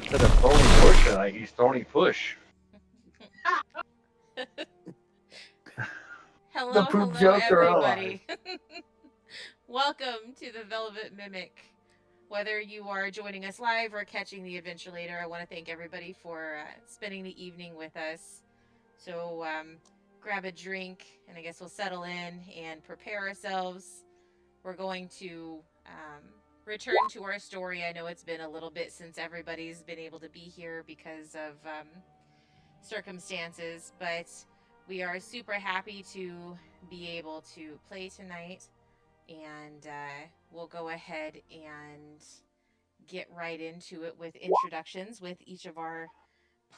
Instead of throwing push tonight, he's throwing push. Hello, poop hello, jokes are everybody. Welcome to the Velvet Mimic. Whether you are joining us live or catching the adventure later, I want to thank everybody for spending the evening with us. So grab a drink, and I guess we'll settle in and prepare ourselves. We're going to return to our story. I know it's been a little bit since everybody's been able to be here because of circumstances, but we are super happy to be able to play tonight. And we'll go ahead and get right into it with introductions with each of our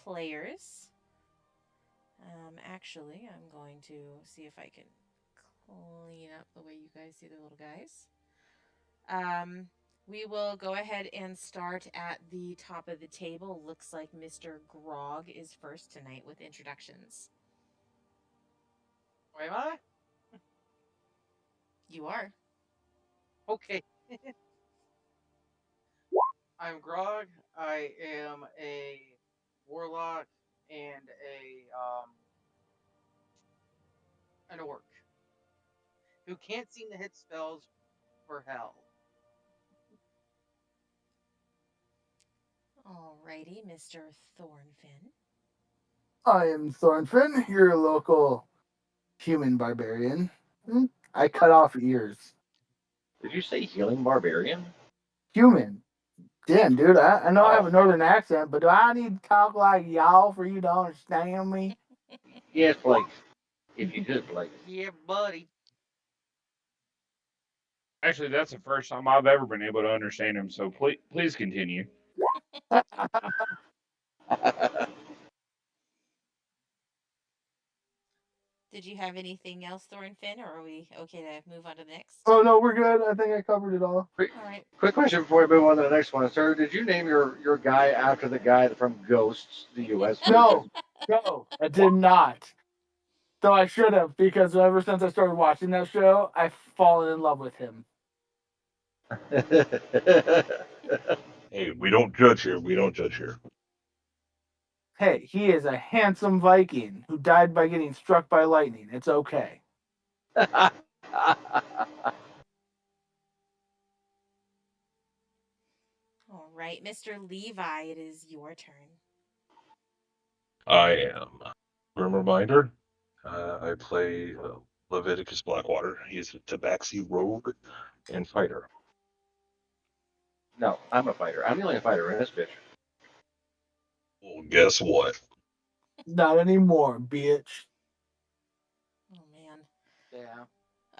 players. Actually, I'm going to see if I can clean up the way you guys see the little guys. We will go ahead and start at the top of the table. Looks like Mr. Grog is first tonight with introductions. Where am I? You are. Okay. I'm Grog. I am a warlock and an orc who can't seem to hit spells for hell. Alrighty, Mr. Thornfin. I am Thornfinn, your local human barbarian. I cut off ears. Did you say healing barbarian? Human. Damn, dude, I know I have Oh, a northern accent, but do I need to talk like y'all for you to understand me? yes, please. If you could, please. Yeah, buddy. Actually, that's the first time I've ever been able to understand him. So please continue. Did you have anything else, Thornfinn, or are we okay to move on to the next? Oh no, we're good. I think I covered it all. quick, All right. quick question before we move on to the next one, sir. Did you name your guy after the guy from Ghosts, the U.S. version? No, no, I did not. Though I should have, because ever since I started watching that show, I've fallen in love with him. Hey, we don't judge here. We don't judge here. Hey, he is a handsome Viking who died by getting struck by lightning. It's okay. All right, Mr. Levi, it is your turn. I am. Reminder, I play Leviticus Blackwater. He's a Tabaxi rogue and fighter. No, I'm a fighter. I'm the only fighter in this bitch. Well, guess what? Not anymore, bitch. Oh, man. Yeah.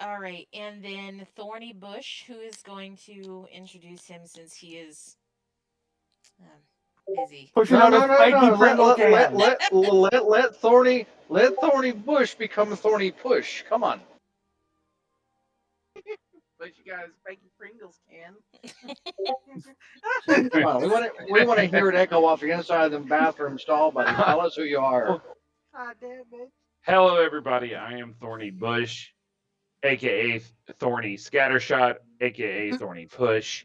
All right, and then Thorny Bush, who is going to introduce him since he is busy. Pushing No, out a no, no, spiky no. Pringle can. Let Thorny Bush become Thorny Push. Come on. But you got a spiky Pringles can. Come on. We want to hear it echo off the inside of the bathroom stall, buddy. Tell us who you are. God damn it. Hello, everybody. I am Thorny Bush, aka Thorny Scattershot, aka Thorny Push.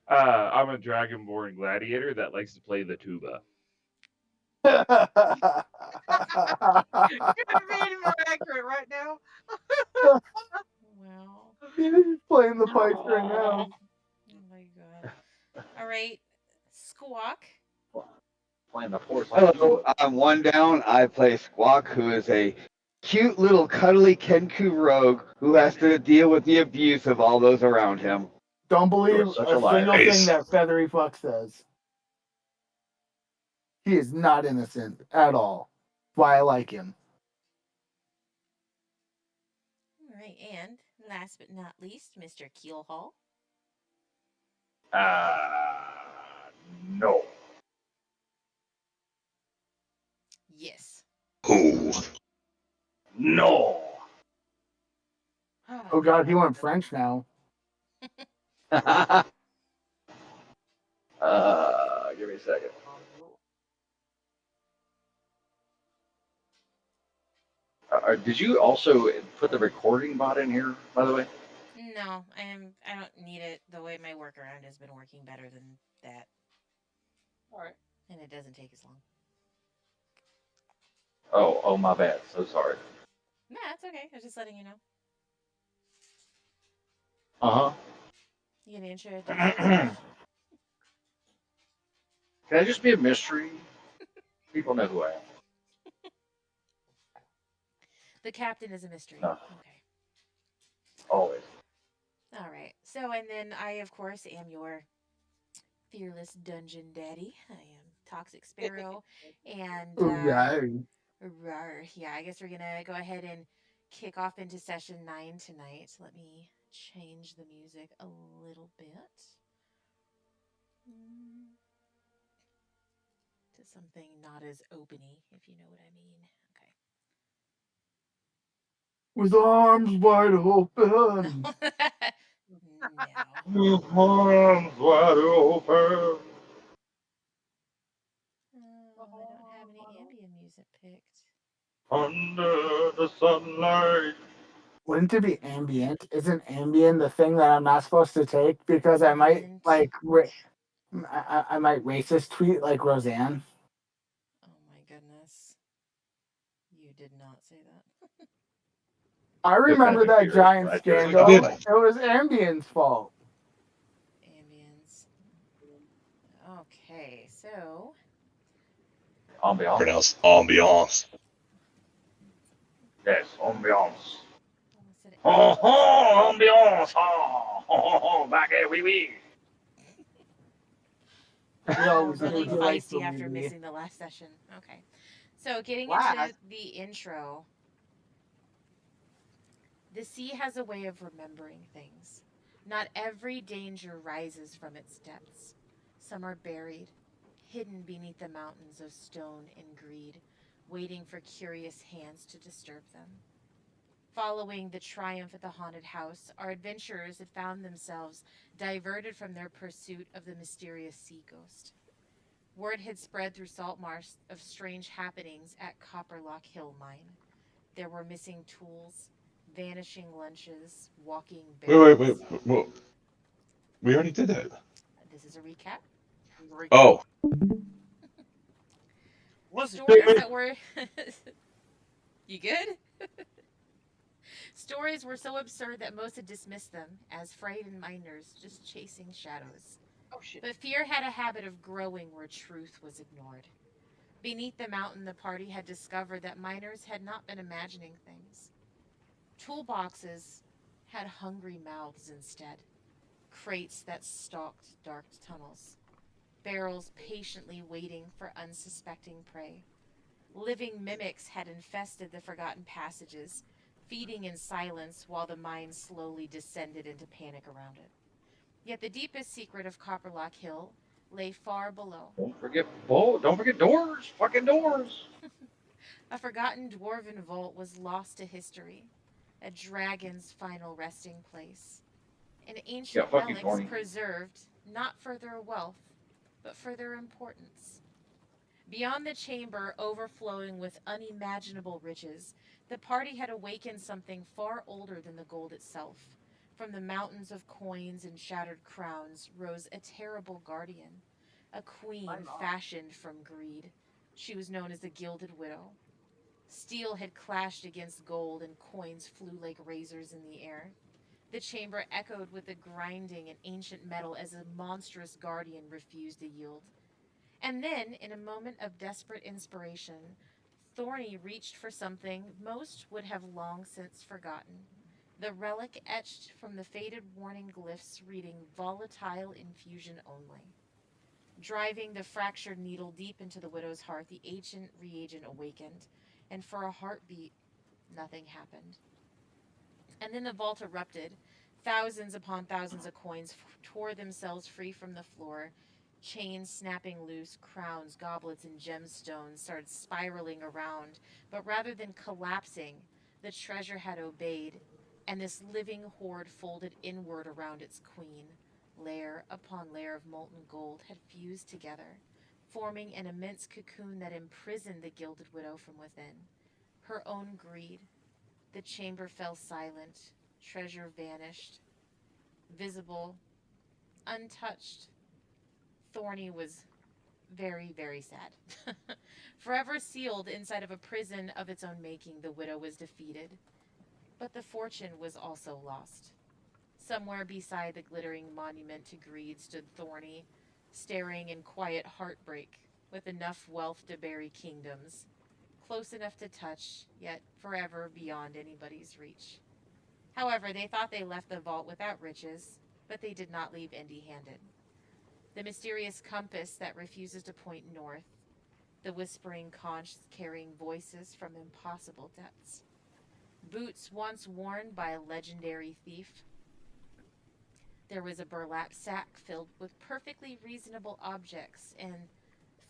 I'm a dragonborn gladiator that likes to play the tuba. Couldn't be any more accurate right now. Wow. He's playing the pipes right now. Oh, my God. All right, Squawk. Playing the force. Hello, I'm one down. I play Squawk, who is a cute little cuddly Kenku rogue who has to deal with the abuse of all those around him. Don't believe You're such a a liar. single thing Nice. that feathery fuck says. He is not innocent at all. Why I like him. All right, and last but not least, Mr. Keelhaul. No. Yes. Who? No. Oh god, he went French now. Give me a second. Did you also put the recording bot in here, by the way? No, I don't need it. The way my workaround has been working better than that. All right. And it doesn't take as long. Oh, my bad. So sorry. Nah, it's okay. I was just letting you know. Uh You gonna introduce huh. yourself? Can I just be a mystery? People know who I am. The captain is a mystery. No. Okay. Always. All right. So, and then I, of course, am your fearless dungeon daddy. I am Toxic Sparrow. And, Right. yeah, I guess we're going to go ahead and kick off into session 9 tonight. Let me change the music a little bit to something not as openy, if you know what I mean. Okay. With arms wide open. No. With arms wide open. Oh, I don't have any ambient music picked. Under the sunlight. Wouldn't it be ambient? Isn't ambient the thing that I'm not supposed to take because I might Ambient. like I might racist tweet like Roseanne? Oh my goodness. You did not say that. I remember Defend me, that Peter. giant I just scandal. did. It was Ambient's fault. Ambience. Okay, so Ambiance. Pronounced ambiance. Yes, ambiance. almost said Oh, oh, ambiance. Oh, oh, oh, back here, wee wee. It always really sounds like feisty after the missing the last session. Okay, so getting into Last. the intro, the sea has a way of remembering things. Not every danger rises from its depths. Some are buried, hidden beneath the mountains of stone and greed, waiting for curious hands to disturb them. Following the triumph at the haunted house, our adventurers had found themselves diverted from their pursuit of the mysterious sea ghost. Word had spread through Saltmarsh of strange happenings at Copperlock Hill mine. There were missing tools, vanishing lunches, walking Wait. barrels. Well, we already did that. This is a recap. Oh, Was Stories that were. You good? Stories were so absurd that most had dismissed them as frightened miners just chasing shadows. Oh shit. But fear had a habit of growing where truth was ignored. Beneath the mountain, the party had discovered that miners had not been imagining things. Toolboxes had hungry mouths instead, crates that stalked dark tunnels, barrels patiently waiting for unsuspecting prey. Living mimics had infested the forgotten passages, feeding in silence while the mine slowly descended into panic around it. Yet the deepest secret of Copperlock Hill lay far below. Don't forget doors. Fucking doors. A forgotten dwarven vault was lost to history, a dragon's final resting place, and Yeah, ancient fuck you, relics Thorny. preserved not for their wealth, but for their importance. Beyond the chamber overflowing with unimaginable riches, the party had awakened something far older than the gold itself. From the mountains of coins and shattered crowns rose a terrible guardian, a queen fashioned from greed. She was known as the Gilded Widow. Steel had clashed against gold, and coins flew like razors in the air. The chamber echoed with the grinding and ancient metal as a monstrous guardian refused to yield. And then, in a moment of desperate inspiration, Thorny reached for something most would have long since forgotten. The relic etched from the faded warning glyphs reading volatile infusion only. Driving the fractured needle deep into the widow's heart, the ancient reagent awakened, and for a heartbeat, nothing happened. And then the vault erupted. Thousands upon thousands of coins tore themselves free from the floor. Chains snapping loose, crowns, goblets, and gemstones started spiraling around. But rather than collapsing, the treasure had obeyed, and this living hoard folded inward around its queen. Layer upon layer of molten gold had fused together, forming an immense cocoon that imprisoned the Gilded Widow from within. Her own greed. The chamber fell silent. Treasure vanished. Visible, untouched. Thorny was very, very sad. Forever sealed inside of a prison of its own making, the widow was defeated. But the fortune was also lost. Somewhere beside the glittering monument to greed stood Thorny, staring in quiet heartbreak, with enough wealth to bury kingdoms, close enough to touch, yet forever beyond anybody's reach. However, they thought they left the vault without riches, but they did not leave empty handed. The mysterious compass that refuses to point north, the whispering conch carrying voices from impossible depths. Boots once worn by a legendary thief. There was a burlap sack filled with perfectly reasonable objects and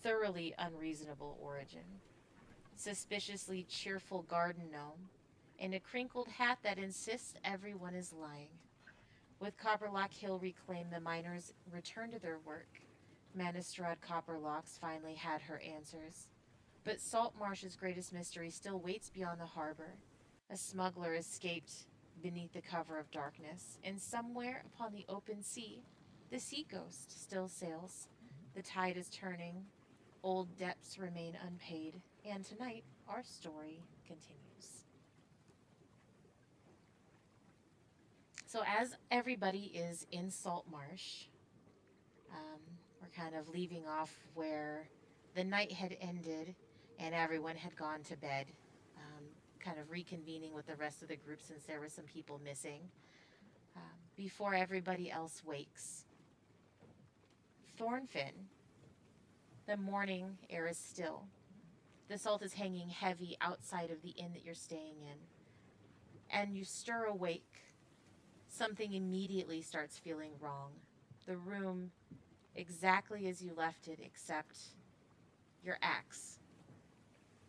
thoroughly unreasonable origin. Suspiciously cheerful garden gnome, and a crinkled hat that insists everyone is lying. With Copperlock Hill reclaimed, the miners returned to their work. Manistrad Copperlocks finally had her answers. But Saltmarsh's greatest mystery still waits beyond the harbor. A smuggler escaped beneath the cover of darkness, and somewhere upon the open sea, the sea ghost still sails. The tide is turning, old debts remain unpaid, and tonight our story continues. So, as everybody is in Saltmarsh, we're kind of leaving off where the night had ended and everyone had gone to bed, kind of reconvening with the rest of the group since there were some people missing, before everybody else wakes. Thornfin, the morning air is still. The salt is hanging heavy outside of the inn that you're staying in. And you stir awake. Something immediately starts feeling wrong. The room exactly as you left it, except your axe.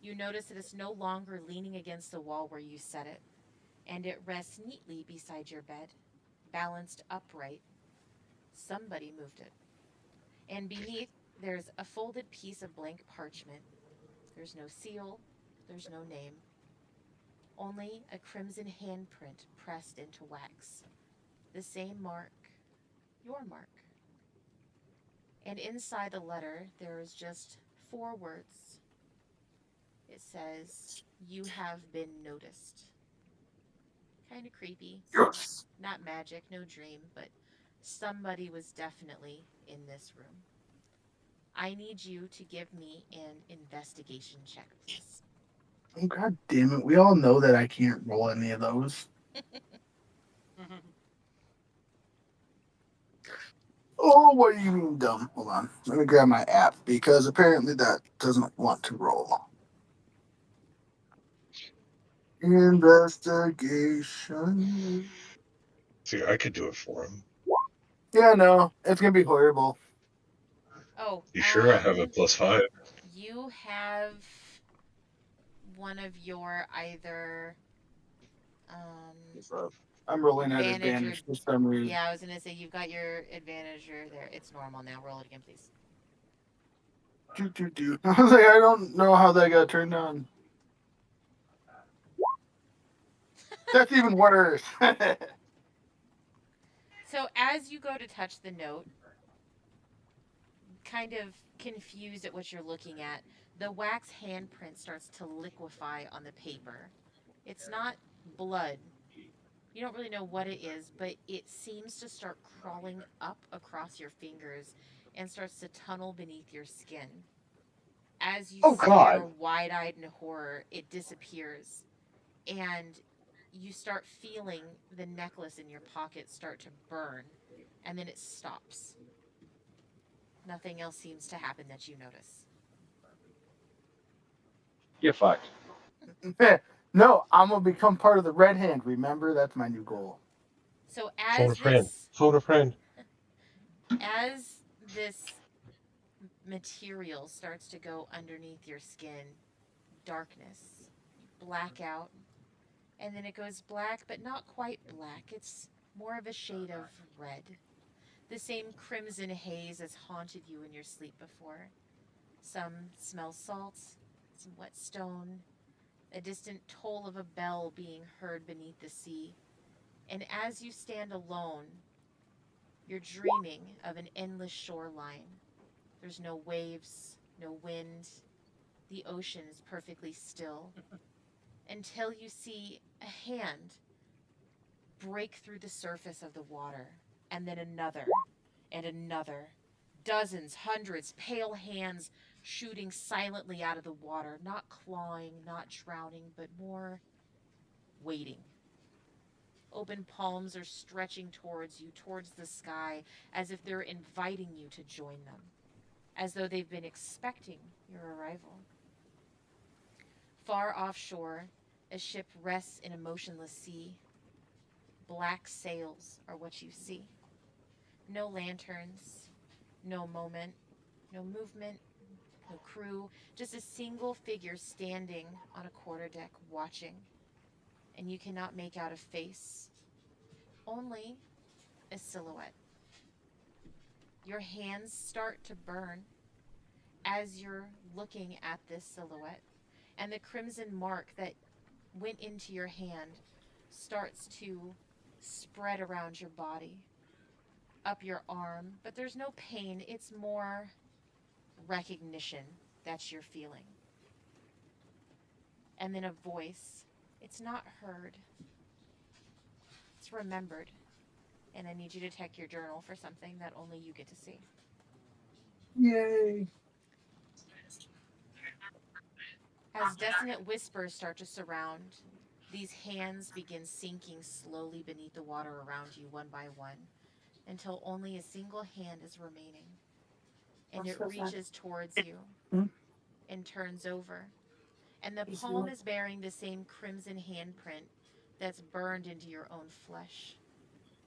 You notice that it's no longer leaning against the wall where you set it, and it rests neatly beside your bed, balanced upright. Somebody moved it. And beneath, there's a folded piece of blank parchment. There's no seal, there's no name. Only a crimson handprint pressed into wax. The same mark, your mark. And inside the letter, there is just 4 words. It says, "You have been noticed." Kind of creepy. Yes. Not magic, no dream, but somebody was definitely in this room. I need you to give me an investigation check, please. Oh, God damn it. We all know that I can't roll any of those. Oh, what do you mean dumb? Hold on. Let me grab my app because apparently that doesn't want to roll. Investigation. See, I could do it for him. Yeah, no, it's gonna be horrible. Oh, You sure I have a +5? you have one of your either I'm rolling at advantage advantage or for some reason. yeah, I was gonna say you've got your advantage or there. It's normal now. Roll it again, please. I was like, I don't know how that got turned on. That's even worse. So as you go to touch the note, kind of confused at what you're looking at, the wax handprint starts to liquefy on the paper. It's not blood. You don't really know what it is, but it seems to start crawling up across your fingers and starts to tunnel beneath your skin. As you Oh, stare God. wide-eyed in horror, it disappears, and you start feeling the necklace in your pocket start to burn, and then it stops. Nothing else seems to happen that you notice. Get fucked. No, I'm gonna become part of the Red Hand. Remember, that's my new goal. So Phone a friend. Phone a friend. as this material starts to go underneath your skin, darkness, black out, and then it goes black, but not quite black. It's more of a shade of red. The same crimson haze has haunted you in your sleep before. Some smell salt, some wet stone, a distant toll of a bell being heard beneath the sea. And as you stand alone, you're dreaming of an endless shoreline. There's no waves, no wind. The ocean is perfectly still until you see a hand break through the surface of the water, and then another, and another. Dozens, hundreds, pale hands shooting silently out of the water, not clawing, not drowning, but more waiting. Open palms are stretching towards you, towards the sky, as if they're inviting you to join them, as though they've been expecting your arrival. Far offshore, a ship rests in a motionless sea. Black sails are what you see. No lanterns, no moment, no movement, no crew, just a single figure standing on a quarterdeck watching. And you cannot make out a face, only a silhouette. Your hands start to burn as you're looking at this silhouette, and the crimson mark that went into your hand starts to spread around your body, up your arm, but there's no pain. It's more recognition that you're feeling. And then a voice. It's not heard, it's remembered. And I need you to check your journal for something that only you get to see. Yay. As dissonant whispers start to surround, these hands begin sinking slowly beneath the water around you one by one, until only a single hand is remaining. And it reaches towards you and turns over. And the palm is bearing the same crimson handprint that's burned into your own flesh.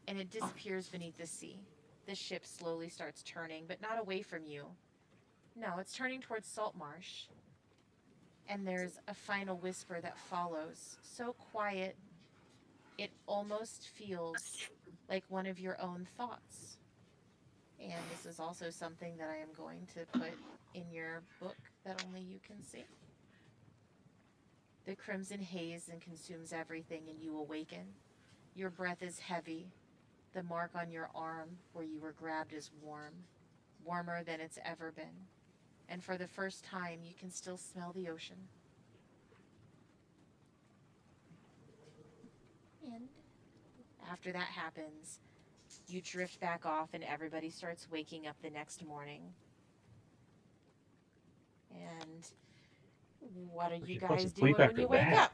And it disappears beneath the sea. The ship slowly starts turning, but not away from you. No, it's turning towards Saltmarsh. And there's a final whisper that follows, so quiet it almost feels like one of your own thoughts. And this is also something that I am going to put in your book that only you can see. The crimson haze and consumes everything, and you awaken. Your breath is heavy. The mark on your arm where you were grabbed is warm, warmer than it's ever been. And for the first time, you can still smell the ocean. And after that happens, you drift back off and everybody starts waking up the next morning. And what are you guys doing when you wake up?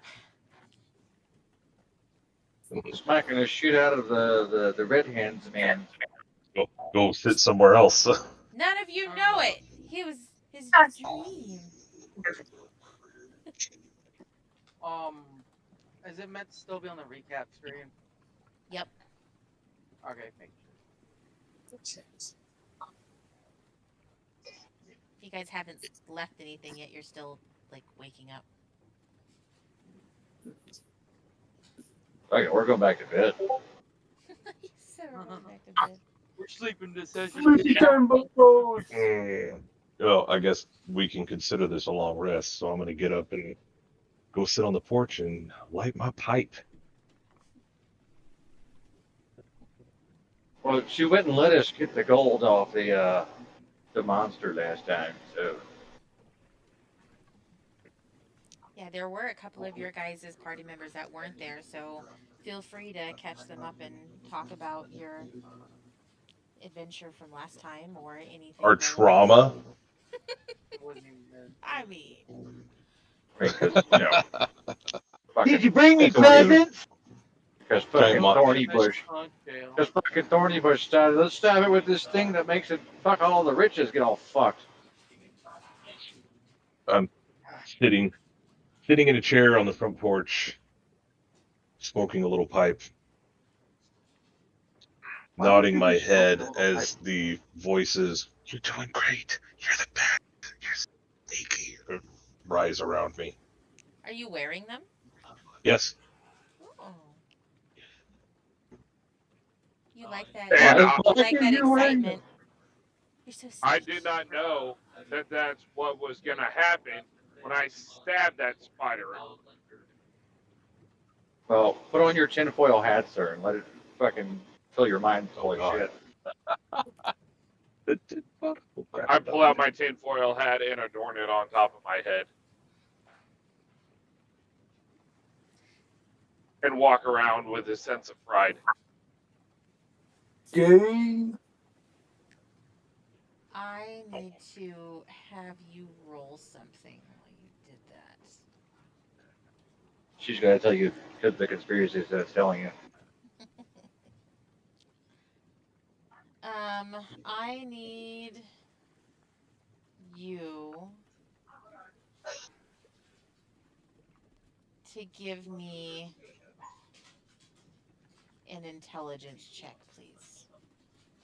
Smacking the shit out of the red hands man. Go sit somewhere else. None of you know it. He was his dream. Is it meant to still be on the recap screen? Yep. Okay, make sure. If you guys haven't left anything yet, you're still like waking up. Okay, we're going back to bed. You said we're going back to bed. We're sleeping this session. Sleepy time, buckos. Well, I guess we can consider this a long rest, so I'm going to get up and go sit on the porch and light my pipe. Well, she wouldn't let us get the gold off the monster last time, so. Yeah, there were a couple of your guys' party members that weren't there, so feel free to catch them up and talk about your adventure from last time or anything. Our trauma. I mean, Because, you know, Did you bring me presents? Because fucking Giant Thorny Bush. Because fucking Thorny Bush started. Let's stab it with this thing that makes it fuck all the riches get all fucked. I'm sitting in a chair on the front porch, smoking a little pipe, nodding my head as the voices, "You're doing great. You're the best. You're sneaky," rise around me. are you wearing them? Yes. Oh. You like that? And You like that excitement? You're so sneaky. I did not know that that's what was going to happen when I stabbed that spider. Well, put on your tinfoil hat, sir, and let it fucking fill your mind full of God. shit. I pull out my tinfoil hat and adorn it on top of my head. And walk around with a sense of pride. Game. I need to have you roll something while you did that. She's gonna tell you the conspiracies that's telling you. I need you to give me an intelligence check, please.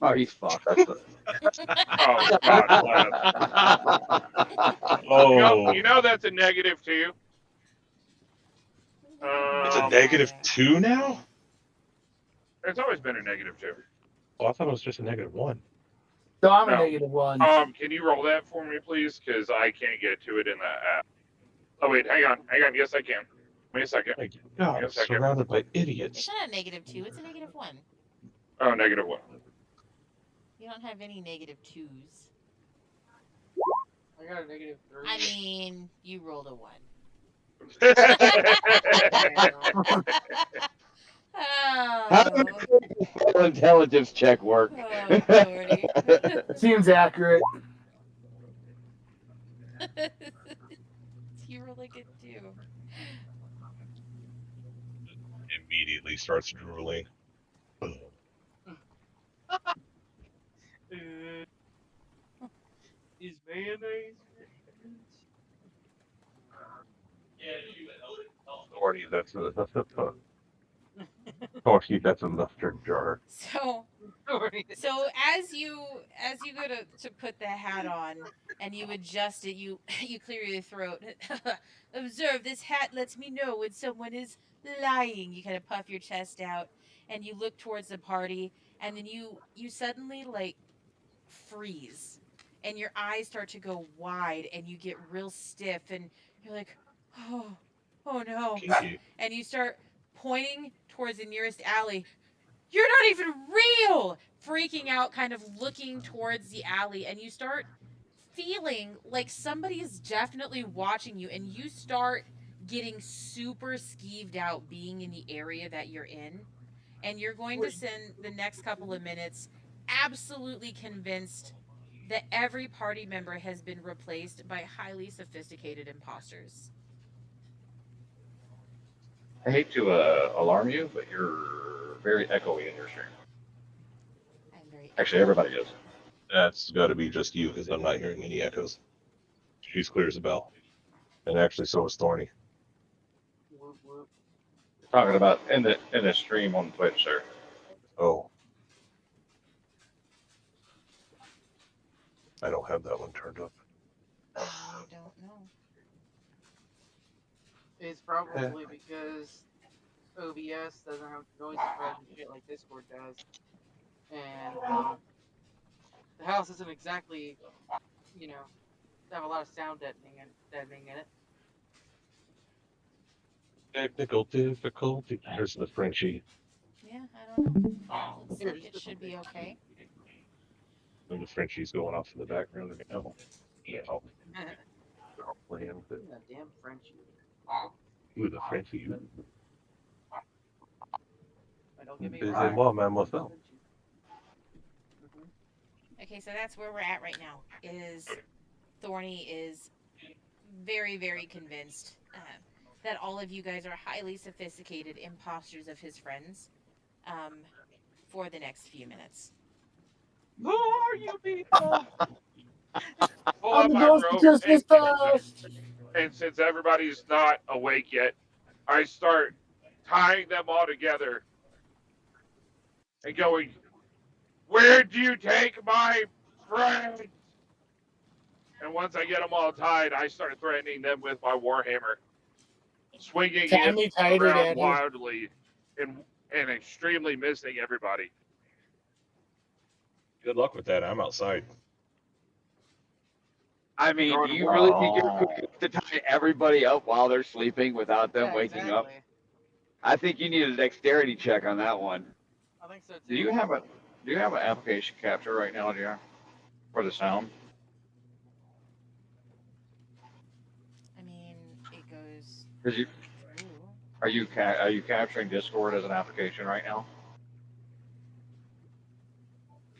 Oh, he's fucked. Oh, God. Oh, You know that's a -2. it's a -2 now? It's always been a -2. Oh, I thought it was just a -1. So I'm No. a -1. Can you roll that for me, please? Because I can't get to it in the app. Oh, wait, hang on. Yes, I can. Wait a second. My God, I'm Yes, I can. surrounded by It's idiots. not a -2, it's a -1. Oh, -1. You don't have any -2s. I got a -3. I mean, you rolled a 1. How Oh, does intelligence check work? Lordy. Seems accurate. You really good too. Immediately starts drooling. Is mayonnaise? Thorny, that's a Thorny, that's a mustard jar. So as you go to put the hat on and you adjust it, you you clear your throat. Observe, this hat lets me know when someone is lying. You kind of puff your chest out and you look towards the party, and then you suddenly like freeze, and your eyes start to go wide and you get real stiff, and you're like, oh no. Kinky. And you start pointing towards the nearest alley. You're not even real, freaking out, kind of looking towards the alley, and you start feeling like somebody is definitely watching you, and you start getting super skeeved out being in the area that you're in. And you're going to spend the next couple of minutes absolutely convinced that every party member has been replaced by highly sophisticated imposters. I hate to alarm you, but you're very echoey in your stream. I'm very Actually, everybody is. That's got to be just you, because I'm not hearing any echoes. She's clear as a bell. And actually, so is Thorny. Talking about in the stream on Twitch, sir. Oh. I don't have that one turned up. I don't know. It's probably because OBS doesn't have noise suppression shit like Discord does, and the house isn't exactly, have a lot of sound deadening in it. Technical difficulty. There's the Frenchie. Yeah, I don't know. Looks like it should be okay. And the Frenchie's going off in the background. Oh, yeah. Playing with it. That damn Frenchie. Ooh, the Frenchie. Don't get me Deuxième wrong. mois, mademoiselle. Okay, so that's where we're at right now. Is Thorny is very, very convinced that all of you guys are highly sophisticated imposters of his friends for the next few minutes. Who are you people? Pull I'm up the my ghost of rope, Christmas past. and since everybody's not awake yet, I start tying them all together and going, "Where'd you take my friends?" And once I get them all tied, I start threatening them with my warhammer, swinging Tie it me tighter, around Daddy. wildly and extremely missing everybody. Good luck with that. I'm outside. I mean, do you really think you're quick enough to tie everybody up while they're sleeping without them waking up? I think you need a dexterity check on that one. I think so too. Do you have an application capture right now, dear, for the sound? I mean, it goes. Because are you capturing Discord as an application right now?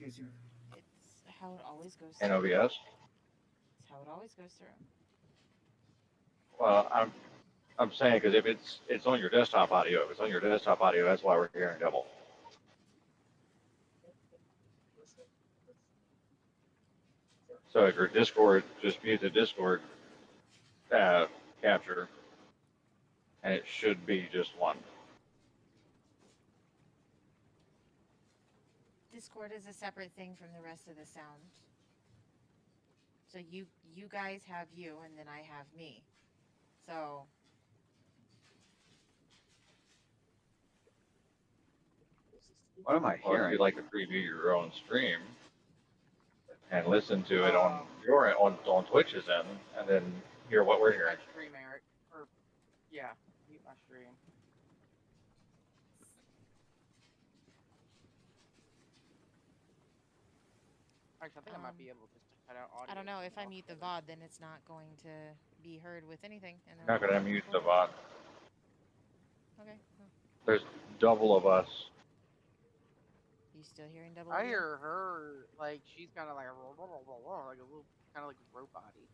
It's how it always goes In through. OBS? It's how it always goes through. Well, I'm saying because if it's on your desktop audio, if it's on your desktop audio, that's why we're hearing double. So if your Discord, just mute the Discord capture, and it should be just one. Discord is a separate thing from the rest of the sound. So you guys have you, and then I have me. So What am I Or if hearing? you'd like to preview your own stream and listen to it on your on Twitch's end, and then hear what we're Mute hearing. my stream, Eric. Or, yeah, mute my stream. Actually, I think I might be able just to cut out audio. I don't know. If I mute the VOD, then it's not going to be heard with anything. And then Not gonna mute the VOD. Okay. There's double of us. You still hearing double? I audio? hear her like she's kind of like a little kind of like robot-y.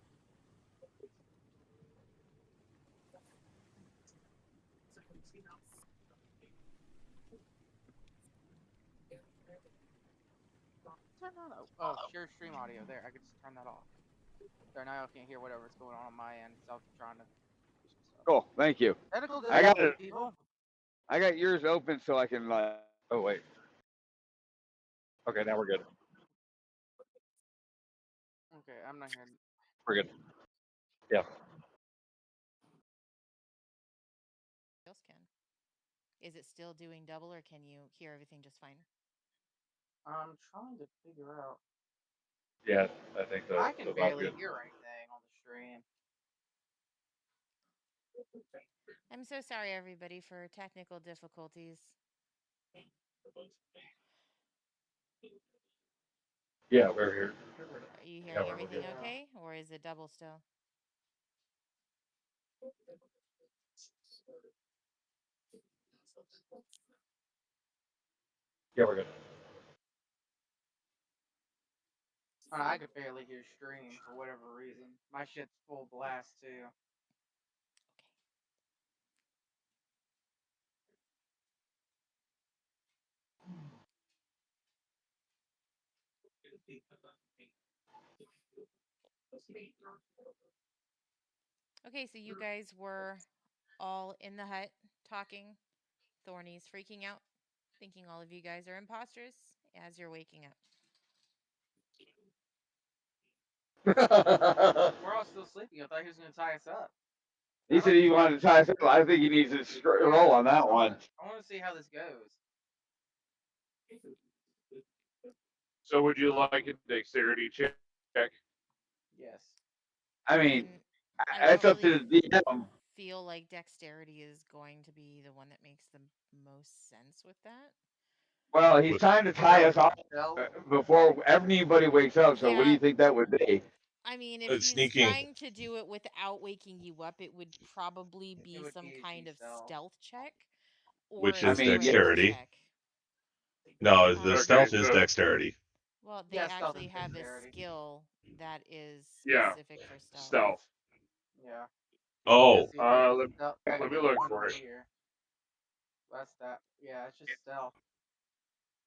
Turn on. Oh, share stream audio. There, I could just turn that off. There, now I can't hear whatever's going on my end. So I'm trying to do some stuff. Cool. Thank you. Technical I got difficulties, it. people. I got yours open so I can. Oh wait. Okay, now we're good. Okay, I'm not hearing. We're good. Yeah. Else can. Is it still doing double, or can you hear everything just fine? I'm trying to figure out. Yeah, I think the I can the barely good. hear anything on the stream. I'm so sorry, everybody, for technical difficulties. Yeah, we're here. Are you Yeah, hearing we're everything good. okay, or is it double still? Yeah, we're good. I could barely hear stream for whatever reason. My shit's full blast too. Okay, so you guys were all in the hut talking. Thorny's freaking out, thinking all of you guys are imposters as you're waking up. We're all still sleeping. I thought he was going to tie us up. He said he wanted to tie us up. I think he needs to roll on that one. I want to see how this goes. So would you like a dexterity check? Yes. I mean, I it's don't up to really the DM. feel like dexterity is going to be the one that makes the most sense with that. Well, he's trying to tie us off before anybody wakes up. So what do Yeah. you think that would be? I mean, if he's Sneaking. trying to do it without waking you up, it would probably be some kind of stealth check or Which a is strength dexterity. check. No, the Okay, stealth is so- dexterity. Well, they Yeah, stealth actually is have a dexterity. skill that is Yeah, specific for stealth. stealth. Yeah. Oh, Let me look for it. Here. That's that. Yeah, it's just stealth.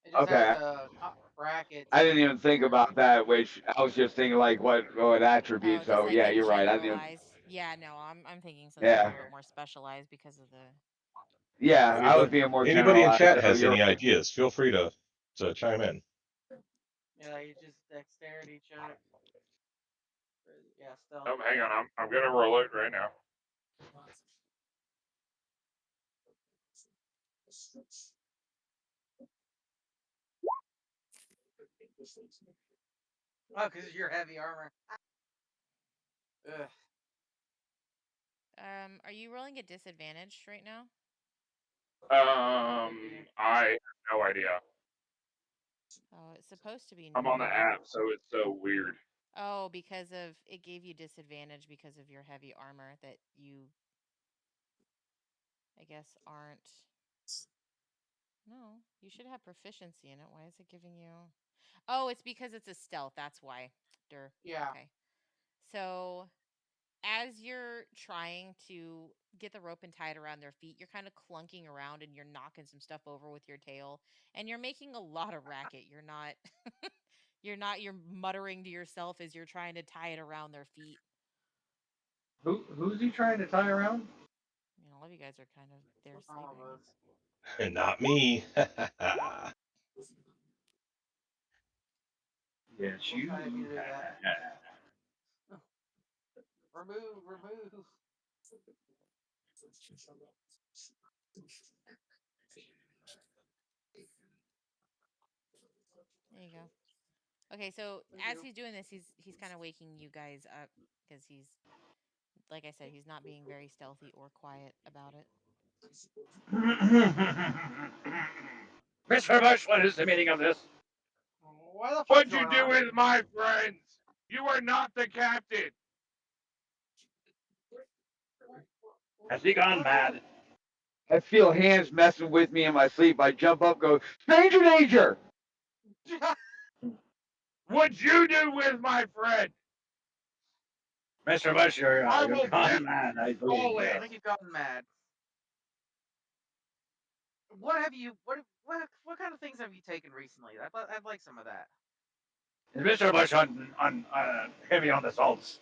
It just Okay. has brackets. I didn't even think about that. Which I was just thinking like what attributes. Oh, just So like yeah, a you're right. I didn't. generalized. Yeah, no, I'm thinking something Yeah. a little bit more specialized because of the. Yeah, I was being more anybody in generalized. chat So has you're any right. ideas, feel free to chime in. Yeah, you just dexterity check. Yeah, stealth. Oh, hang on. I'm gonna roll it right now. Oh, because it's your heavy armor. Ugh. Are you rolling at disadvantage right now? I have no idea. Oh, it's supposed to be I'm on the normal. app, so it's so weird. Oh, because of it gave you disadvantage because of your heavy armor that you, I guess, aren't. No, you should have proficiency in it. Why is it giving you? Oh, it's because it's a stealth. That's why. Yeah. Okay. So, as you're trying to get the rope and tie it around their feet, you're kind of clunking around and you're knocking some stuff over with your tail, and you're making a lot of racket. You're not. You're muttering to yourself as you're trying to tie it around their feet. Who's he trying to tie around? I mean, all of you guys are kind of there All sleeping. of us. And not me. Yes, you. I didn't mean to do that. Remove. There you go. Okay, so as he's doing this, he's kind of waking you guys up because he's, like I said, he's not being very stealthy or quiet about it. Mr. Bush, what is the meaning of this? What'd you do with my friends? You are not the captain. Has he gone mad? I feel hands messing with me in my sleep. I jump up, go, stranger danger! What'd you do with my friend? Mr. Bush, I you're will gone mad, I believe. call I it. think you've gotten mad. What have you? What kind of things have you taken recently? I'd like some of that. Is Mr. Bush on heavy on the salts?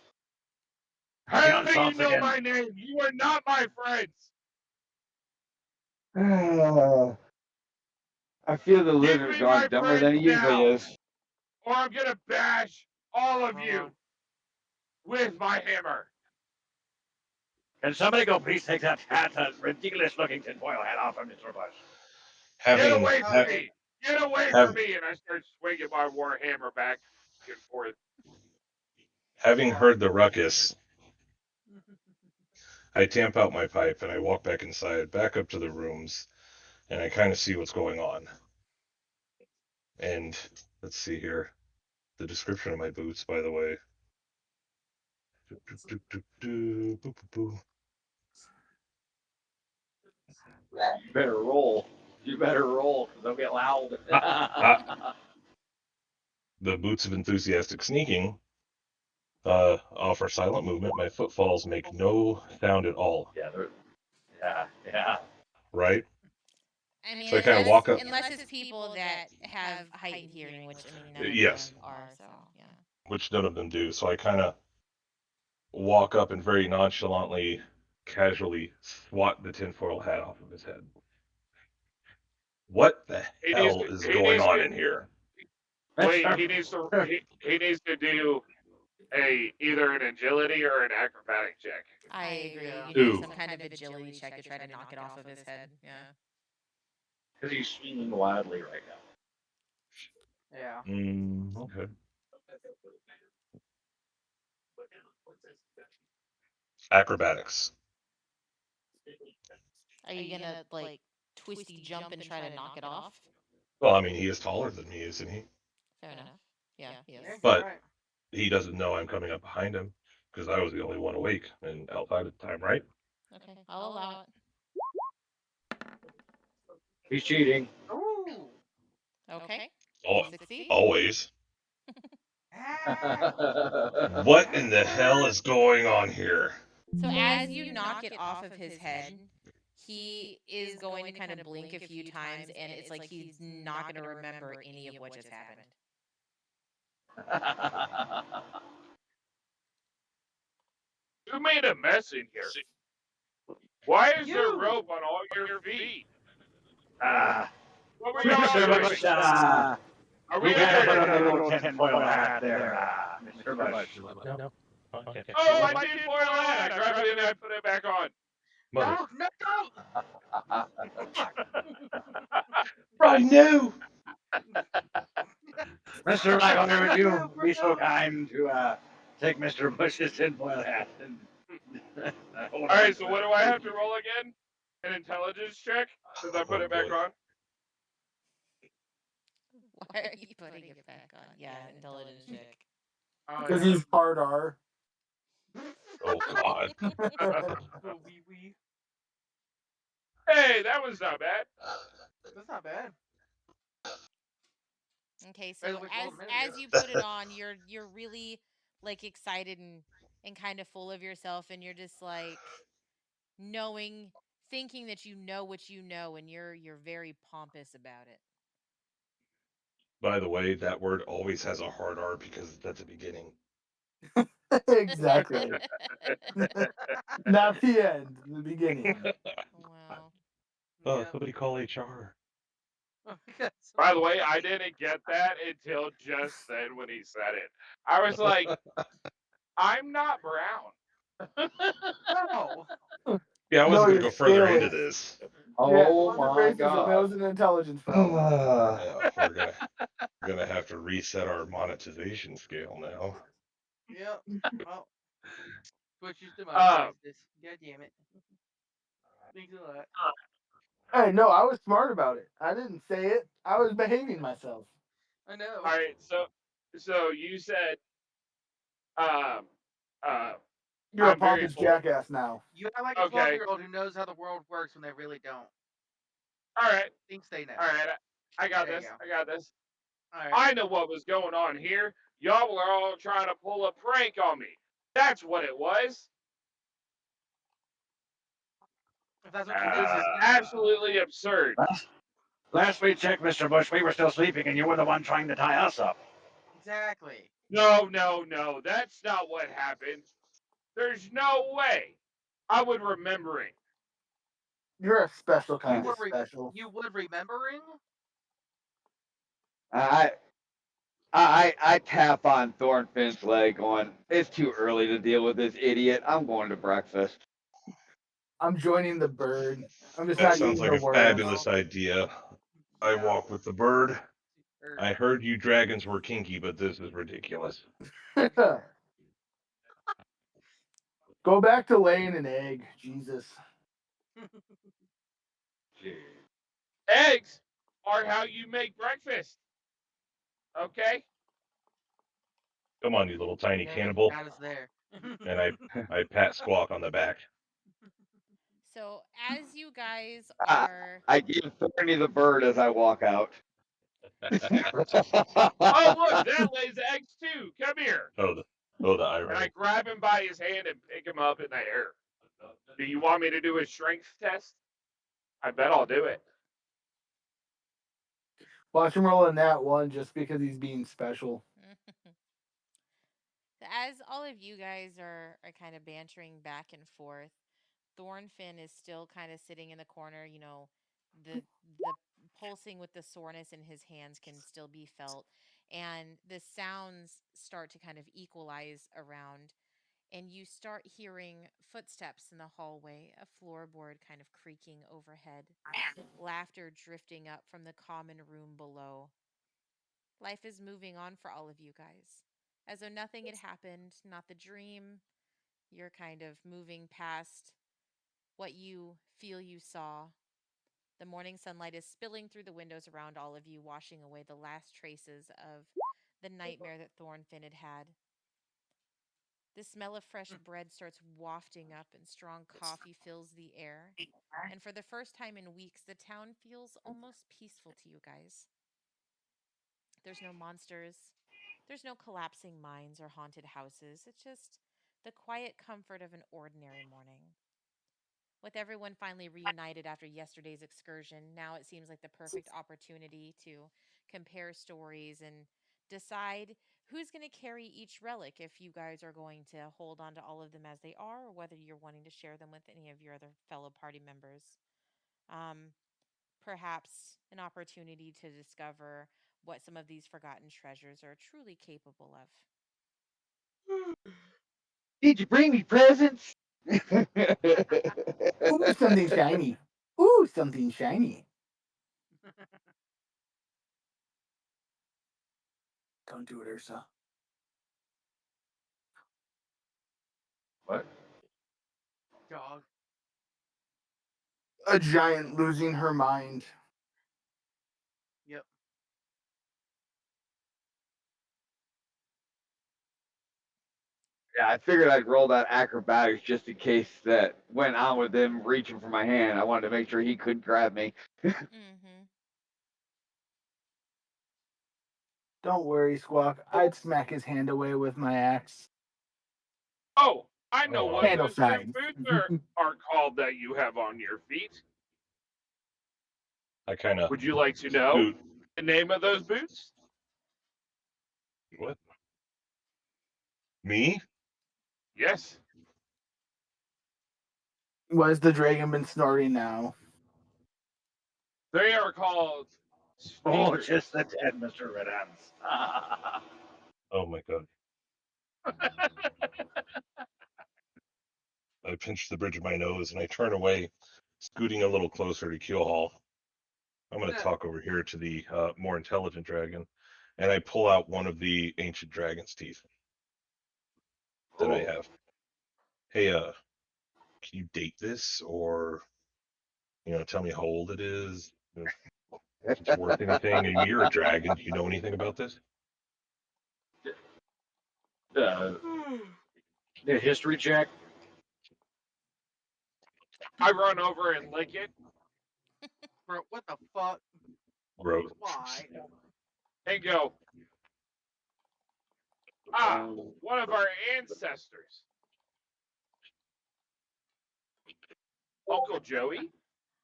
How Heavy on do you salts know again? my name? You are not my friends. I feel the Give lizard's me my gone dumber friends than he usually now, is. or I'm gonna bash all of Hold you on. with my hammer. Can somebody go please take that ridiculous looking tinfoil hat off of Mr. Bush? Get Having away from Okay. me! Get away have from me! And I start swinging my war hammer back and forth. having Hold heard the ruckus, on. I tamp out my pipe and I walk back inside, back up to the rooms, and I kind of see what's going on. And let's see here. The description of my boots, by the way. You better roll. You better roll, because they'll get loud. The boots of enthusiastic sneaking offer silent movement. My footfalls make no sound at all. Yeah. Right? I mean, So I kind of walk up, unless it's people that have heightened hearing, which I mean, none of yes, them are. So yeah. which none of them do. So I kind of walk up and very nonchalantly, casually swat the tinfoil hat off of his head. What the He needs hell to. is He going needs on to. in here? Wait. He needs to. He needs to do either an agility or an acrobatic check. I agree. Yeah. You need Ooh. some kind of agility check to try to knock it off of his head. Yeah. Because he's swinging wildly right now. Yeah. Okay. Acrobatics. Are you gonna like twisty jump and try to knock it off? Well, I mean, he is taller than me, isn't he? Fair enough. Yeah, he Yeah, is. you're But right. he doesn't know I'm coming up behind him because I was the only one awake and outside at the time, right? Okay, I'll allow it. He's cheating. Ooh. Okay. Oh, Succeed. always. Ah. What in the hell is going on here? So as you knock it off of his head, he is going to kind of blink a few times, and it's like he's not going to remember any of what just happened. Who made a mess in here? Why is there You. rope on all your feet? Ah, What were y'all Mr. doing? Bush, Are you we gotta put under? on the little tinfoil hat there, Mr. Bush. No. Okay. Oh, I did foil hat. I grabbed it and I put it back on. Mother. No, don't. Fuck. Right, no. Mr. Blackwater, would you No, be so no. kind to take Mr. Bush's tinfoil hat and hold All on right. to So it? what do I have to roll again? An intelligence check since I put Oh it back boy. on. Why are you putting it back on? Yeah, intelligence check. Oh, Because yeah. he's hard R. Oh God. Little wee wee. Hey, that was not bad. That's not bad. Okay, Better so than what you rolled a minute ago. as you put it on, you're really like excited and kind of full of yourself, and you're just like knowing, thinking that you know what you know, and you're very pompous about it. By the way, that word always has a hard R because it's at the beginning. Exactly. Not the end, the beginning. Wow. Oh, Yeah. somebody call HR. Oh, God, By the way, somebody- I didn't get that until just then when he said it. I was like, I'm not brown. No. Yeah, I No, wasn't gonna your go further scale into is. this. Yeah, it Oh wasn't my racism. It God. was an intelligence problem. Yeah, we're gonna have to reset our monetization scale now. Yep. Well, Twitch just Um, demonetized this. God damn it. Thanks a lot. Hey, no, I was smart about it. I didn't say it. I was behaving myself. I know. all right, so you said, um, uh, You're a I'm very pompous full. jackass now. You act like a Okay, 12-year-old who knows how the world works when they really don't. all right, Thinks they know. all right. I got There you this. go. I got this. All right. I know what was going on here. Y'all were all trying to pull a prank on me. That's what it was. If that's what you This think, is then absolutely absurd. Last we checked, Mr. Bush, we were still sleeping, and you were the one trying to tie us up. exactly. No, that's not what happened. There's no way I would remember it. You're a special You kind were of special. you would remembering? I tap on Thornfin's leg, going, "It's too early to deal with this idiot. I'm going to breakfast." I'm joining the bird. I'm just That not sounds eating like her a words. fabulous idea. I Yeah. walk with the bird. Or- I heard you dragons were kinky, but this is ridiculous. Go back to laying an egg. Jesus. Gee. Eggs are how you make breakfast. Okay? Come on, you little tiny yeah, you cannibal. got us there. And I pat Squawk on the back. So as you guys I, are I give Thorny the bird as I walk out. Oh, look, that lays eggs too. Come here. The And I irony. grab him by his hand and pick him up in the air. Do you want me to do a strength test? I bet I'll do it. Watch him roll in that one just because he's being special. as all of you guys are kind of bantering back and forth, Thornfin is still kind of sitting in the corner, the pulsing with the soreness in his hands can still be felt, and the sounds start to kind of equalize around, and you start hearing footsteps in the hallway, a floorboard kind of creaking overhead, laughter drifting up from the common room below. Life is moving on for all of you guys. As though nothing had happened, not the dream. You're kind of moving past what you feel you saw. The morning sunlight is spilling through the windows around all of you, washing away the last traces of the nightmare that Thornfin had had. The smell of fresh bread starts wafting up, and strong coffee fills the air. And for the first time in weeks, the town feels almost peaceful to you guys. There's no monsters, there's no collapsing mines or haunted houses. It's just the quiet comfort of an ordinary morning. With everyone finally reunited after yesterday's excursion, now it seems like the perfect opportunity to compare stories and decide who's going to carry each relic, if you guys are going to hold on to all of them as they are, or whether you're wanting to share them with any of your other fellow party members. Um, Perhaps an opportunity to discover what some of these forgotten treasures are truly capable of. Did you bring me presents? Ooh, something shiny. Ooh, something shiny. Don't do it, Ursa. What? Dog. A giant losing her mind. Yep. Yeah, I figured I'd roll that acrobatics just in case that went on with him reaching for my hand. I wanted to make sure he couldn't grab me. Mm-hmm. Don't worry, Squawk. I'd smack his hand away with my axe. Oh, I know Oh, what Handle those new side. boots are called that you have on your feet. I kind of Would you like to know scoot. the name of those boots? What? Me? Yes. Why's the dragon been snorting now? They are called Oh, speakers. just the dead, Mr. Red Ants. Oh my god. I pinch the bridge of my nose and I turn away, scooting a little closer to Keelhaul. I'm going to talk over here to the more intelligent dragon, and I pull out one of the ancient dragon's teeth that I have. Hey, can you date this, or tell me how old it is? If it's worth anything? And you're a dragon. Do you know anything about this? Uh, the history check. I run over and lick it Bro, what the fuck? Gross. Why? and go, One of our ancestors, Uncle Joey.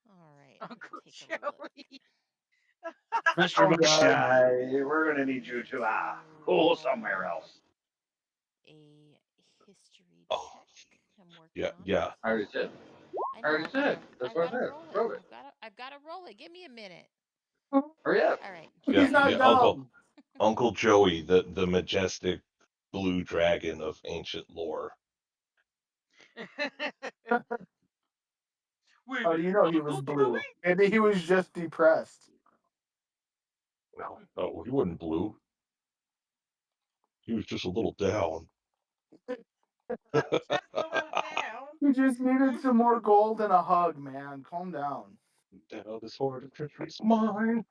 All right, let me Uncle take a look. Joey. Mr. Oh God. Buckeye, we're going to need you to pull somewhere else. A history Oh, check. I'm working yeah, on it. yeah. I already said. I I know. already said. That's I've what I got to said. roll it. Prove it. I've got to roll it. Give me a minute. Hurry up. All right. Yeah, He's not yeah. Uncle dumb. Uncle Joey, the majestic blue dragon of ancient lore. Wait a How do minute, you know he was Uncle Joey? blue? Maybe he was just depressed. No, no, he wasn't blue. He was just a little down. Just a little down. He just needed some more gold and a hug, man. Calm down. Down this horde of treachery's mine.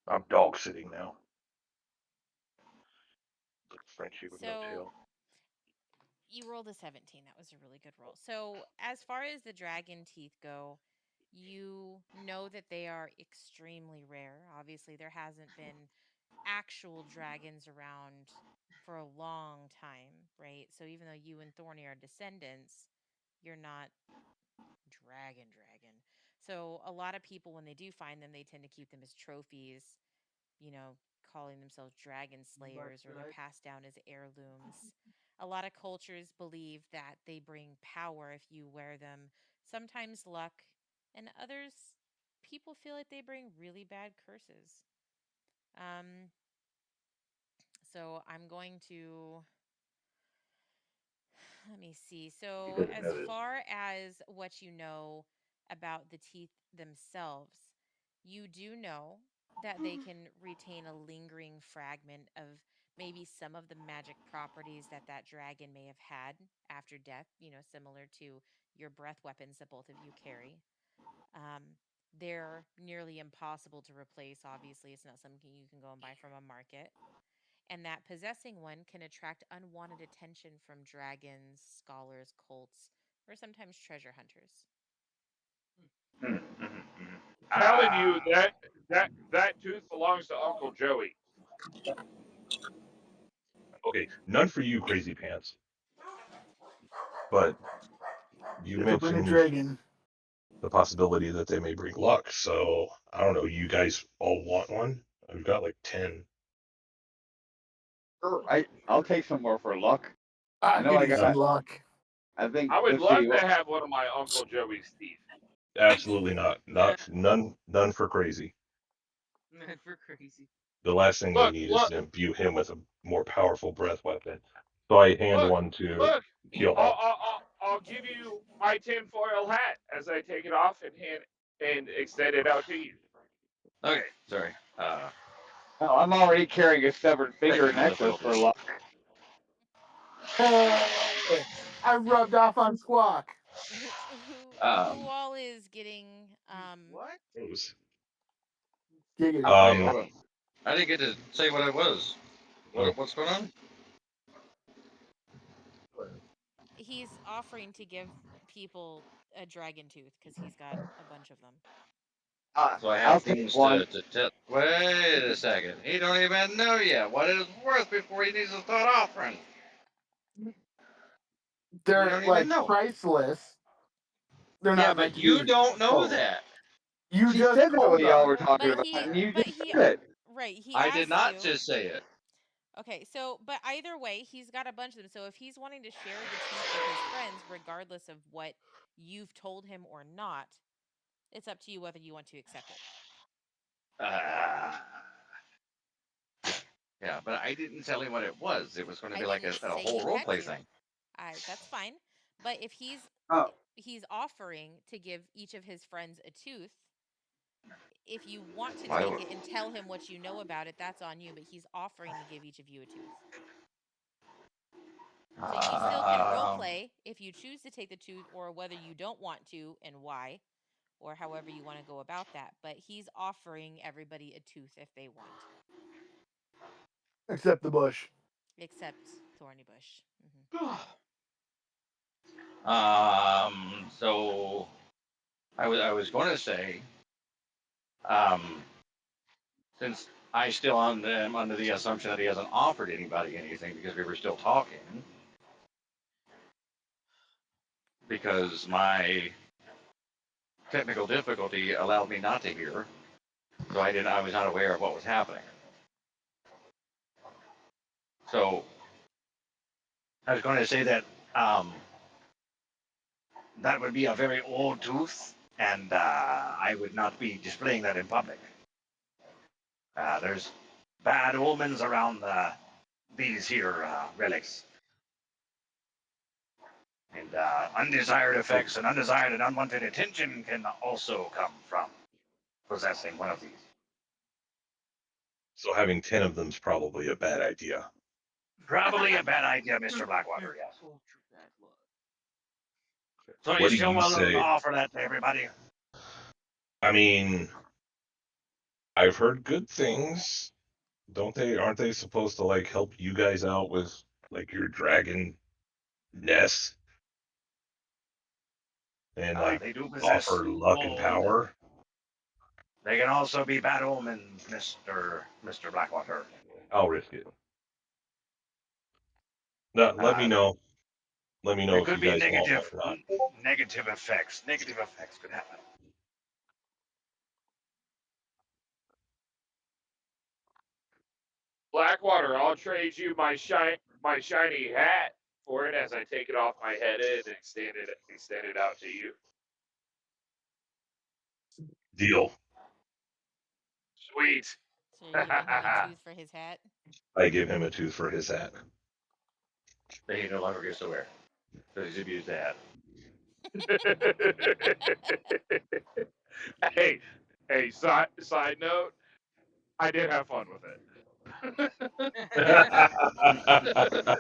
I'm dog sitting now. Like Frenchie with no So tail. you rolled a 17. That was a really good roll. So as far as the dragon teeth go, you know that they are extremely rare. Obviously, there hasn't been actual dragons around for a long time, right? So even though you and Thorny are descendants, you're not dragon. So a lot of people, when they do find them, they tend to keep them as trophies, you know, calling themselves dragon slayers, or they're passed down as heirlooms. A lot of cultures believe that they bring power if you wear them, sometimes luck, and others, people feel like they bring really bad curses. Um, so I'm going to let me see. So, Because as far as what you know about the teeth themselves, you do know that they can retain a lingering fragment of maybe some of the magic properties that that dragon may have had after death, you know, similar to your breath weapons that both of you carry. Um, they're nearly impossible to replace. Obviously, it's not something you can go and buy from a market, and that possessing one can attract unwanted attention from dragons, scholars, cults, or sometimes treasure hunters. Telling you that tooth belongs to Uncle Joey. Okay, none for you, crazy pants. But you If I bring a mentioned dragon, the possibility that they may bring luck. So I don't know. You guys all want one? I've got like 10. I'll take some more for luck. I know could I use got. some luck. I think. I would Let's love see. to have one of my Uncle Joey's teeth. Absolutely not. Not none for crazy. Not for crazy. The last thing we Look, need is look, to imbue him with a more powerful breath weapon. So I hand look, one to look. Keelhaul. I'll give you my tinfoil hat as I take it off and extend it out to you. Okay, sorry. Oh, I'm already carrying a severed finger Technical necklace for difficulties. luck. Hey, I rubbed off on Squawk. Who Um, all is getting What? Giggity. wait, Um, what? I didn't get to say what it was. oh, What's going on? he's offering to give people a dragon tooth because he's got a bunch of them. So I I'll have take things one. to tell. Wait a second. He don't even know yet what it is worth before he needs to start offering. You They're don't even like know. priceless. They're Yeah, not meant but to you be don't know sold. that. You She just said that told what y'all us. were talking But about, he and you but just he said it. right, he I did asked not you. just say it. Okay, so but either way, he's got a bunch of them. So if he's wanting to share the tooth with his friends, regardless of what you've told him or not, it's up to you whether you want to accept it. Uh, yeah, but I didn't tell him what it was. It was going to I be like didn't a say whole you role had play to. thing. That's fine. But if Oh, he's offering to give each of his friends a tooth, if you want to Why take would- it and tell him what you know about it, that's on you. But he's offering to give each of you a tooth. So you still can role Um, play if you choose to take the tooth or whether you don't want to and why, or however you want to go about that. But he's offering everybody a tooth if they want, Except the bush. except Thorny Bush. so I was going to say, um, since I still am under the assumption that he hasn't offered anybody anything because we were still talking. Because my technical difficulty allowed me not to hear, so I was not aware of what was happening. So I was going to say that that would be a very old tooth, and I would not be displaying that in public. There's bad omens around these here relics. And undesired effects and undesired and unwanted attention can also come from possessing one of these. So having 10 of them is probably a bad idea. Probably a bad idea, Mr. Blackwater, yes. So What you do still you willing to say? offer that to everybody? I mean, I've heard good things. Aren't they supposed to like help you guys out with like your dragon nest and like They do possess offer luck and gold. power? They can also be bad omens, Mr. Blackwater. I'll risk it. No, let me know. Let me know It if could you be guys want one or not. negative effects. Negative effects could happen. Blackwater, I'll trade you my shiny hat for it as I take it off my head and extend it out to you. Deal. Sweet. So you're giving him a tooth for his hat? I give him a tooth for his hat. That he no longer gets to wear. Because he's abused that. hey, side note, I did have fun with it. What kind of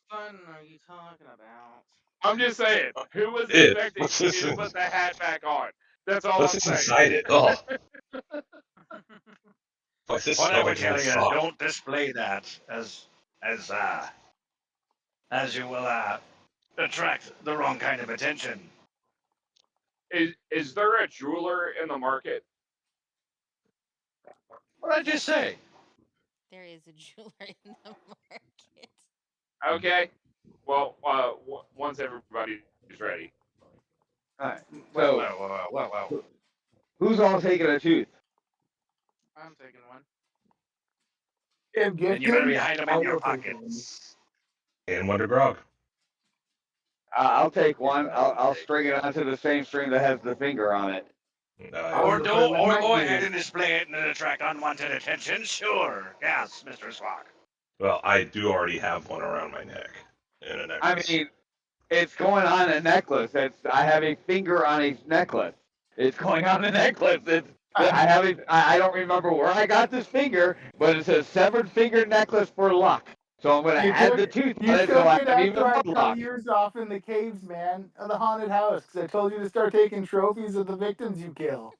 fun are you talking about? I'm just saying, who was expecting What's me this? to put the hat back on? That's all What's I'm this saying. inside it? Oh, what's this What I smell would like tell a you, sock? don't display that as you will attract the wrong kind of attention. Is there a jeweler in the market? What did I just say? There is a jeweler in the market. Okay. Well, once everybody's ready. All right. Well, So, well. who's all taking a tooth? I'm taking one. If Then you better be gifted, hiding them I in your will take one. pockets. And Wonder Grog. I'll take one. I'll string it onto the same string that has the finger on it. Or I'll go, put it with or my go ears. ahead and display it and attract unwanted attention. Sure, yes, Mr. Squawk. Well, I do already have one around my neck and a I necklace. mean, it's going on a necklace. I have a finger on a necklace. It's going on a necklace. I don't remember where I got this finger, but it says severed finger necklace for luck. So I'm gonna add the tooth on You it so I took it have after even I more cut luck. yours off in the caves, man, of the haunted house. Because I told you to start taking trophies of the victims you kill.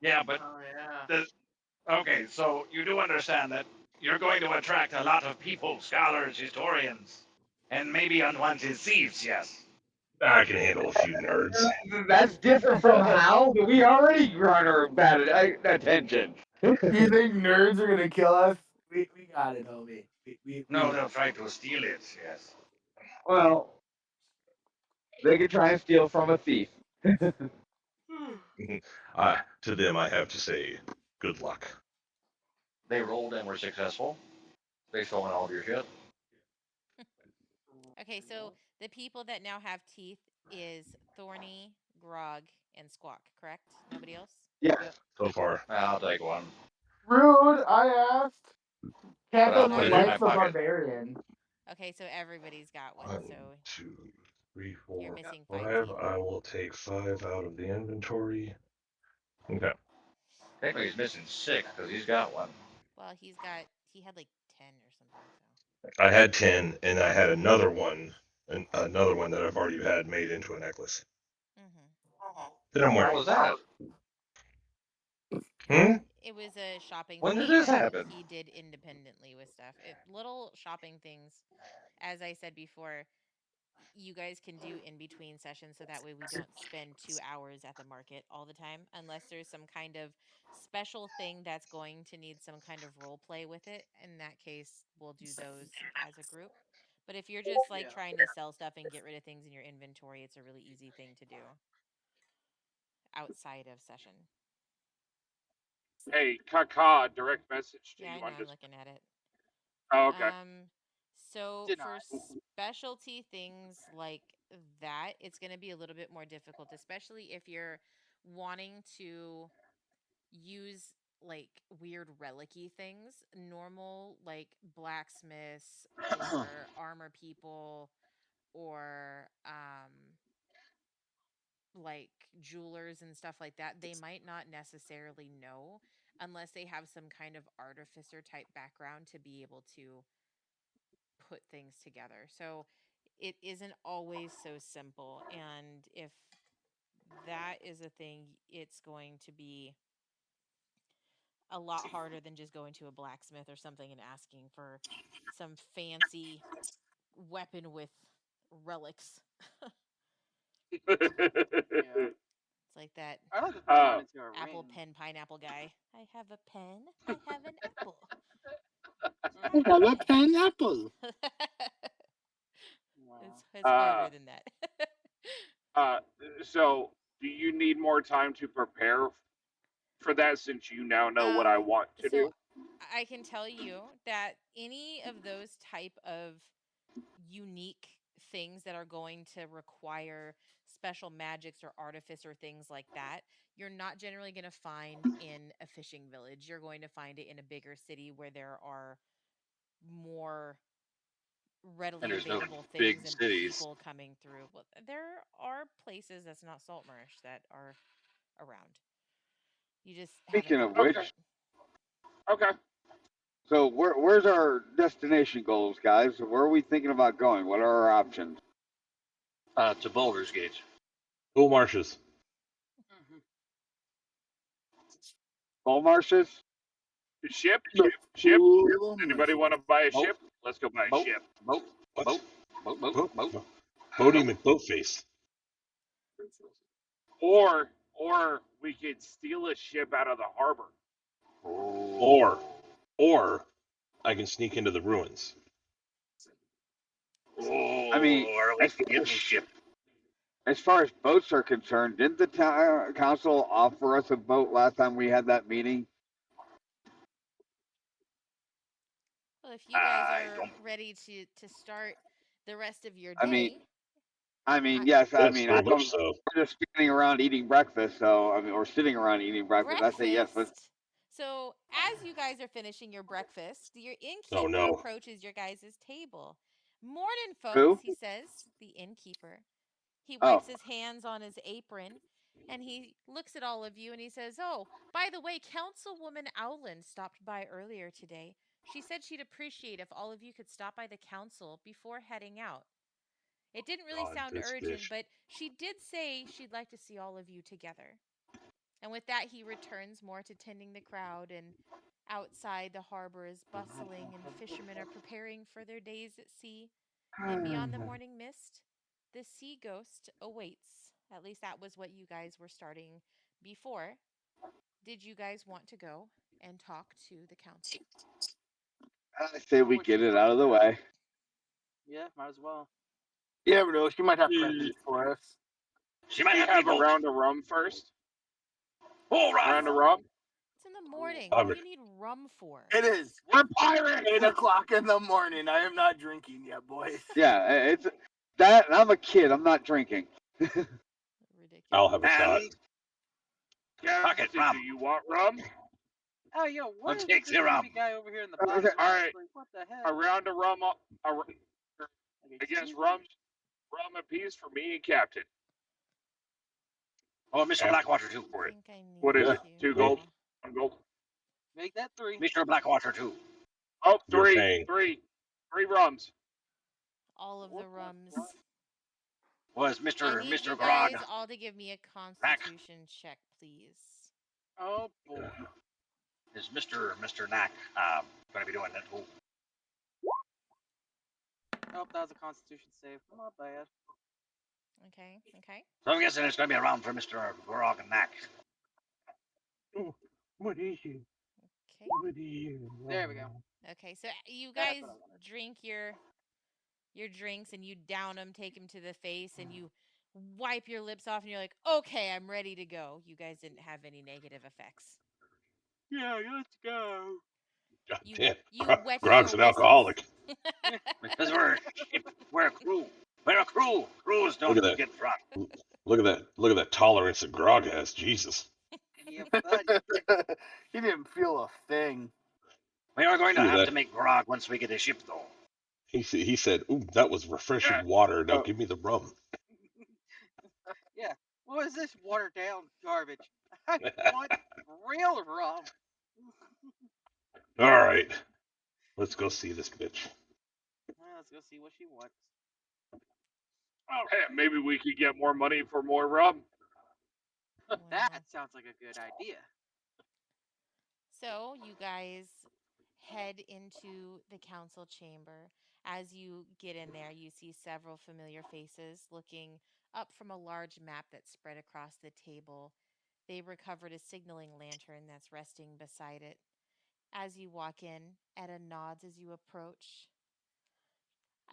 Yeah, but Oh yeah. okay, so you do understand that you're going to attract a lot of people, scholars, historians, and maybe unwanted thieves, yes. I can handle a few nerds. That's different from how we already garner bad attention. You think nerds are gonna kill us? We got it, homie. No, they'll try to steal it, yes. Well, they could try and steal from a thief. To them, I have to say, good luck. They rolled and were successful. They stolen all of your shit. Okay, so the people that now have teeth is Thorny, Grog, and Squawk, correct? Nobody else? Yeah. So far. I'll take one. Rude. I asked. But I'll Captain put it in my likes the pocket. barbarian. Okay, so everybody's got one. 1, So 2, 3, you're 4, missing 5 5. teeth. I will take 5 out of the inventory. Okay. Technically, he's missing 6 because he's got one. Well, he had like 10 or something. So I had 10, and I had another one that I've already had made into a necklace that I'm How wearing. was that? it was a shopping When did spree this that happen? he did independently with stuff. Little shopping things. As I said before, you guys can do in between sessions, so that way we don't spend 2 hours at the market all the time, unless there's some kind of special thing that's going to need some kind of role play with it. In that case, we'll do those as a group. But if you're just like Yeah. trying to sell stuff and get rid of things in your inventory, it's a really easy thing to do outside of session. Hey, Kaka, direct message to Yeah, I you know. on I'm this. looking at it. Oh, okay. So Did for not. specialty things like that, it's going to be a little bit more difficult, especially if you're wanting to use like weird relic-y things. Normal like blacksmiths or armor people or like jewelers and stuff like that, they might not necessarily know unless they have some kind of artificer type background to be able to put things together. So it isn't always so simple. And if that is a thing, it's going to be a lot harder than just going to a blacksmith or something and asking for some fancy weapon with relics. Yeah. It's like that I like to turn one into a apple ring. pen pineapple guy. I have a pen. I have an apple. I have a pineapple. Wow. It's harder than that. So do you need more time to prepare for that since you now know what I want to So do? I can tell you that any of those type of unique things that are going to require special magics or artifice or things like that, you're not generally going to find in a fishing village. You're going to find it in a bigger city where there are more And readily there's no available big things and cities. people coming through. Well, there are places that's not Saltmarsh that are around. You just haven't Speaking thought of about Okay. it. which, Okay. so where's our destination goals, guys? Where are we thinking about going? What are our options? To Boulder's Gate. Cool marshes. Mhm. Bull marshes? Ship? The Ship? pool Anybody marshes. want to buy a Boat. ship? Let's go buy a Boat. ship. Boat. What? Boat. Boat. Boat. Boat, Boat. Bodie Boat. McBoatface. Or we could steal a ship out of the harbor. Or I can sneak into the ruins. I mean, Or we can get a ship. as far as boats are concerned, didn't the town council offer us a boat last time we had that meeting? Well, if you guys are ready to start the rest of your I mean, day, yes. I Yes, mean, very I much don't. so. We're just standing around eating breakfast, so I mean, or sitting around eating breakfast. I say yes. Let's. breakfast. So, as you guys are finishing your breakfast, your Oh innkeeper no. approaches your guys' table. Morning, folks, Who? he says, the innkeeper. He Oh, wipes his hands on his apron and he looks at all of you and he says, "Oh, by the way, Councilwoman Owland stopped by earlier today. She said she'd appreciate if all of you could stop by the council before heading out. It didn't really God, sound this urgent, fish. but she did say she'd like to see all of you together." And with that, he returns more to tending the crowd, and outside the harbor is bustling, and fishermen are preparing for their days at sea. And beyond the morning mist, the sea ghost awaits. At least that was what you guys were starting before. Did you guys want to go and talk to the council? I say Well, we what she get it told out me of the that. way. Yeah, might as well. You never know. She might have presents for us. She Can might we have have a both. round of rum first? All right. Round of rum? It's in the morning. I'm What do ready. you need rum for? It is We're pirates! 8 o'clock in the morning. I am not drinking yet, boys. Yeah, it's that. And I'm a kid. I'm not drinking. Ridiculous. I'll have a shot. And pocket Captain, rum. do you want rum? Oh, yo, what I'll is take with this the rum. creepy guy over here in the Okay, box? all right. Like, what the A hell? round of rum. Like, I guess excuse me? rum apiece for me and Captain. Oh, Mr. Yeah. Blackwater too. I For it. think I need What is Yeah. it? to. 2 gold? Yeah. 1 gold? Make that 3. Mr. Blackwater too. Oh, You're three. paying. 3 rums. All of the What rums. Was I Mr. need Mr. you Grog guys all to give me a back? constitution check, please. Oh, boy. Is Mr. Knack going to be doing that too? Oh, Nope, that was a Constitution save. My bad. Okay. Okay. So I'm guessing it's going to be around for Mr. Grog and Knack. Oh, what is it? Okay. What is it? There we go. Okay. So you That's guys what I wanted. drink your drinks and you down them, take them to the face, and you wipe your lips off, and you're like, okay, I'm ready to go. You guys didn't have any negative effects. Yeah, let's go. God You damn. you wet Grog's your an whistles. alcoholic. Because we're a crew. We're a crew. Crews Look at don't that. get drunk. Look at that. Look at that tolerance that Grog has. Jesus. Yeah, buddy. He didn't feel a thing. We are going to Look at have that. to make grog once we get a ship, though. He said, "Ooh, that was refreshing Yeah. water. Now Oh. give me the rum." Yeah. What is this watered down garbage? I want real rum. All right, let's go see this bitch. Let's go see what she wants. Oh, hey, maybe we could get more money for more rum. That Wow. sounds like a good idea. So you guys head into the council chamber. As you get in there, you see several familiar faces looking up from a large map that's spread across the table. They recovered a signaling lantern that's resting beside it. As you walk in, Etta nods as you approach.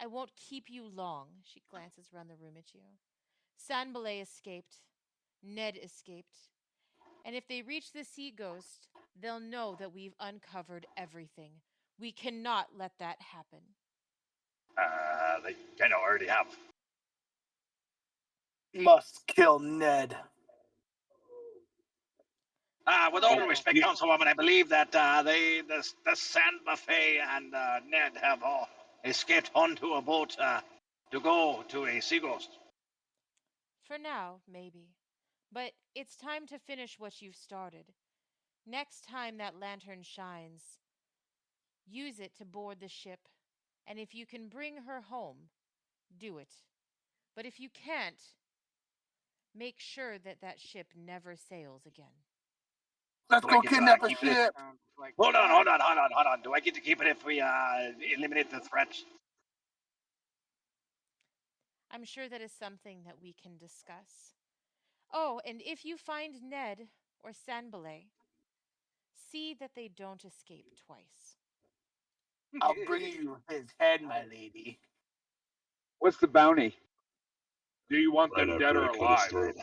I won't keep you long. She glances around the room at you. Sanbalay escaped. Ned escaped. And if they reach the Sea Ghost, they'll know that we've uncovered everything. We cannot let that happen. They kind of already have. Must kill Ned. With Oh, all yeah. due respect, Councilwoman, I believe that the Sand Buffet and Ned have all escaped onto a boat to go to a sea ghost. For now, maybe. But it's time to finish what you've started. Next time that lantern shines, use it to board the ship. And if you can bring her home, do it. But if you can't, make sure that that ship never sails again. Let's Do I go get to kidnap a keep it? ship. Sounds like Hold on, fun. hold on. Do I get to keep it if we eliminate the threats? I'm sure that is something that we can discuss. Oh, and if you find Ned or Sanbalay, see that they don't escape twice. I'll bring you his head, my lady. What's the bounty? Do you want Right them dead after or I cut his alive? throat.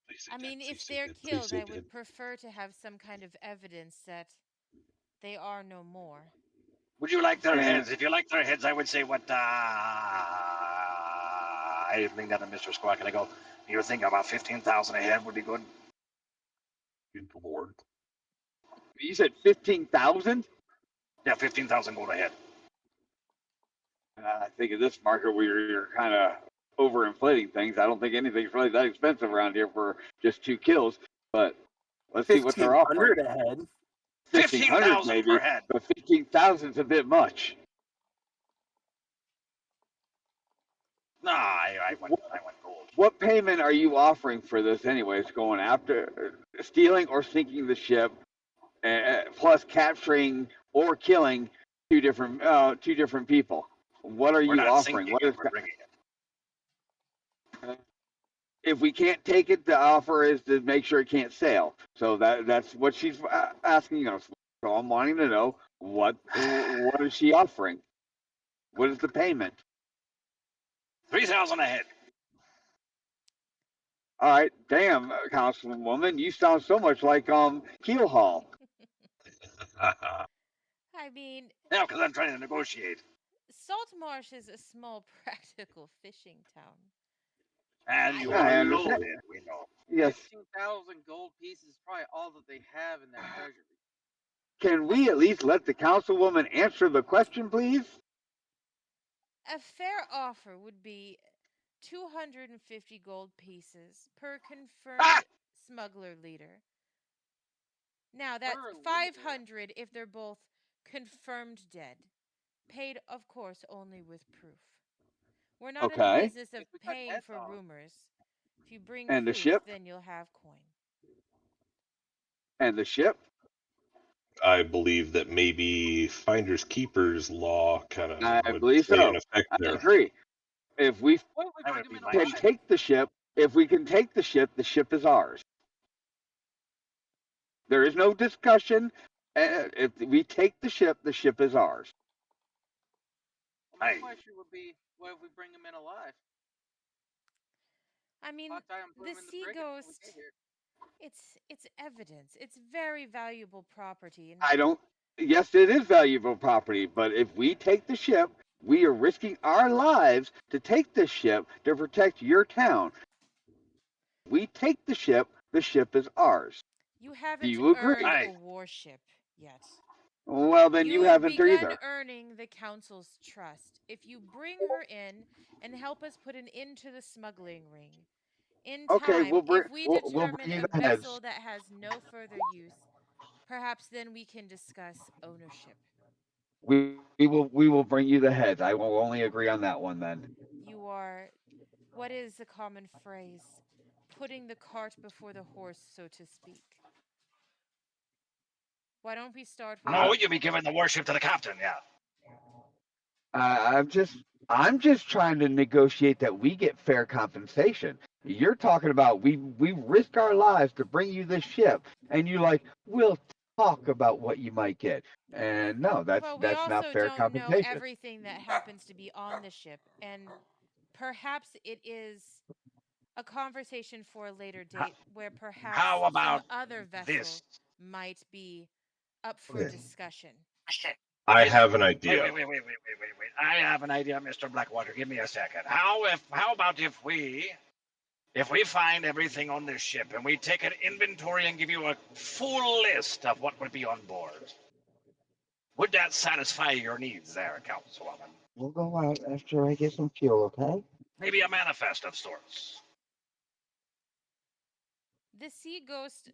Please say I dead. mean, Please if say they're dead. Please killed, say I dead. would prefer to have some kind of evidence that they are no more. Would you like their And heads? If you like their heads, I would say what. I bring that to Mr. Squawk and I go, you think about 15,000 a head would be good? Good lord. you said 15,000? Yeah, 15,000 gold a head. I think in this market where you're kind of overinflating things, I don't think anything's really that expensive around here for just 2 kills. But let's see what they're offering. 1,500 a head. 1,500 15,000 per maybe, head. but 15,000's a bit much. Nah, I went gold. What payment are you offering for this, anyways? Going after stealing or sinking the ship, plus capturing or killing two different people. What are We're you not offering? sinking What it, is we're bringing it. if we can't take it? The offer is to make sure it can't sail. So that's what she's asking us. So I'm wanting to know what is she offering? What is the payment? 3,000 a head. All right, damn, Councilwoman, you sound so much like Keelhaul. I mean, Yeah, because I'm trying to negotiate. Saltmarsh is a small, practical fishing town. And I you I are understand. loaded, we know. Yes. 15,000 gold pieces is probably all that they have in their treasury. Can we at least let the Councilwoman answer the question, please? A fair offer would be 250 gold pieces per confirmed Ah! smuggler leader. Now, that's Per leader. 500 if they're both confirmed dead. Paid, of course, only with proof. We're not in the Okay. business of If we cut paying heads for off. rumors. If you bring And the proof, ship? then you'll have coin. And the ship? I believe that maybe finders keepers law kind I of would believe stay in so. effect I there. agree. If we What if we That bring would him be in my can alive? ship. take the ship, the ship is ours. There is no discussion. If we take the ship is ours. Well, my Aye. question would be, what if we bring him in alive? I mean, Hot time, put the him in the sea frigate when we get ghost. here. It's evidence. It's very valuable property, and I don't. Yes, it is valuable property, but if we take the ship, we are risking our lives to take this ship to protect your town. We take the ship is ours. you Do haven't you agree? earned Aye. a warship yet. Well, then you You've haven't begun either. earning the council's trust. If you bring her in and help us put an end to the smuggling ring, in Okay, time, if we we'll bring determine you a the heads. vessel that has no further use, perhaps then we can discuss ownership. We will bring you the heads. I will only agree on that one then. You are, what is the common phrase? Putting the cart before the horse, so to speak. Why don't we start with. No, you'll be giving the warship to the captain. Yeah. I'm just trying to negotiate that we get fair compensation. You're talking about we risk our lives to bring you this ship, and you like we'll talk about what you might get. And no, Well, we that's not also fair don't know compensation. everything that happens to be on the ship, and perhaps it is a conversation for a later H- date where perhaps How some about other vessel this? might be up for Okay. discussion. I If have an wait, idea. wait. I have an idea, Mr. Blackwater. Give me a second. How about if we find everything on this ship and we take an inventory and give you a full list of what would be on board? Would that satisfy your needs there, Councilwoman? We'll go out after I get some fuel, okay? Maybe a manifest of sorts. The sea ghost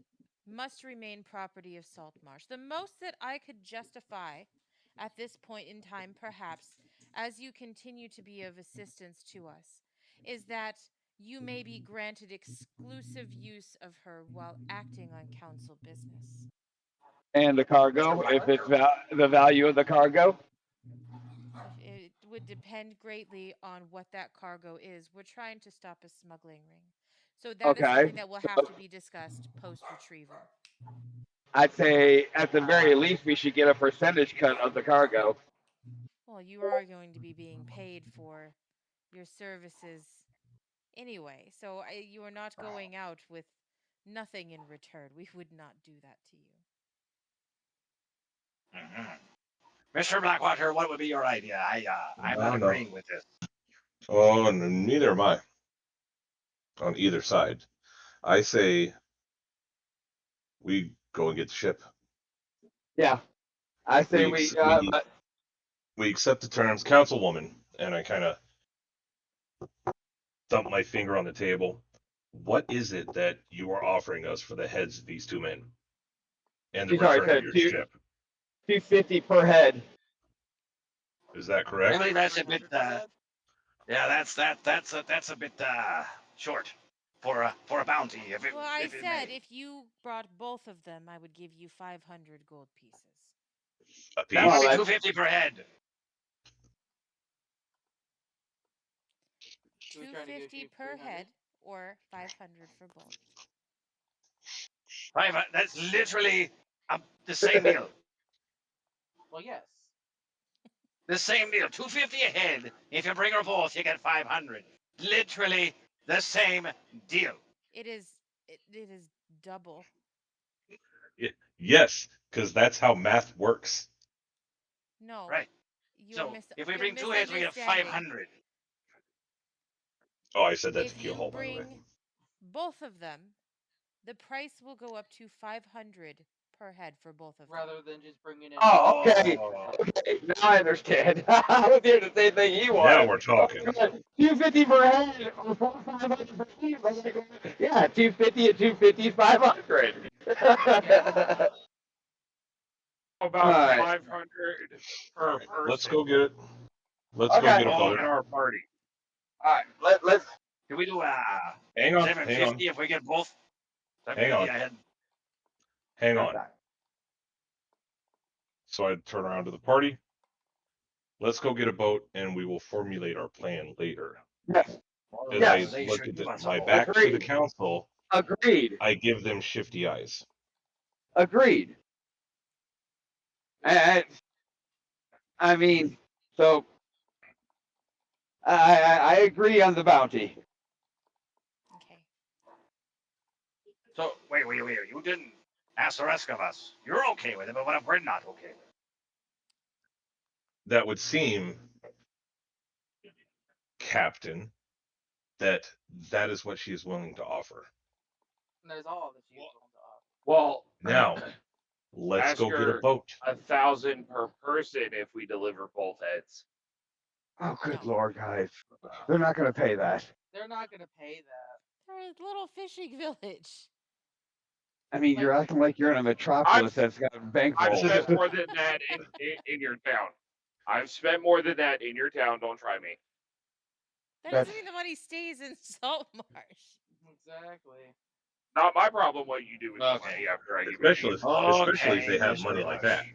must remain property of Saltmarsh. The most that I could justify at this point in time, perhaps, as you continue to be of assistance to us, is that you may be granted exclusive use of her while acting on council business. And the Mr. cargo, if it's Blackwater? the value of the cargo. If it would depend greatly on what that cargo is. We're trying to stop a smuggling ring. So that is Okay, something that will have to be discussed post retrieval. I'd say at the very least we should get a percentage cut of the cargo. Well, you are going to be being paid for your services anyway. So you are not going out with nothing in return. We would not do that to you. Mm-hmm. Mr. Blackwater, what would be your idea? I'm not No, no. agreeing with this. Oh, neither am I on either side. I say we go and get the ship. Yeah, I say We accept the terms, Councilwoman, and I kind of thump my finger on the table. What is it that you are offering us for the heads of these two men and the she's already return of said your ship? 250 per head. Is that I correct? believe that's a bit. 300 per head? Yeah, that's a bit short for a bounty. Well, I If it said may. if you brought both of them, I would give you 500 gold pieces. A That would Well, be piece? that's 250 per head. So we try to 250 negotiate per 300. head or 500 for both. That's literally the same deal. Well, yes. The same deal. 250 a head. If you bring her both, you get 500. Literally the same deal. It is double. Yes, because that's how math works. No, Right. So if we you're bring two heads, we get misunderstanding. 500. Oh, I said that to If you Keelhaul, by the way. bring both of them, the price will go up to 500 per head for both of them. Rather than just bringing in oh, one. okay. Oh. Okay, now I understand. I was hearing the same thing he Now was. we're talking. 250 per head or 500 per head. I'm like, yeah, 250 and 250 is 500. Yeah. About Alright. 500 All per right, person. let's go get it. Let's go Okay. get a All boat. in our party. Alright, let's Can we do Hang on, 750 if we get both? Hang 750 on. a head. hang on. So I'd turn around to the party. Let's go get a boat, and we will formulate our plan later. Yes. As Yes. I They look should at give us a my vote. back to the Agreed. council, Agreed. I give them shifty eyes. Agreed. And, I mean, so I agree on the bounty. Okay. So wait. You didn't ask the rest of us. You're okay with it, but what if we're not okay with it? That would seem, Captain, that that is what she is willing to offer. And there's all that she's willing to offer. Well, Now, let's ask go get a her boat. 1,000 per person if we deliver both heads. Oh, good No. Lord, guys. They're not going to pay that. They're not gonna pay that. They're a little fishing village. I mean, you're acting like you're in a metropolis that's got a I've bankroll. spent more than that in your town. I've spent more than that in your town. Don't try me. That That's- doesn't mean the money stays in Saltmarsh. Exactly. Not my problem what you do with the Okay. money after I give it to Especially, you. especially if they have Mr. money like Rush. that.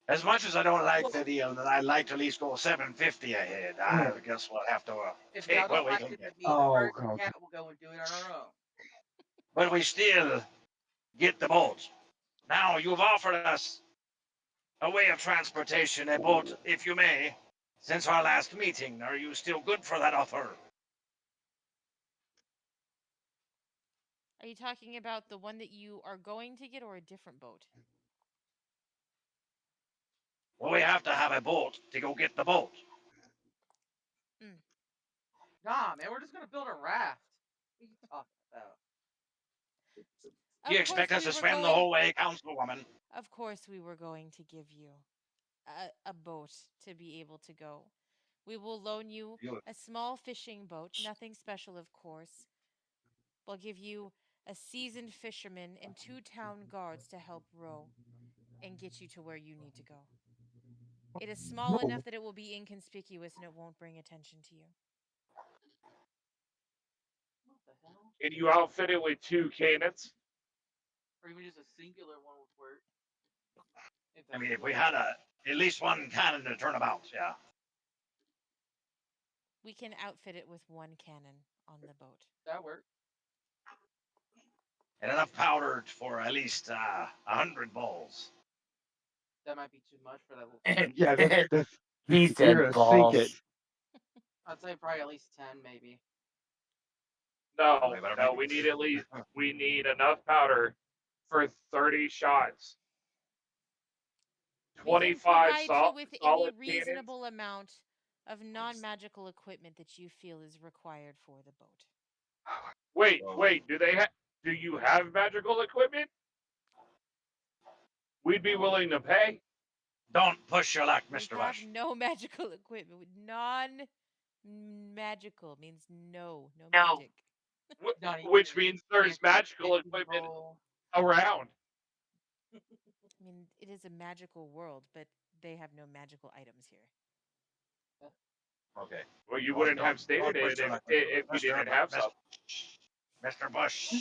As much as I don't like the deal, that I'd like to at least go 750 ahead. I guess we'll have to If take y'all what don't we like can it, get. then me and Oh, Bert God. and Cat will go and do it on our own. But we still get the boat. Now you've offered us a way of transportation, a boat, if you may. Since our last meeting, are you still good for that offer? Are you talking about the one that you are going to get or a different boat? Well, we have to have a boat to go get the boat. Nah, man, we're just gonna build a raft. What are you talking about? Of You expect course us we to were swim the going- whole way, Councilwoman? Of course we were going to give you a boat to be able to go. We will loan you a small fishing boat, nothing special, of course. We'll give you a seasoned fisherman and 2 town guards to help row and get you to where you need to go. It is small enough that it will be inconspicuous and it won't bring attention to you. What the hell? Can you outfit it with 2 cannons? Or even just a singular one would work. I mean, if we had at least one cannon to turn about, yeah. We can outfit it with 1 cannon on the boat. That worked. And enough powder for at least 100 balls. That might be too much for that little. Yeah, that's He you're said going to balls. sink it. I'd say probably at least 10, maybe. No, We better no, make we it- need at least we need enough powder for 30 shots. We can 25 provide you with any solid cannons. reasonable amount of non-magical equipment that you feel is required for the boat. Wait, do you have magical equipment? We'd be willing to pay. Don't push your luck, We Mr. have Rush. no magical equipment. Non-magical means no magic. Which means there's magical equipment around. I mean, it is a magical world, but they have no magical items here. Okay. Well, you wouldn't have stated don't push it your luck, if you Mr. didn't have some. Mr. Bush.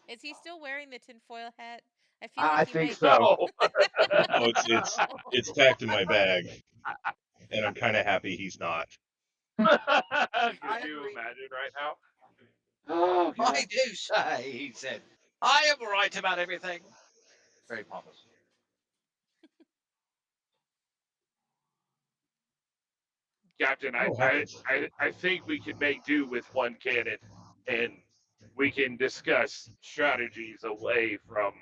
Is he still wearing the tinfoil hat? I feel I like he think might. so. No. Oh, it's packed in my bag, and I'm kind of happy he's not. Could I you agree. imagine right now? Oh, God. I do say, he said, I am right about everything. Very pompous. Captain, Oh, heavens. I think we can make do with 1 cannon, and we can discuss strategies away from.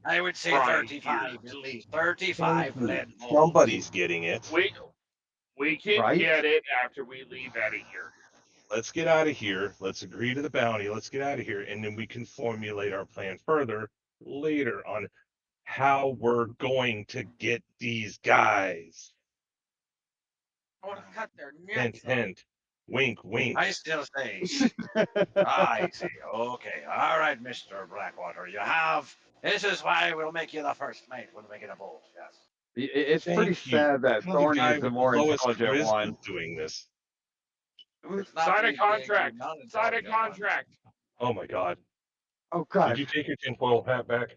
I would say Right 35 here. at least. 35 lead balls. Somebody's getting it. We can Right? get it after we leave out of here. Let's get out of here. Let's agree to the bounty. Let's get out of here, and then we can formulate our plan further later on how we're going to get these guys. I want to cut their Hint, necks off. hint. Wink, wink. I still say, I see. Okay. All right, Mr. Blackwater. You have. This is why we'll make you the first mate when we get a boat. Yes. It's Thank pretty you. sad that I'm the Thorny guy is the with more lowest intelligent charisma one. doing this. It's not Sign a me being the contract. Sign a non-intelligent one. contract. Oh my god. Oh, Did God. you take your tinfoil hat back?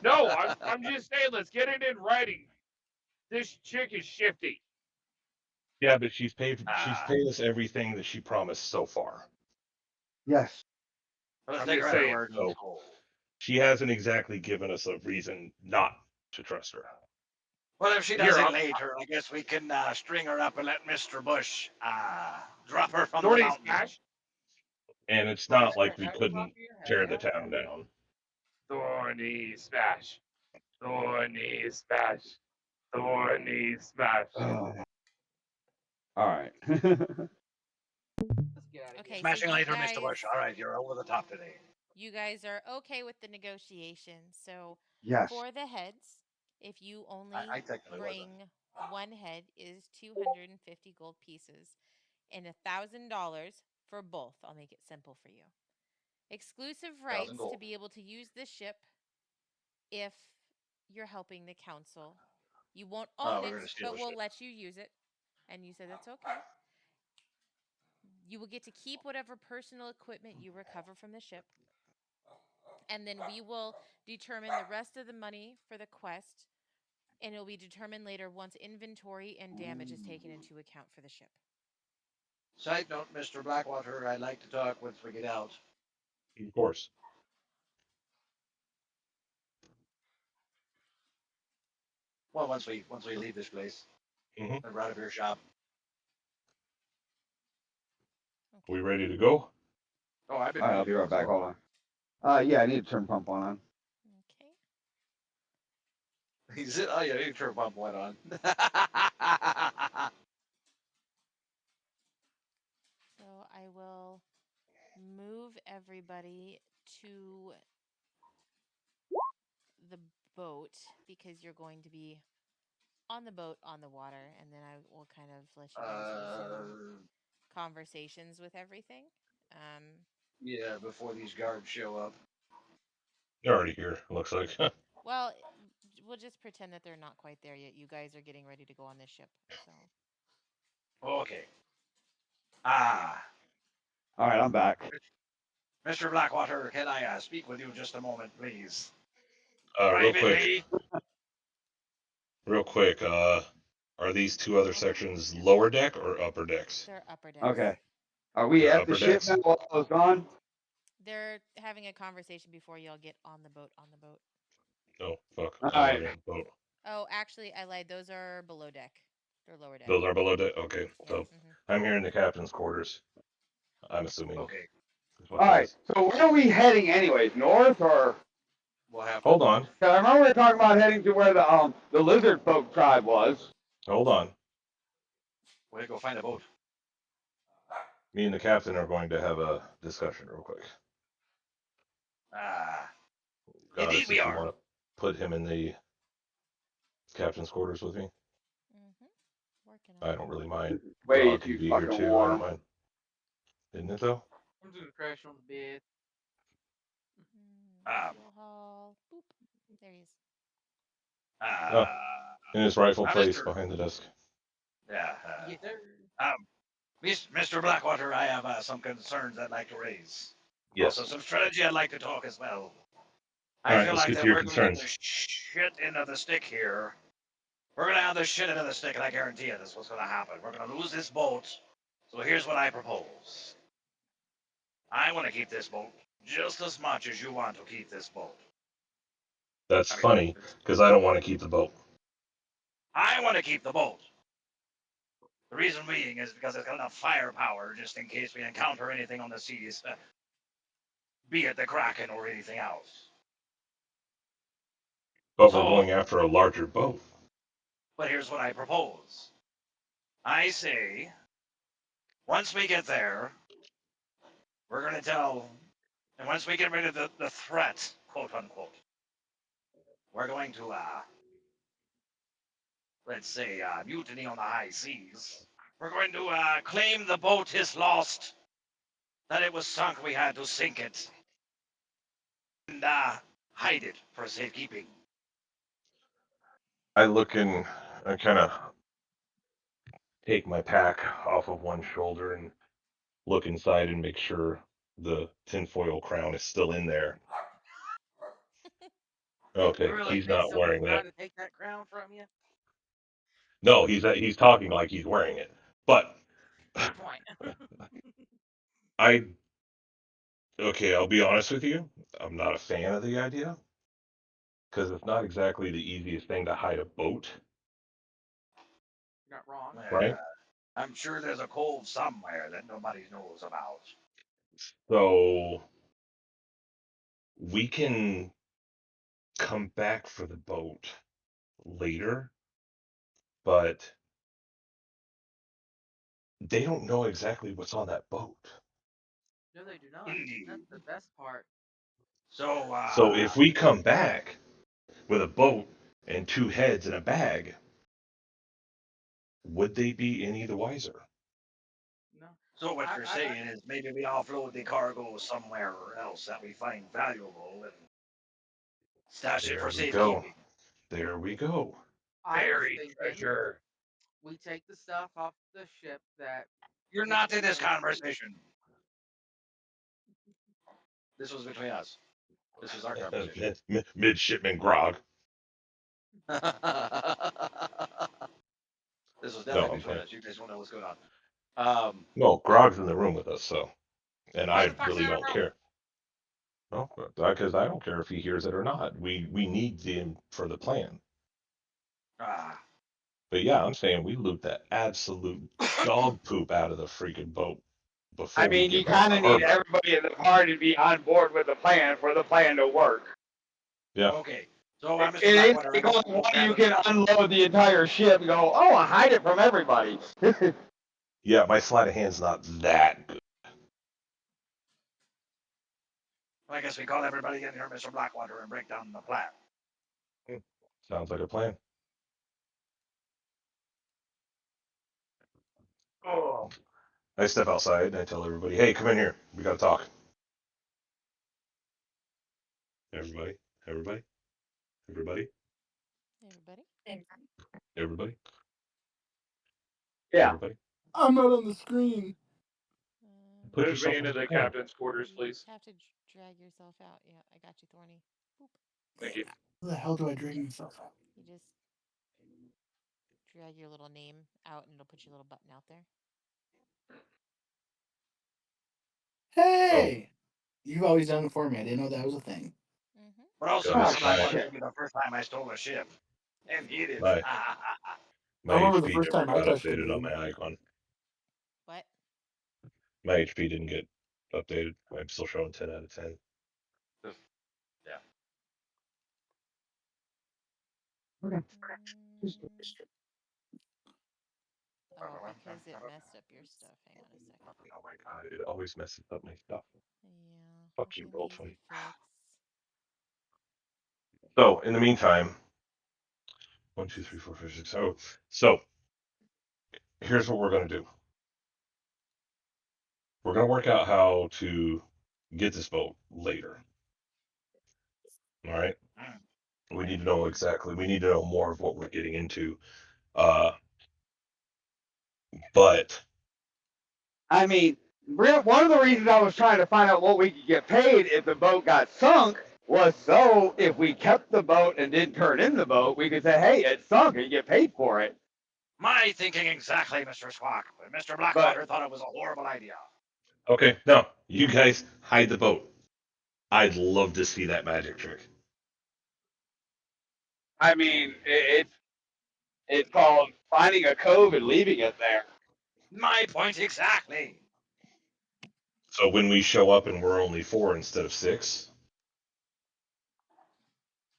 No, I'm just saying, let's get it in writing. This chick is shifty. Yeah, but she's paid us everything that she promised so far. Yes. Let's I'm take just her at her saying. word. So she hasn't exactly given us a reason not to trust her. Well, if she Here, does it I'm, later, I guess we can string her up and let Mr. Bush drop her from the Norty mountain. Smash. And it's Put not your like we hat on top couldn't of your tear the head. town down. Thorny Smash. Thorny Smash. Thorny Smash. All right. Let's get out of Okay, here. so Smashing you later, guys, Mr. Bush. All right, you're over the top today. you guys are okay with the negotiations. So Yes. for the heads, if you only I technically bring wasn't. one head, is 250 gold pieces, and $1,000 for both. I'll make it simple for you. Exclusive 1,000 rights to gold. be able to use the ship if you're helping the council. You won't Oh, own we're it, gonna steal but the we'll ship. let you use it. And you said that's okay. You will get to keep whatever personal equipment you recover from the ship. And then we will determine the rest of the money for the quest. And it will be determined later once inventory and damage is taken into account for the ship. Side note, Mr. Blackwater, I'd like to talk once we get out. Of course. Well, once we leave this place Mhm. and we're out of your shop. Okay. We ready to go? Oh, I've been All right, ready I'll to be go right as back. well. Hold on. Yeah, I need to turn pump one on. Okay. He said, "Oh yeah, you turn pump one on." So I will move everybody to the boat because you're going to be on the boat on the water, and then I will kind of let you guys resume conversations with everything. Yeah, before these guards show up. They're already here, looks like. Well, we'll just pretend that they're not quite there yet. You guys are getting ready to go on this ship, so. Okay. Ah, All right, I'm back. Mr. Blackwater, can I speak with you just a moment, please? Real quick. Privately. Real quick. Are these two other sections lower deck or upper decks? They're upper decks. Okay. Are we They're at upper the ship decks? now while I was gone? They're having a conversation before y'all get on the boat. On the boat. Oh, fuck. All I'm right. already on the boat. Oh, actually, I lied. Those are below deck. They're lower deck. Those are below deck? Okay. Yeah. So I'm here in the captain's quarters. I'm assuming. Okay. Is All what that right. is. So where are we heading, anyways? North or? We'll have Hold on. 'Cause I remember we were talking about heading to where the lizard folk tribe was. Hold on. We're gonna go find a boat. Me and the captain are going to have a discussion real quick. Ah, Goddess, indeed we if you are. want to put him in the captain's quarters with me, Working on I don't really mind. Way Grog too can be here fucking too. I warm. don't mind. Isn't it though? I'm just gonna crash on the bed. Fuel haul. Boop. There he is. Oh, in his rightful Mr. place behind the desk. Yeah. Yes, sir. Mr. Blackwater, I have some concerns I'd like to raise. Yes. Also, some strategy I'd like to talk as well. All I right, feel let's like get that to your we're going to get concerns. the shit end of the stick here. We're going to have the shit end of the stick, and I guarantee you this is what's going to happen. We're going to lose this boat. So here's what I propose. I want to keep this boat just as much as you want to keep this boat. That's funny because I don't want to keep the boat. I want to keep the boat. The reason being is because it's got enough firepower just in case we encounter anything on the seas, be it the Kraken or anything else. But So, we're going after a larger boat. But here's what I propose. I say, once we get there, we're going to tell, and once we get rid of the threat, quote unquote, we're going to, let's say, mutiny on the high seas. We're going to claim the boat is lost, that it was sunk, we had to sink it, and hide it for safekeeping. I look and I kind of take my pack off of one shoulder and look inside and make sure the tinfoil crown is still in there. Okay, You really he's think not somebody's wearing that. trying to take that crown from you? No, he's talking like he's wearing it. But Good point. I okay, I'll be honest with you. I'm not a fan of the idea because it's not exactly the easiest thing to hide a boat, You're not wrong. right? I'm sure there's a cove somewhere that nobody knows about. So we can come back for the boat later, but they don't know exactly what's on that boat. No, they do not. Indeed. That's the best part. So, So if we come back with a boat and two heads and a bag, would they be any the wiser? No. so what I, you're I, I, saying is maybe we offload the cargo somewhere else that we find valuable and stash it There for we go. safekeeping. There we go. I was Buried thinking treasure. we take the stuff off the ship that You're isn't not in this damaged. conversation. This was between us. This was our conversation. Midshipman Grog. This was No, definitely I'm between saying us. You guys don't know what's going on. no. Grog's in the room with us, so and Why I the fuck's he really in a don't room? care. No, because I don't care if he hears it or not. We need him for the plan. Ah, But yeah, I'm saying we loot that absolute dog poop out of the freaking boat I before we mean, get you back kind to of need harbor. everybody in the party to be on board with the plan for the plan to work. Yeah. okay. So, It Mr. ain't Blackwater, I like guess only we'll one of grab you it. can unload the entire ship and go, oh, I hide it from everybody. Yeah, my sleight of hand's not that good. I guess we call everybody in here, Mr. Blackwater, and break down the plan. Sounds like a plan. Oh. I step outside and I tell everybody, hey, come in here. We gotta talk. Everybody, everybody, everybody, Everybody. everybody, Yeah. everybody. I'm not on the screen. Put Move me yourself in into the the corner. captain's quarters, You please. have to drag yourself out. Yeah, I got you, Thorny. Boop. Thank you. How the hell do I drag myself out? You just drag your little name out, and it'll put your little button out there. Hey! You've always done it for me. I didn't know that was a thing. Mm-hmm. But also, Gotta Mr. say, my Blackwater gave me the first time I stole a ship. And he did. my I my remember the HP first never time I got touched a updated on dude. my icon. What? My HP didn't get updated. I'm still showing 10 out of 10. Yeah. Okay. Oh, because it messed up your stuff. Hang on a second. Oh my god, it always messes up my stuff. Yeah. Fuck you, Within the Roll20. easy fix. So, in the meantime, 1, 2, 3, 4, 5, 6. Oh, so here's what we're gonna do. We're gonna work out how to get this boat later. All right. We need to know exactly. We need to know more of what we're getting into. But I mean, one of the reasons I was trying to find out what we could get paid if the boat got sunk was so if we kept the boat and didn't turn in the boat, we could say, hey, it sunk and you get paid for it. My thinking exactly, Mr. Squawk. But Mr. But Blackwater thought it was a horrible idea. okay, no, you guys hide the boat. I'd love to see that magic trick. I mean, it's called finding a cove and leaving it there. My point exactly. So when we show up and we're only 4 instead of 6,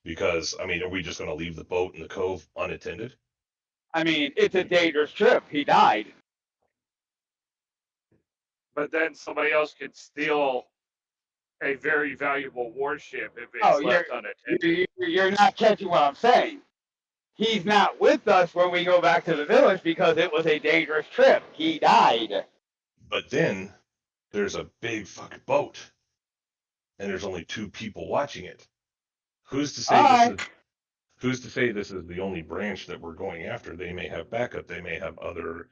because I mean, are we just going to leave the boat in the cove unattended? I mean, it's a dangerous trip. He died. But then somebody else could steal a very valuable warship if Oh, it's left unattended. you're not catching what I'm saying. He's not with us when we go back to the village because it was a dangerous trip. He died. But then there's a big fucking boat, and there's only 2 people watching it. Who's to say All this right. is? Who's to say this is the only branch that we're going after? They may have backup. They may have other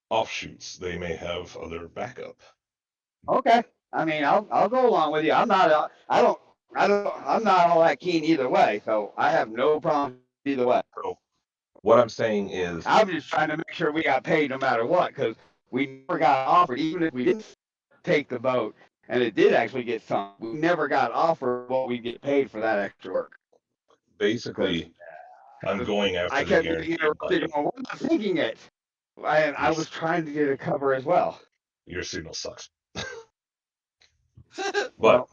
offshoots. They may have other backup. Okay. I mean, I'll go along with you. I'm not. I don't. I'm not all that keen either way, so I have no problems either way. So what I'm saying is, I'm just trying to make sure we got paid no matter what, because we never got offered, even if we didn't take the boat and it did actually get sunk, we never got offered what we get paid for that extra work. Because basically, I'm going I after the kept getting guaranteed interrupted, money. going, "We're not sinking it," and Your I was trying to get a cover as well. your signal sucks. But Well,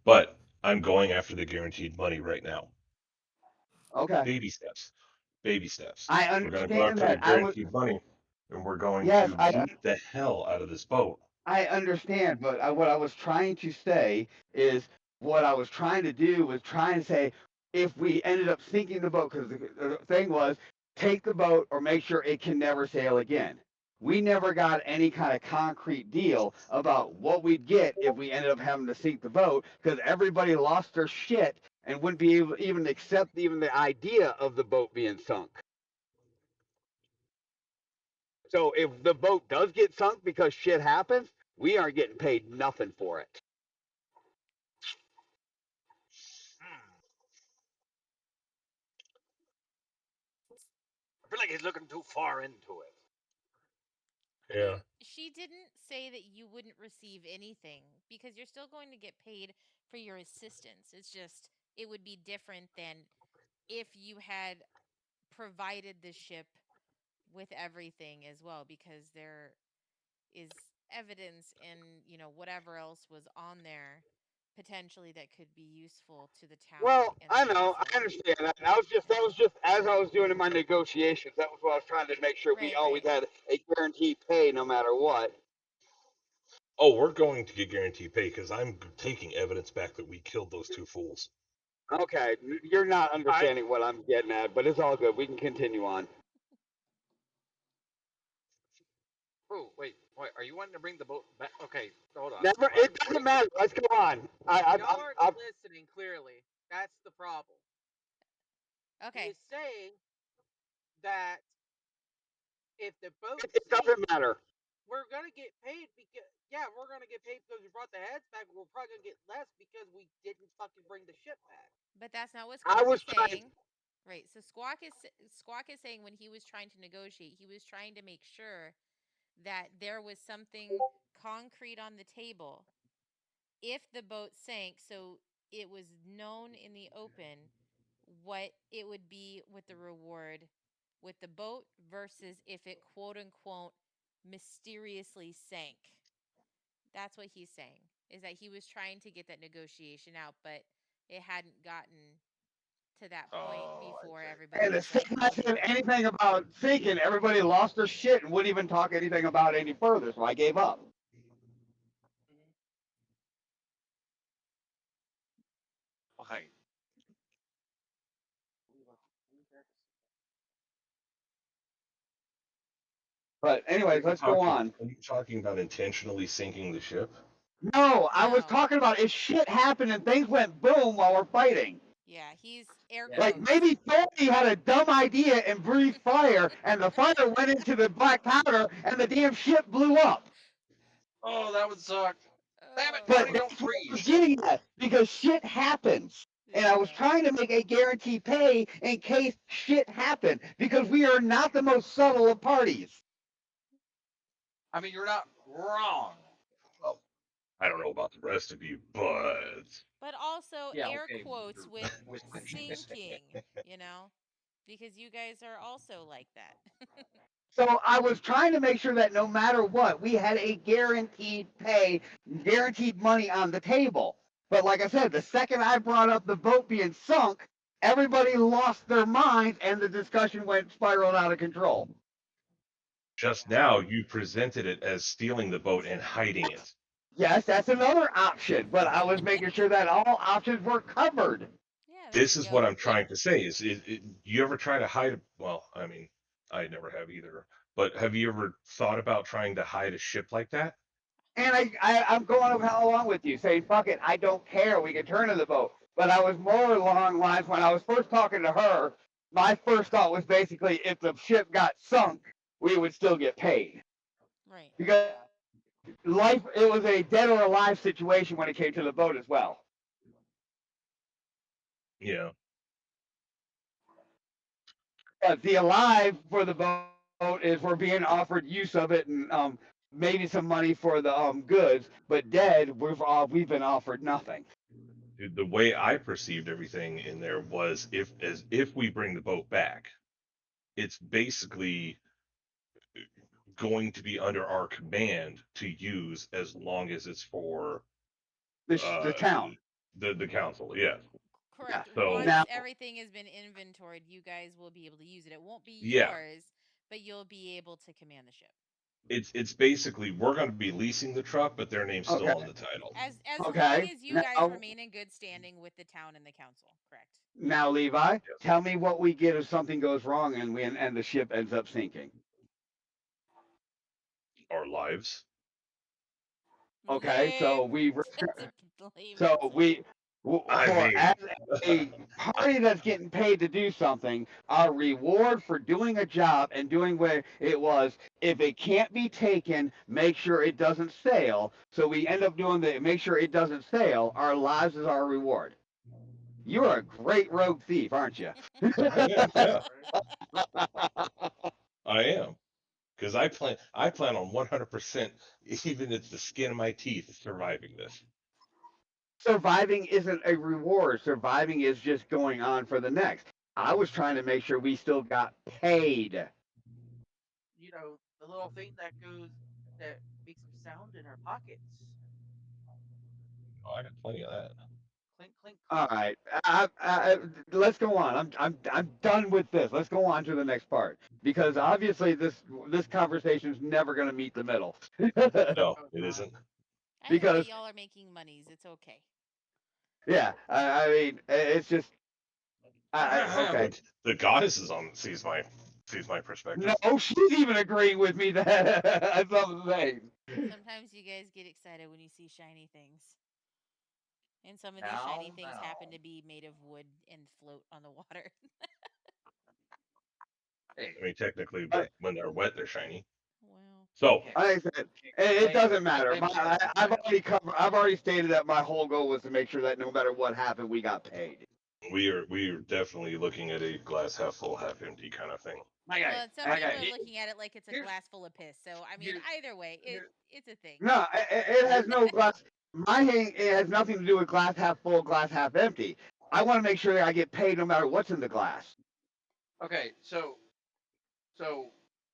but I'm going after the guaranteed money right now. okay, Baby steps. Baby steps. I We're going to go understand after the that. guaranteed money, and we're going Yes, to beat the hell out of this boat. I understand, but what I was trying to say is what I was trying to do was trying to say if we ended up sinking the boat, because the thing was take the boat or make sure it can never sail again. We never got any kind of concrete deal about what we'd get if we ended up having to sink the boat because everybody lost their shit and wouldn't be able to even accept even the idea of the boat being sunk. So if the boat does get sunk because shit happens, we aren't getting paid nothing for it. I feel like he's looking too far into it. Yeah. She didn't say that you wouldn't receive anything because you're still going to get paid for your assistance. It's just it would be different than if you had provided the ship with everything as well because there is evidence and whatever else was on there potentially that could be useful to the town Well, and the I know, I council. understand that. That was just as I was doing in my negotiations. That was what I was trying to make sure we Right, always right. had a guaranteed pay no matter what. Oh, we're going to get guaranteed pay because I'm taking evidence back that we killed those two fools. Okay, you're not I understanding what I'm getting at, but it's all good. We can continue on. Oh, wait. Are you wanting to bring the boat back? Okay, hold on. Never, it doesn't matter. Let's go on. Y'all aren't listening clearly. That's the problem. He Okay. is saying that if the boat it sinks, doesn't matter. we're gonna get paid because we're gonna get paid because we brought the heads back. We're probably gonna get less because we didn't fucking bring the ship back. But that's not what I Squawk is was trying. saying. Right. So Squawk is saying when he was trying to negotiate, he was trying to make sure that there was something concrete on the table if the boat sank, so it was known in the open what it would be with the reward with the boat versus if it quote unquote mysteriously sank. That's what he's saying. Is that he was trying to get that negotiation out, but it hadn't gotten to that point Oh, I before see. everybody And the was like, second I "Oh said shit." anything about sinking, everybody lost their shit and wouldn't even talk anything about it any further. So I gave up. Okay. But anyways, let's go on. Are you talking about intentionally sinking the ship? No, I was No. talking about if shit happened and things went boom while we're fighting. Yeah, he's air Like quotes. maybe Thorny had a dumb idea and breathed fire, and the fire went into the black powder, and the damn ship blew up. Oh, that would suck. Damn it, But Tony, Oh. don't that's what I was freeze. getting at because shit happens. And I was Yeah. trying to make a guarantee pay in case shit happened because we are not the most subtle of parties. I mean, you're not wrong. Well, I don't know about the rest of you, but But also Yeah, air okay. quotes with Whispers. sinking, you know? Because you guys are also like that. So I was trying to make sure that no matter what, we had a guaranteed pay, guaranteed money on the table. But like I said, the second I brought up the boat being sunk, everybody lost their minds and the discussion went spiraled out of control. just now you presented it as stealing the boat and hiding it. Yes, that's another option, but I was making sure that all options were covered. Yeah, there This you is what go. I'm trying to say. Is you ever try to hide? Well, I mean, I never have either. But have you ever thought about trying to hide a ship like that? And I'm going along with you, saying, fuck it, I don't care. We can turn to the boat. But I was more along lines when I was first talking to her. My first thought was basically if the ship got sunk, we would still get paid. Right. Because it was a dead or alive situation when it came to the boat as well. Yeah. But the alive for the boat is we're being offered use of it and maybe some money for the goods. But dead, we've been offered nothing. The way I perceived everything in there was if we bring the boat back, it's basically going to be under our command to use as long as it's for The uh town. the council. Yes. Yeah. Correct. So Once Now, everything has been inventoried, you guys will be able to use it. It won't be yeah, yours, but you'll be able to command the ship. it's basically we're going to be leasing the truck, but their name's still okay, on the title. As long okay. as you guys Now, remain in good standing with the town and the council. Correct. now, Levi, Yes. tell me what we get if something goes wrong and the ship ends up sinking. Our lives. Okay, so Lame. we That's a lame so answer. I for mean, as a party that's getting paid to do something, our reward for doing a job and doing where it was, if it can't be taken, make sure it doesn't sail. So we end up doing the make sure it doesn't sail. Our lives is our reward. You're a great rogue thief, aren't you? I am. Yeah, Right? I am. Because I plan on 100%, even at the skin of my teeth, surviving this. Surviving isn't a reward. Surviving is just going on for the next. I was trying to make sure we still got paid. You know, the little thing that makes some sound in our pockets. Oh, I got plenty of that. Clink, clink, All clink. right, let's go on. I'm done with this. Let's go on to the next part because obviously this conversation is never going to meet the middle. No, Oh, it God. isn't. Either way, Because y'all are making monies. It's okay. yeah, I mean it's just okay. But the goddess sees my No, perspective. she's even agreeing with me that that's what I'm saying. Sometimes you guys get excited when you see shiny things. And some of these shiny Now, things happen now. to be made of wood and float on the water. Hey, I mean, technically, I, but when they're wet, they're shiny. Well, you So can't, I said you can't it doesn't matter. claim shit as a I've title. already covered. I've already stated that my whole goal was to make sure that no matter what happened, we got paid. we are definitely looking at a glass half full, half empty kind of thing. well, some My people guy. are looking at it like it's a Here's glass full of piss. So, I mean, here either way, here it's a thing. No, it here. has no glass. My thing it has nothing to do with glass half full, glass half empty. I want to make sure that I get paid no matter what's in the glass. Okay, so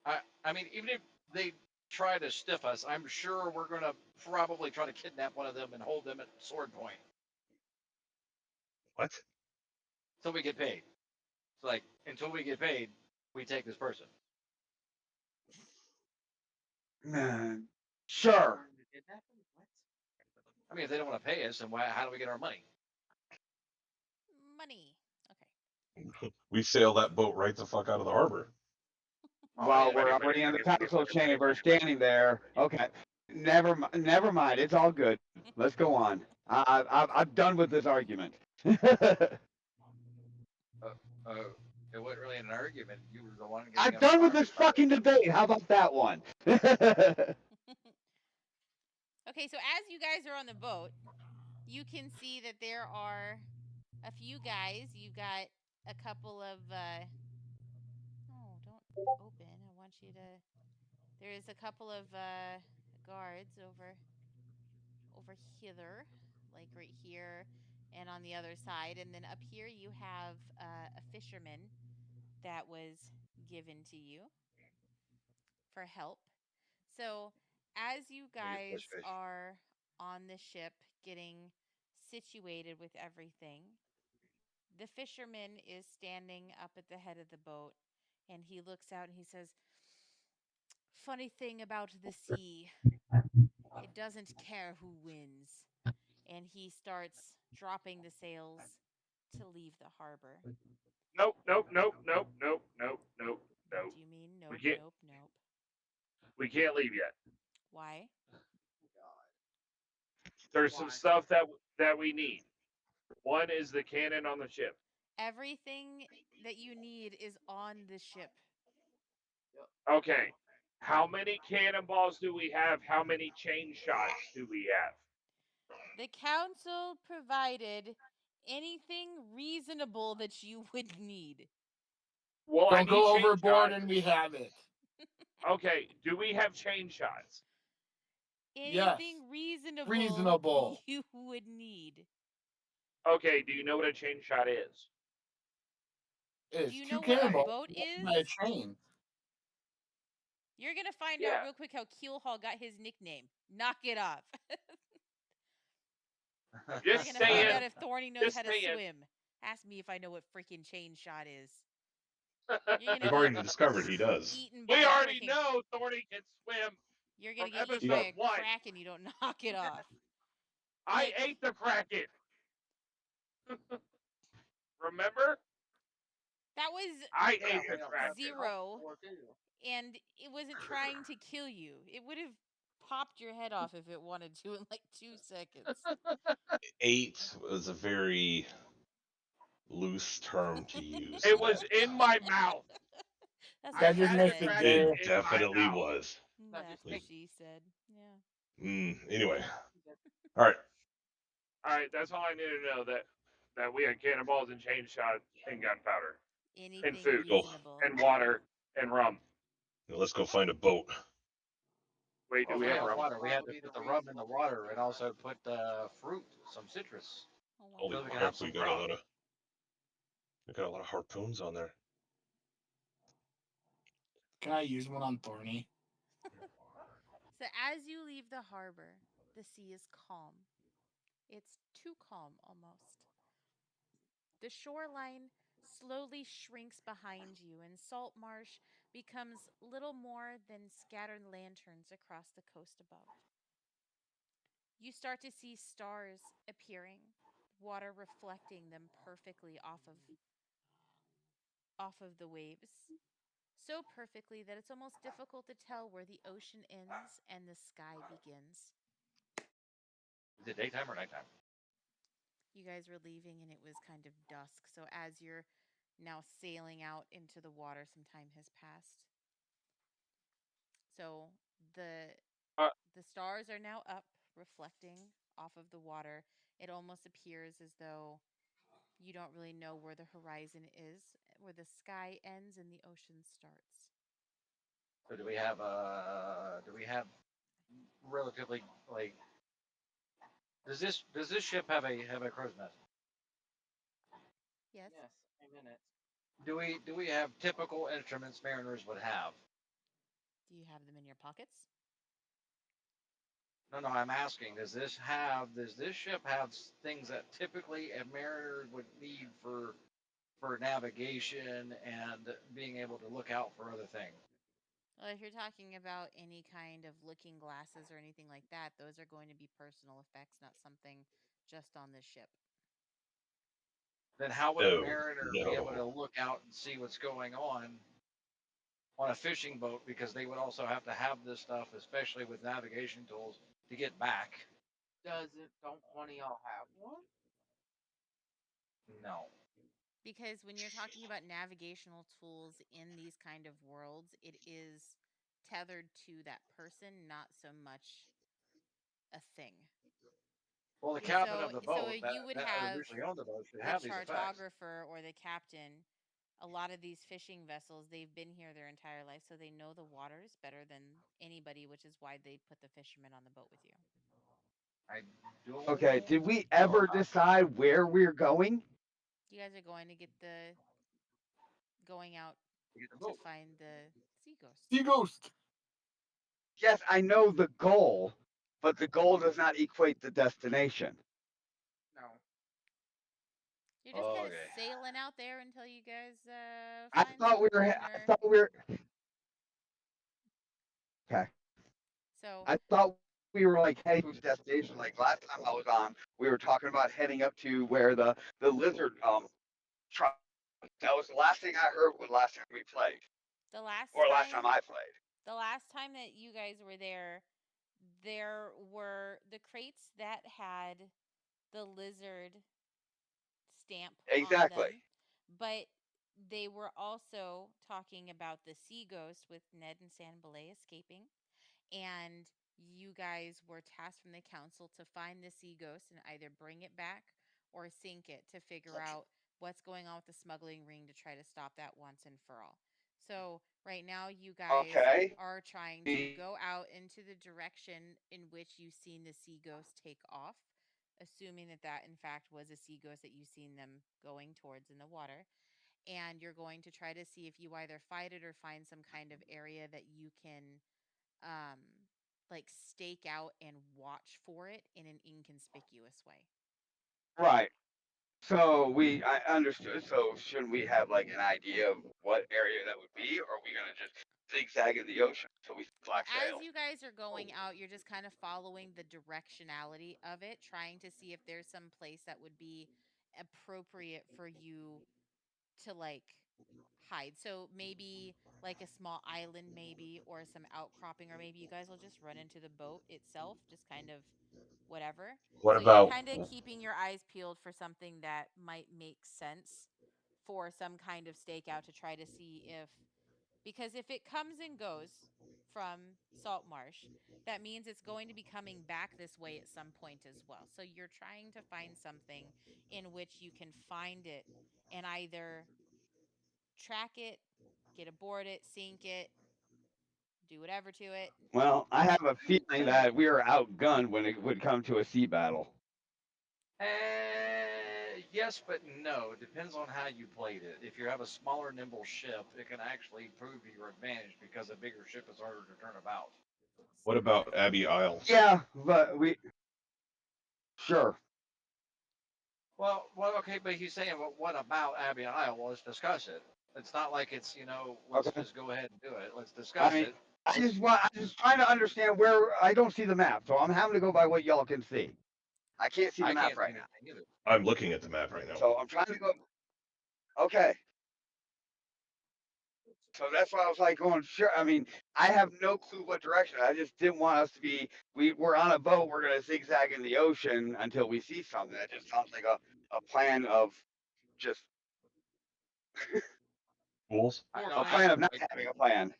I mean, even if they try to stiff us, I'm sure we're gonna probably try to kidnap one of them and hold them at sword point What? until we get paid. It's like until we get paid, we take this person. Man, sure. Learn to kidnap him? What? I mean, if they don't want to pay us, then how do we get our money? Money. Okay. We sail that boat right the fuck out of the harbor. Oh While yeah, we're already in the council chamber, standing there. Okay, never mind. It's all good. Let's go on. I'm done with this argument. uh, uh, it wasn't really an argument. You were the one getting I'm up and done with talking this about it. fucking debate. How about that one? Okay, so as you guys are on the boat, you can see that there are a few guys. You've got a couple of oh, don't open. I want you to there is a couple of guards over hither, like right here and on the other side, and then up here you have a fisherman that was given to you for help. So, as you Fish, guys fish. are on the ship getting situated with everything, the fisherman is standing up at the head of the boat and he looks out and he says, "Funny thing about the sea, it doesn't care who wins." And he starts dropping the sails to leave the harbor. Nope, nope, nope, nope, nope, nope, nope, What nope. do you mean? We Nope, can't. nope, nope. We can't leave yet. Why? There's some Why? stuff that we need. One is the cannon on the ship. Everything that you need is on the ship. Yep. Okay. How many cannonballs do we have? How many chain shots do we have? The council provided Anything reasonable that you would need. Well, I Don't need go chain overboard, shots. and we have it. Okay, do we have chain shots? Yes. Anything reasonable, Reasonable. you would need. Okay, do you know what a chain shot is? Do It's you two know what a Okay. cannonballs boat is? by a chain. You're gonna find out Yeah. real quick how Keelhaul got his nickname. Knock it off. I'm You're just gonna find saying. out if Thorny knows how Just to saying. swim. Ask me if I know what freaking chain shot is. You're We've gonna already get discovered he does. eaten by We a already freaking. know Thorny can swim You're gonna from get eaten by episode a 1. kraken. You don't knock it off. I Nick, ate the Kraken. Remember? that was I Yeah, ate the we don't have Kraken. zero, before too. and it wasn't trying to kill you. It would have popped your head off if it wanted to in like 2 seconds. 8 was a very loose term to use. It was in my mouth. That's I what That she just had the makes said. it Kraken gay. It in my definitely mouth. was. That That's just what makes she said. Yeah. Anyway, all right. All right, that's all I need to know. That we had cannonballs and chain shot and gunpowder and Anything food Go. reasonable. and water and rum. Now let's go find a boat. Wait, do Well, we if we have have rum? water, we had to Probably put the the rum in the reasonable water and thing. also put fruit, some citrus, Oh, wow. Holy so we can crap, have some we got a rum. lot of harpoons on there. Can I use one on Thorny? So as you leave the harbor, the sea is calm. It's too calm almost. The shoreline slowly shrinks behind you, and Saltmarsh becomes little more than scattered lanterns across the coast above. You start to see stars appearing, water reflecting them perfectly off of the waves. So perfectly that it's almost difficult to tell where the ocean ends and the sky begins. Is it daytime or nighttime? You guys were leaving and it was kind of dusk. So as you're now sailing out into the water, some time has passed. So the Uh, the stars are now up, reflecting off of the water. It almost appears as though you don't really know where the horizon is, where the sky ends and the ocean starts. So do we have relatively like does this ship have a crow's nest? Yes. Yes, I'm in it. Do we have typical instruments mariners would have? Do you have them in your pockets? No, I'm asking. Does this ship have things that typically a mariner would need for navigation and being able to look out for other things? Well, if you're talking about any kind of looking glasses or anything like that, those are going to be personal effects, not something just on this ship. Then how would a Oh, mariner be able to no. look out and see what's going on a fishing boat? Because they would also have to have this stuff, especially with navigation tools, to get back. Don't one of y'all have one? No. Because when you're talking about navigational tools in these kind of worlds, it is tethered to that person, not so much a thing. Well, the captain So of the so boat you would that have originally owned the boat should the have these effects. chartographer or the captain. A lot of these fishing vessels, they've been here their entire life, so they know the waters better than anybody, which is why they put the fisherman on the boat with you. I don't Okay, did we know ever about decide where we're going? You guys are going to get going out to get the to boat. find the sea ghost. Sea Ghost. Yes, I know the goal, but the goal does not equate the destination. No. You're just kind of Okay. sailing out there until you guys I find thought we something, were. I thought we were. Okay. so I thought we were like heading to the destination. Like last time I was on, we were talking about heading up to where the lizard tribe. That was the last thing I heard. When last time we played, the last or last time time I played. the last time that you guys were there were the crates that had the lizard stamp on Exactly. them, but they were also talking about the sea ghost with Ned and San Belay escaping, and you guys were tasked from the council to find the sea ghost and either bring it back or sink it to figure out what's going on with the smuggling ring to try to stop that once and for all. So, right now, you guys Okay. are trying to go out into the direction in which you've seen the sea ghost take off, assuming that that, in fact, was a sea ghost that you've seen them going towards in the water. And you're going to try to see if you either fight it or find some kind of area that you can um like stake out and watch for it in an inconspicuous way. Right. So I understood. So shouldn't we have like an idea of what area that would be, or are we gonna just zigzag in the ocean until we see Well, black as sails? you guys are going out, you're just kind of following the directionality of it, trying to see if there's some place that would be appropriate for you to like hide. So maybe like a small island, maybe, or some outcropping, or maybe you guys will just run into the boat itself, just kind of whatever. What So you're about kind of keeping your eyes peeled for something that might make sense for some kind of stakeout to try to see if, because if it comes and goes from Saltmarsh, that means it's going to be coming back this way at some point as well. So you're trying to find something in which you can find it and either track it, get aboard it, sink it, do whatever to it. Well, I have a feeling that we are outgunned when it would come to a sea battle. Yes, but no. Depends on how you played it. If you have a smaller, nimble ship, it can actually prove your advantage because a bigger ship is harder to turn about. what about Abbey Isles? Yeah, but sure. Well, okay, but he's saying, well, what about Abbey Isle? Well, let's discuss it. It's not like it's, let's Okay. just go ahead and do it. Let's I discuss mean, it. I'm just trying to understand where I don't see the map, so I'm having to go by what y'all can see. I can't see the I map can't see right now, anything either. I'm looking at the map right now. so I'm trying to go. Okay, so that's why I was like going. Sure, I mean, I have no clue what direction. I just didn't want us to be. We're on a boat. We're gonna zigzag in the ocean until we see something. That just sounds like a plan of just Fools? I know, a plan of not right, having a plan.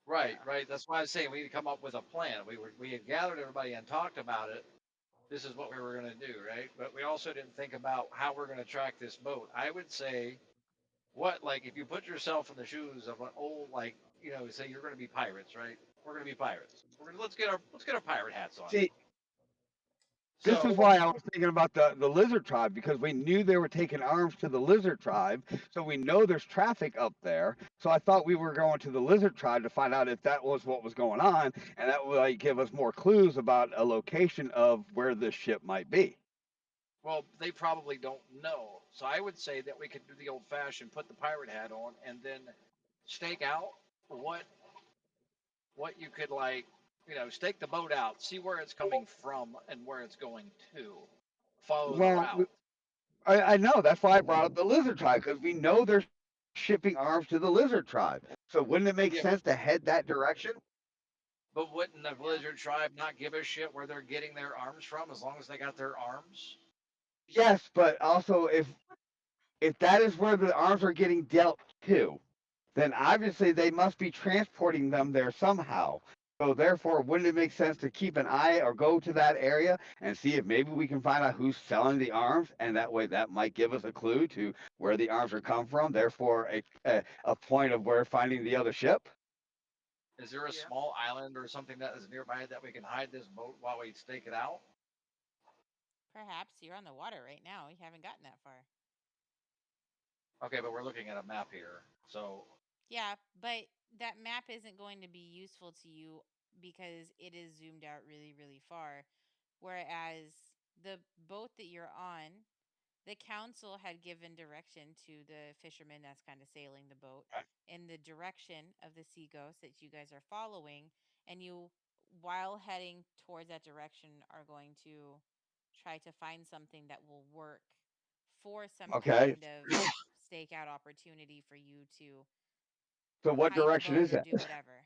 right. That's why I was saying we need to come up with a plan. We had gathered everybody and talked about it. This is what we were going to do, right? But we also didn't think about how we're going to track this boat. I would say, like, if you put yourself in the shoes of an old, like, say you're going to be pirates, right? We're going to be pirates. Let's get our pirate hats on. See, this is So, why I was thinking about the lizard tribe, because we knew they were taking arms to the lizard tribe, so we know there's traffic up there. So I thought we were going to the lizard tribe to find out if that was what was going on, and that would like give us more clues about a location of where this ship might be. well, they probably don't know. So I would say that we could do the old-fashioned, put the pirate hat on, and then stake out what you could like, stake the boat out, see where it's coming from and where it's going to. Follow the Well, route. I know that's why I brought up the lizard tribe, because we know they're shipping arms to the lizard tribe. So wouldn't it make Yeah. sense to head that direction? But wouldn't the Blizzard tribe not give a shit where they're getting their arms from as long as they got their arms? Yes, but also if that is where the arms are getting dealt to, then obviously they must be transporting them there somehow. So therefore, wouldn't it make sense to keep an eye or go to that area and see if maybe we can find out who's selling the arms, and that way that might give us a clue to where the arms are come from. Therefore, a point of where finding the other ship. Is there a Yeah. small island or something that is nearby that we can hide this boat while we stake it out? Perhaps you're on the water right now. You haven't gotten that far. Okay, but we're looking at a map here. So, Yeah, but that map isn't going to be useful to you because it is zoomed out really, really far. Whereas the boat that you're on, the council had given direction to the fisherman that's kind of sailing the boat in the direction of the sea ghost that you guys are following. And you, while heading towards that direction, are going to try to find something that will work for some Okay. kind of stakeout opportunity for you to So what hide the direction boat is or that? do whatever.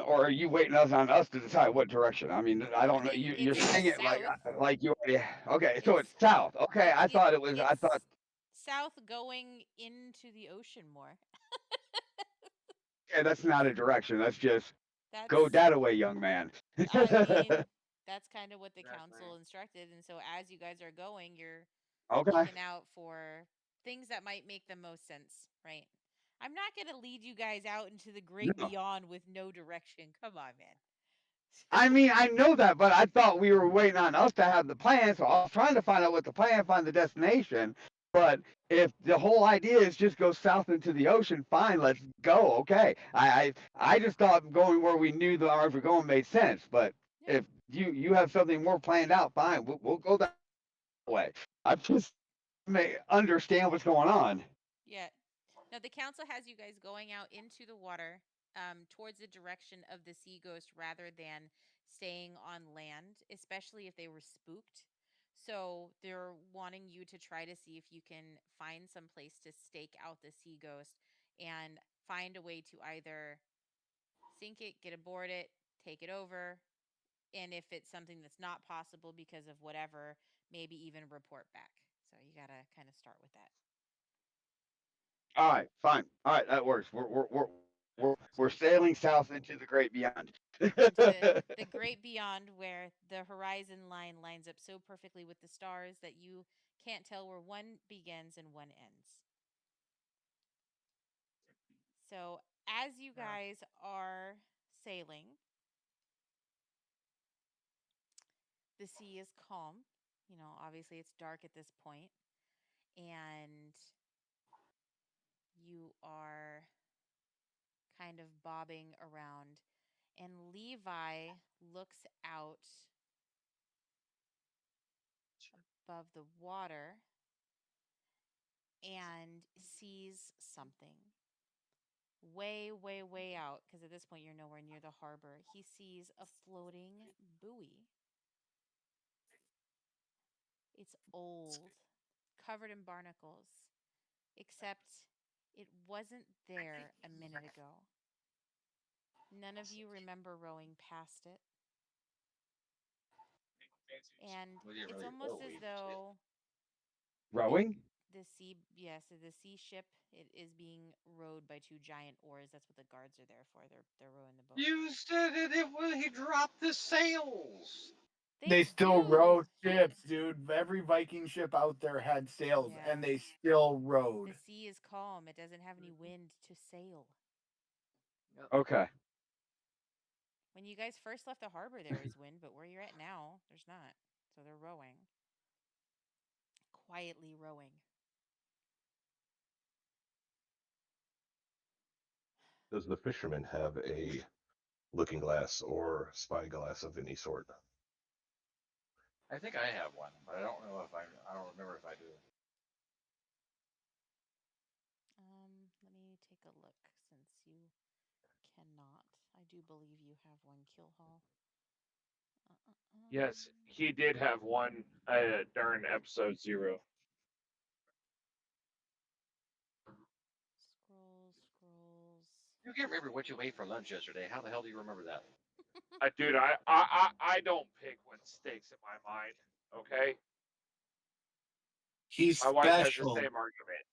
Or are you waiting on us to decide what direction? I mean, I don't know. You're It's saying it south. like you already. Okay, so it's It's south. Okay, I thought it was. I thought. it's south going into the ocean more. Okay, that's not a direction. That's just go That's that way, young man. I mean, that's kind of what the Exactly. council instructed. And so as you guys are going, you're Okay. looking out for things that might make the most sense, right? I'm not going to lead you guys out into the great No. beyond with no direction. Come on, man. I mean, I know that, but I thought we were waiting on us to have the plan, so I was trying to find out what the plan, find the destination. But if the whole idea is just go south into the ocean, fine, let's go. Okay. I just thought going where we knew the river going made sense. But Yeah. if you have something more planned out, fine, we'll go that way. I just may understand what's going on. Yeah. Now the council has you guys going out into the water, towards the direction of the sea ghost rather than staying on land, especially if they were spooked. So they're wanting you to try to see if you can find some place to stake out the sea ghost and find a way to either sink it, get aboard it, take it over, and if it's something that's not possible because of whatever, maybe even report back. So you got to kind of start with that. All right, fine. All right, that works. We're sailing south into the great beyond. Into the great beyond where the horizon line lines up so perfectly with the stars that you can't tell where one begins and one ends. So, as you guys are sailing, the sea is calm. You know, obviously it's dark at this point, and you are kind of bobbing around. And Levi looks out above the water and sees something way, way, way out, because at this point you're nowhere near the harbor. He sees a floating buoy. It's old, covered in barnacles, except it wasn't there a minute ago. None of you remember rowing past it. And We didn't it's really row. almost as We just did. though it Rowing? the sea yes, the sea ship it is being rowed by two giant oars. That's what the guards are there for. They're rowing the boat. You said it was he dropped the sails. They They still rowed do. ships, dude. Every Viking ship out there had sails, and Yeah. they still The rowed. sea is calm. It doesn't have any wind to sail. Yep. Okay. When you guys first left the harbor, there was wind, but where you're at now, there's not. So they're rowing. Quietly rowing. Does the fisherman have a looking glass or spyglass of any sort? I think I have one, but I don't know if I don't remember if I do. Let me take a look since you cannot. I do believe you have one kill hall. Yes, he did have one during episode 0. Scrolls. You can't remember what you ate for lunch yesterday. How the hell do you remember that? Dude, I don't pick what sticks in my mind. Okay, He's my wife has the special. same argument,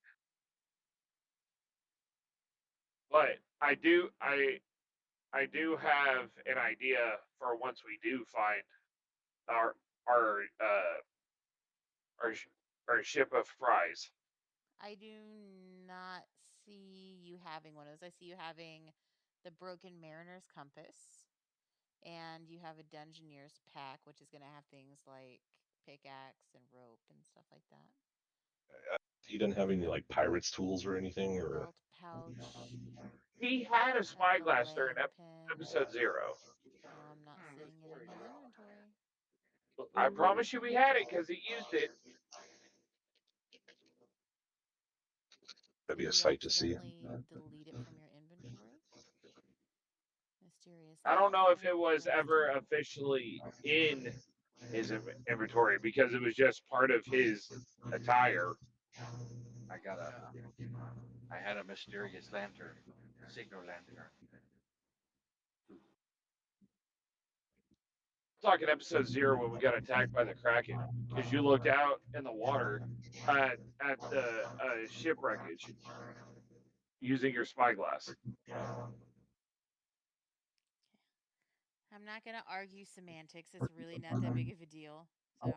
but I do have an idea for once we do find our our uh our our ship of prize. I do not see you having one of those. I see you having the Broken Mariner's Compass, and you have a Dungeoneer's Pack, which is going to have things like pickaxe and rope and stuff like that. He didn't have any like pirates tools or anything, or Belt pouch. He had a You have a spyglass during belaying pin. episode 0. No, I'm not seeing it in his inventory. I promise you, we had it because he used it. that'd be Did a he sight to see. accidentally delete it from your inventory? I Mysteriously don't know if accidentally it was erased ever it? officially in his inventory because it was just part of his attire. I got a. I had a mysterious lantern, signal lantern. Talking episode 0 when we got attacked by the Kraken because you looked out in the water at the ship wreckage using your spyglass. I'm not going to argue semantics. It's really not that big of a deal. So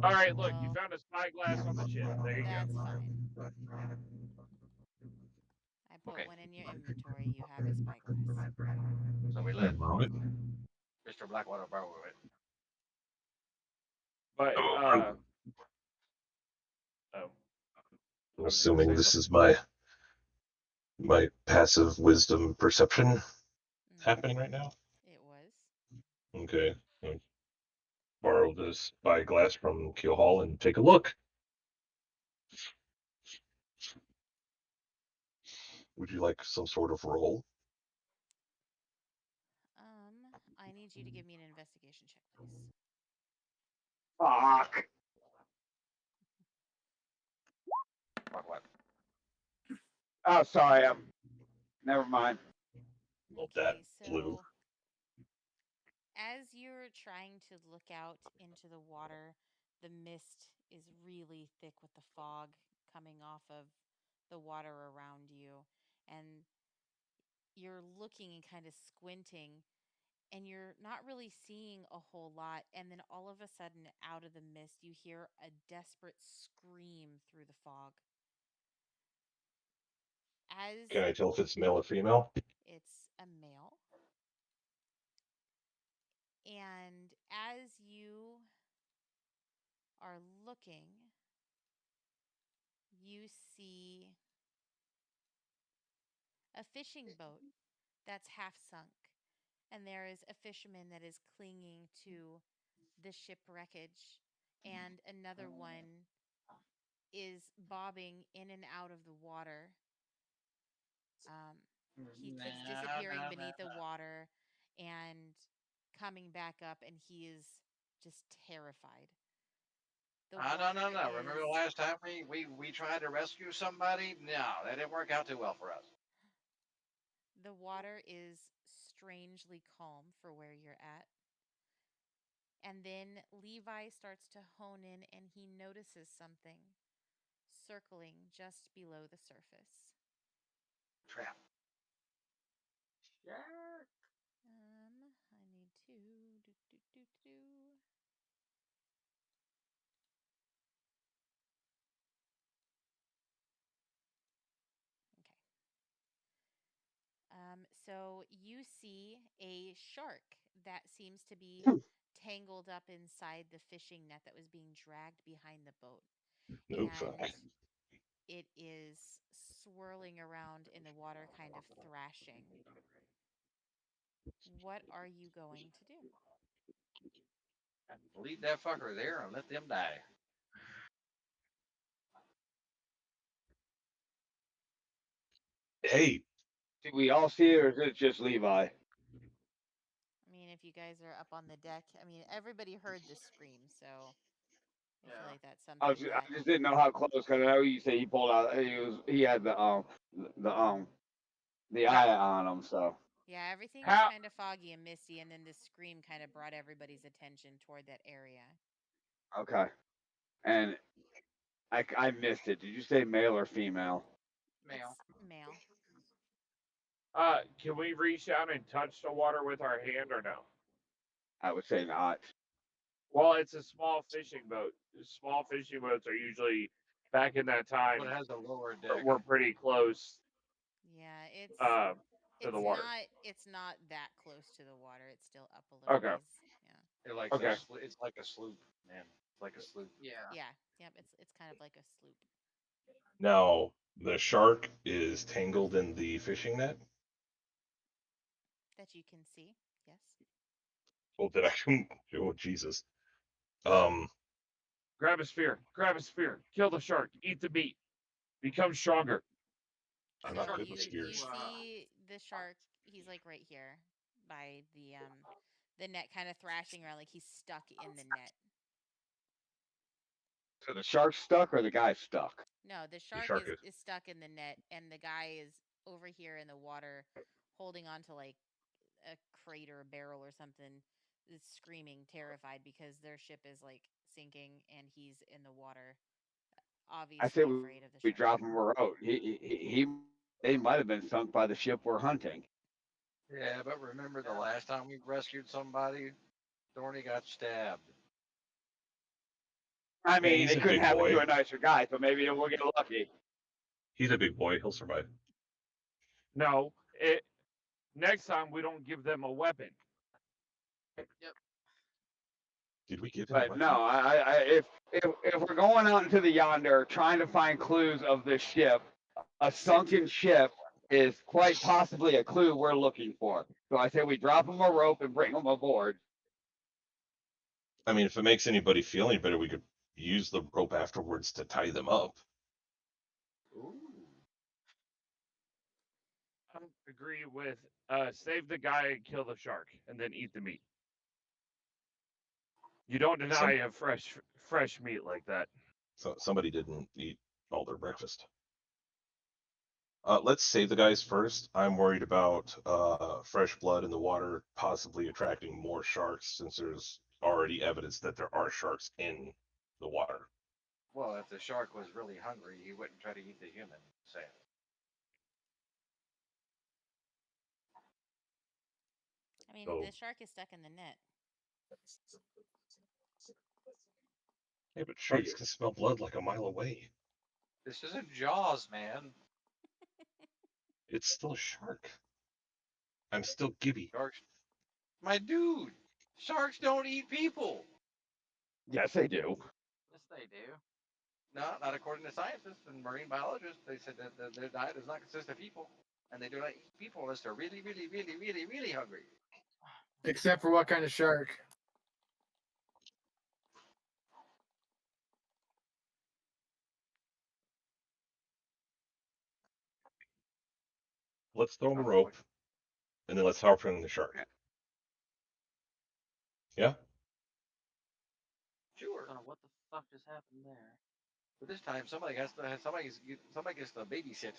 All right, look, you well, found a spyglass on the ship. There you go. that's fine. I put Okay, one in your inventory. You have a spyglass. so we I let borrow it. Mr. Blackwater borrow it. But Oh, oh, I'm I was gonna assuming say this something. is my passive wisdom perception happening right now. It was. Okay. I'll borrow this spyglass from Keel Hall and take a look. Would you like some sort of roll? I need you to give me an investigation check, please. Fuck. What? Oh, sorry. Never mind. Well, that Okay, blue. so as you're trying to look out into the water, the mist is really thick with the fog coming off of the water around you. And you're looking and kind of squinting, and you're not really seeing a whole lot. And then all of a sudden, out of the mist, you hear a desperate scream through the fog. As Can I tell if it's male or female? it's a male. And as you are looking, you see a fishing boat that's half sunk. And there is a fisherman that is clinging to the ship wreckage, and another one is bobbing in and out of the water. Um, he keeps disappearing beneath the water and coming back up, and he is just terrified. The water No. Remember is the last time we tried to rescue somebody? No, that didn't work out too well for us. the water is strangely calm for where you're at. And then Levi starts to hone in, and he notices something circling just below the surface. Trap. I need to do. Okay. So you see a shark that seems to be tangled up inside the fishing net that was being dragged behind the boat. No, fuck. And it is swirling around in the water, kind of thrashing. What are you going to do? Leave that fucker there and let them die. Hey, Do we all see it, or is it just Levi? I mean, if you guys are up on the deck, I mean, everybody heard the scream, so I feel like that's something that. I just didn't know how close, because I know you say he pulled out. He had the the eye on him. So Yeah, everything was How kind of foggy and misty, and then this scream kind of brought everybody's attention toward that area. okay, and I missed it. Did you say male or female? Male. It's male. can we reach out and touch the water with our hand or no? I would say not. Well, it's a small fishing boat. Small fishing boats are usually back in that But it time. has a lower deck. We're pretty close Yeah, to the water. it's not that close to the water. It's still up a little Okay. ways. Yeah. Okay. It's like a sloop, man. It's like a sloop. Yeah. Yeah. Yep, it's kind of like a sloop now the shark is tangled in the fishing net. that you can see. Yes. Well, did I? Oh, Jesus. Grab a spear. Grab a spear. Kill the shark. Eat the meat. Become stronger. I'm not So good with you spears. see the shark, he's like right here by the net kind of thrashing around like he's stuck in the net. So the shark's stuck, or the guy's stuck? No, the The shark shark is stuck in the net, and the guy is over here in the water holding on to like a crate or a barrel or something, is screaming, terrified because their ship is like sinking and he's in the water, I said obviously afraid of the we shark. drop him out. They might have been sunk by the ship we're hunting. Yeah, but remember the last time we rescued somebody? Thorny got stabbed. I mean, he's it a could big happen boy. to a nicer guy, so maybe we'll get lucky. He's a big boy. He'll survive. No, next time we don't give them a weapon. Yep. Did we give him a But weapon? no, if we're going out into the yonder trying to find clues of this ship, a sunken ship is quite possibly a clue we're looking for. So I say we drop them a rope and bring them aboard. I mean, if it makes anybody feel any better, we could use the rope afterwards to tie them up. Ooh. I agree with save the guy and kill the shark, and then eat the meat. You don't deny a fresh meat like that. So somebody didn't eat all their breakfast. Let's save the guys first. I'm worried about fresh blood in the water possibly attracting more sharks, since there's already evidence that there are sharks in the water. Well, if the shark was really hungry, he wouldn't try to eat the human. Say it. I mean, So the shark is stuck in the net. yeah, but sharks can smell blood like a mile away. This isn't Jaws, man. It's still a shark. I'm still Gibby. Sharks, my dude. Sharks don't eat people. Yes, they do. Yes, they do. No, not according to scientists and marine biologists. They said that their diet does not consist of people, and they do not eat people unless they're really, really, really, really, really hungry. Except for what kind of shark? Let's throw him a rope, and then let's harpoon the shark. Yeah? Sure. I don't know what the fuck just happened there. But this time, somebody gets to babysit.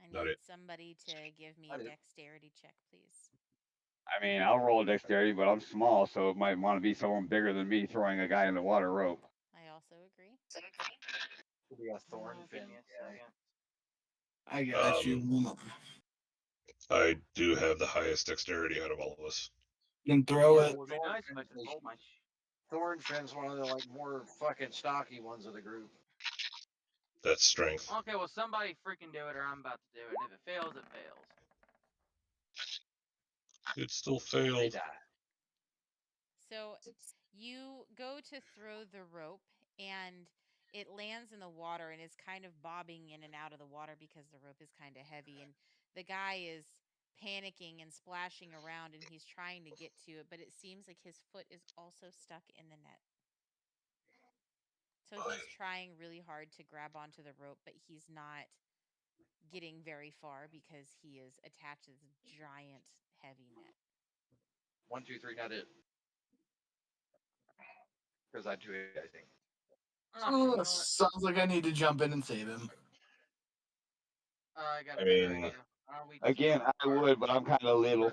I Not need it. somebody to give me a Not it. dexterity check, please. I mean, I'll roll a dexterity, but I'm small, so it might want to be someone bigger than me throwing a guy in the water rope. I also agree. We got thorn Give fin. me a second. I got you. I do have the highest dexterity out of all of us. Then throw Yeah, it. it would be nice if I could hold my. Thornfin's one of the like more fucking stocky ones of the group. That's strength. Okay, well, somebody freaking do it, or I'm about to do it. And if it fails, it fails. It still They failed. die. So you go to throw the rope, and it lands in the water and is kind of bobbing in and out of the water because the rope is kind of heavy. And the guy is panicking and splashing around, and he's trying to get to it, but it seems like his foot is also stuck in the net. So he's trying really hard to grab onto the rope, but he's not getting very far because he is attached to this giant heavy net. 1, 2, 3, not it. Because I do it, I think. Oh, you know what? Sounds like I need to jump in and save him. I got a I better mean, idea. Are we Again, too I far? would, but I'm kind of little.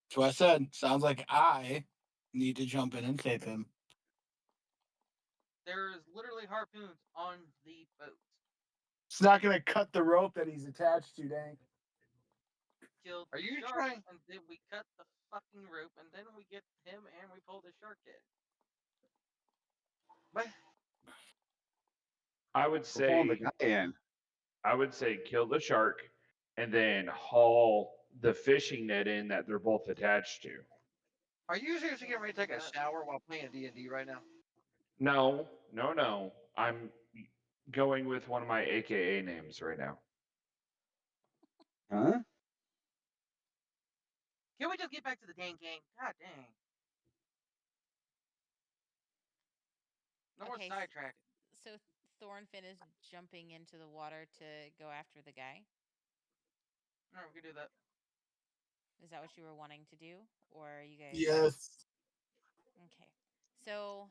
That's what I said. Sounds like I need to jump in and save him. There's literally harpoons on the boat. It's not going to cut the rope that he's attached to, dang. Killed Are the you shark, trying- and then we cut the fucking rope, and then we get him, and we pull the shark in. What? I would We're pulling the say guy in. kill the shark, and then haul the fishing net in that they're both attached to. Are you seriously getting ready to take a shower while playing D&D right now? No. I'm going with one of my AKA names right now. Huh? Can we just get back to the dang game? God dang. No more Okay, sidetrack. So Thornfin is jumping into the water to go after the guy. All right, we can do that. Is that what you were wanting to do? Or are you guys... Yes. Okay. So,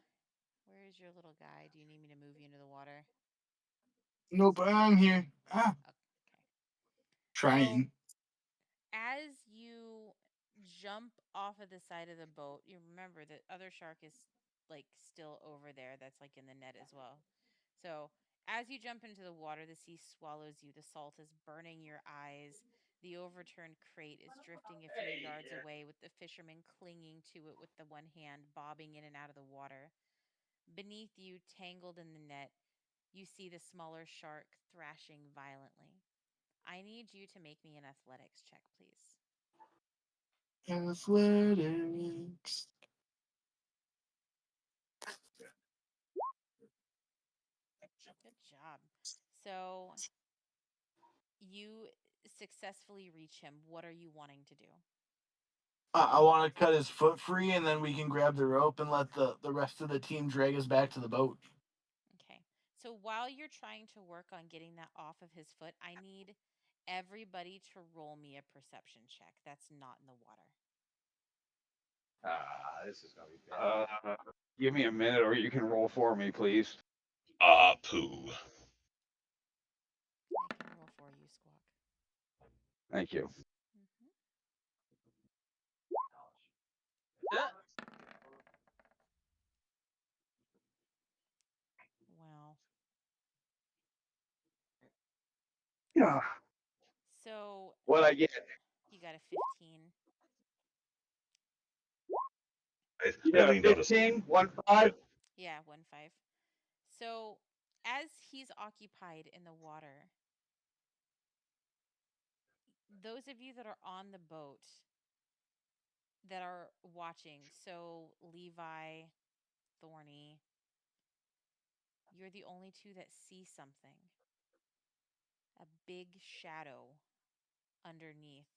where is your little guy? Do you need me to move you into the water? Nope, I'm here. Okay. Trying. So, as you jump off of the side of the boat, you remember the other shark is like still over there. That's like in the net as well. So As you jump into the water, the sea swallows you. The salt is burning your eyes. The overturned crate is drifting a few yards away, with the fisherman clinging to it with the one hand, bobbing in and out of the water. Beneath you, tangled in the net, you see the smaller shark thrashing violently. I need you to make me an athletics check, please. Athletics. Good job. So you successfully reach him. What are you wanting to do? I want to cut his foot free, and then we can grab the rope and let the rest of the team drag us back to the boat. Okay. So while you're trying to work on getting that off of his foot, I need everybody to roll me a perception check that's not in the water. This is gonna be bad. Give me a minute, or you can roll for me, please. Poo. I can roll for you, Squawk. Thank you. Mm-hmm. Wow. Yeah. So What I get? you got a 15. I You got haven't a even noticed. 15, 1-5. Yeah, 1-5. So as he's occupied in the water, those of you that are on the boat that are watching, so Levi, Thorny, you're the only two that see something. A big shadow underneath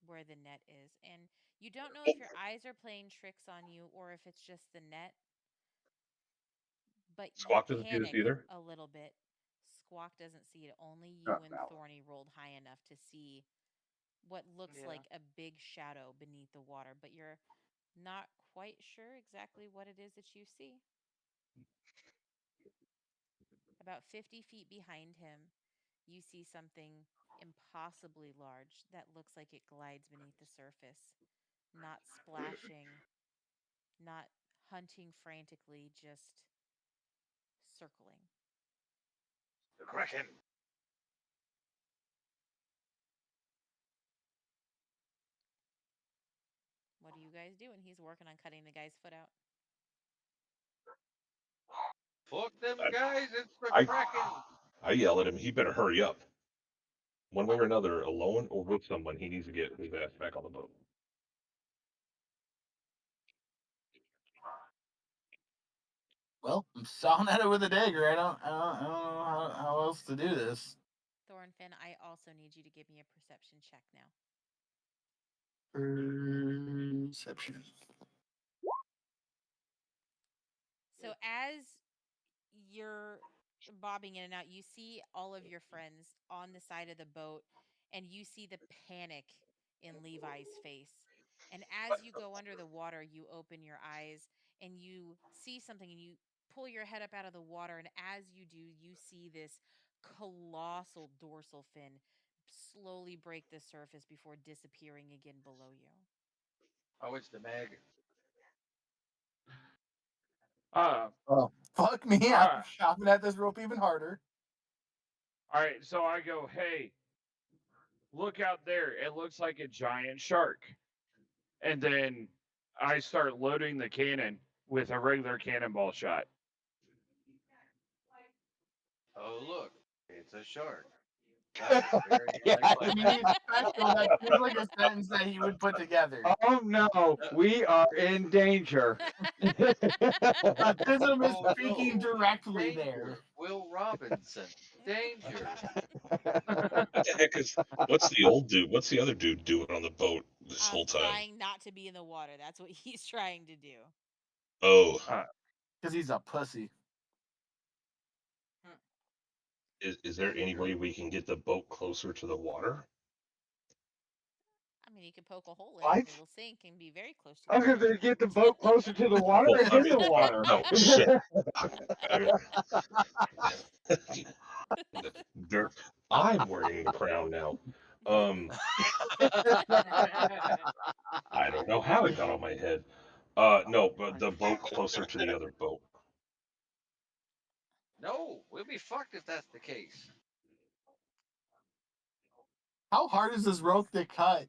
where the net is. And you don't know if your eyes are playing tricks on you or if it's just the net, but you Squawk doesn't see this panic either. a little bit. Squawk doesn't see it. Only Oh, you and no. Thorny rolled high enough to see what looks Yeah. like a big shadow beneath the water, but you're not quite sure exactly what it is that you see. About 50 feet behind him, you see something impossibly large that looks like it glides beneath the surface, not splashing, not hunting frantically, just circling. The Kraken. What do you guys do? And he's working on cutting the guy's foot out. Fuck them I, guys, it's the I, Kraken. I yell at him. He better hurry up. One way or another, alone or with someone, he needs to get his ass back on the boat. Well, I'm sawing at it with a dagger. I don't know how else to do this. Thornfinn, I also need you to give me a perception check now. Perception. So as you're bobbing in and out, you see all of your friends on the side of the boat, and you see the panic in Levi's face. And as you go under the water, you open your eyes and you see something, and you pull your head up out of the water. And as you do, you see this colossal dorsal fin slowly break the surface before disappearing again below you. Oh, it's the Meg. Uh, Oh, fuck me. all I'm right. chopping at this rope even harder. All right. So I go, hey, look out there. It looks like a giant shark. And then I start loading the cannon with a regular cannonball shot. Oh, look, it's a shark. That's very Yeah. I likely. mean, he's special. That seems like a sentence that he would put together. Oh no, we are in danger. Autism is Oh speaking no, directly danger. there. Will Robinson, danger. What the heck is? What's the old dude? What's the other dude doing on the boat this whole time? Trying not to be in the water. That's what he's trying to do. Oh, Because he's a pussy. is there any way we can get the boat closer to the water? I mean, you could poke a hole in it What? and it'll sink and be very close to I the was going water. to get the boat closer to the water. Well, It's I in mean, the water. no shit. Dirt. I'm wearing the crown now. I don't know how it got on my head. No, but the boat closer to the other boat. No, we'll be fucked if that's the case. How hard is this rope to cut?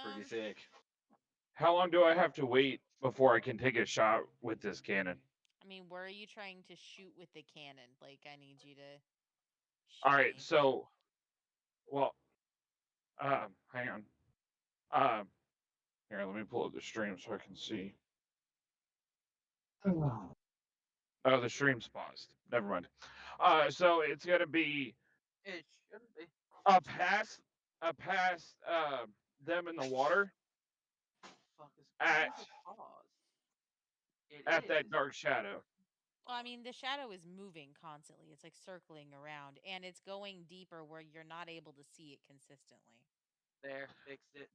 Pretty thick. How long do I have to wait before I can take a shot with this cannon? I mean, where are you trying to shoot with the cannon? Like, I need you to show All right, me. so, well, hang on. Here, let me pull up the stream so I can see. Oh, the stream's paused. Never mind. So it's gonna be It shouldn't be. past them in the water Fuck is why is at it paused? It at that is. dark shadow. Well, I mean, the shadow is moving constantly. It's like circling around, and it's going deeper where you're not able to see it consistently. There, fixed it.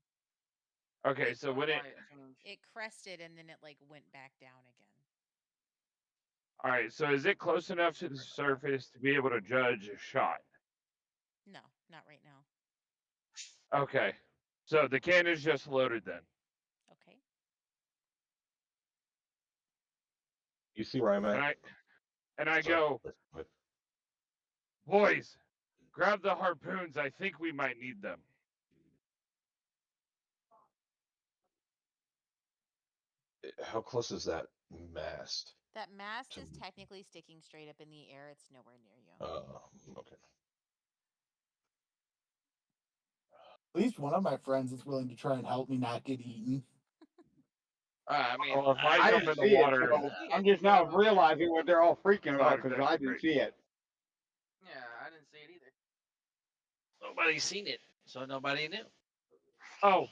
Okay, It, so Don't know when why it changed. it crested and then it like went back down again. all right, so is it close enough to the surface to be able to judge a shot? No, not right now. Okay, so the cannon's just loaded then. Okay. You see where I'm And at? I Sorry. go, boys, grab the harpoons. I think we might need them. How close is that mast? That mast is technically sticking straight up in the air. It's nowhere near you. Okay. At least one of my friends is willing to try and help me not get eaten. I mean, Well, if I I jump didn't in the see it, water, so I'm just now realizing what they're all freaking about because I didn't see it. Yeah, I didn't see it either. nobody's seen it, so nobody knew. oh,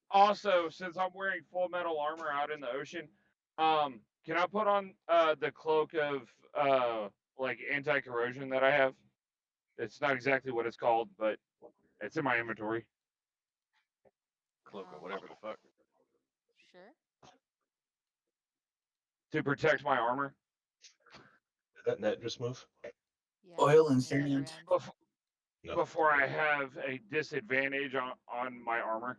also, since I'm wearing full metal armor out in the ocean, can I put on the cloak of like anti-corrosion that I have? It's not exactly what it's called, but it's in my inventory Cloak or whatever the fuck. Sure. to protect my armor. Did that net just move? Yeah. Oil and on the other sand. end. No. Before I have a disadvantage on my armor,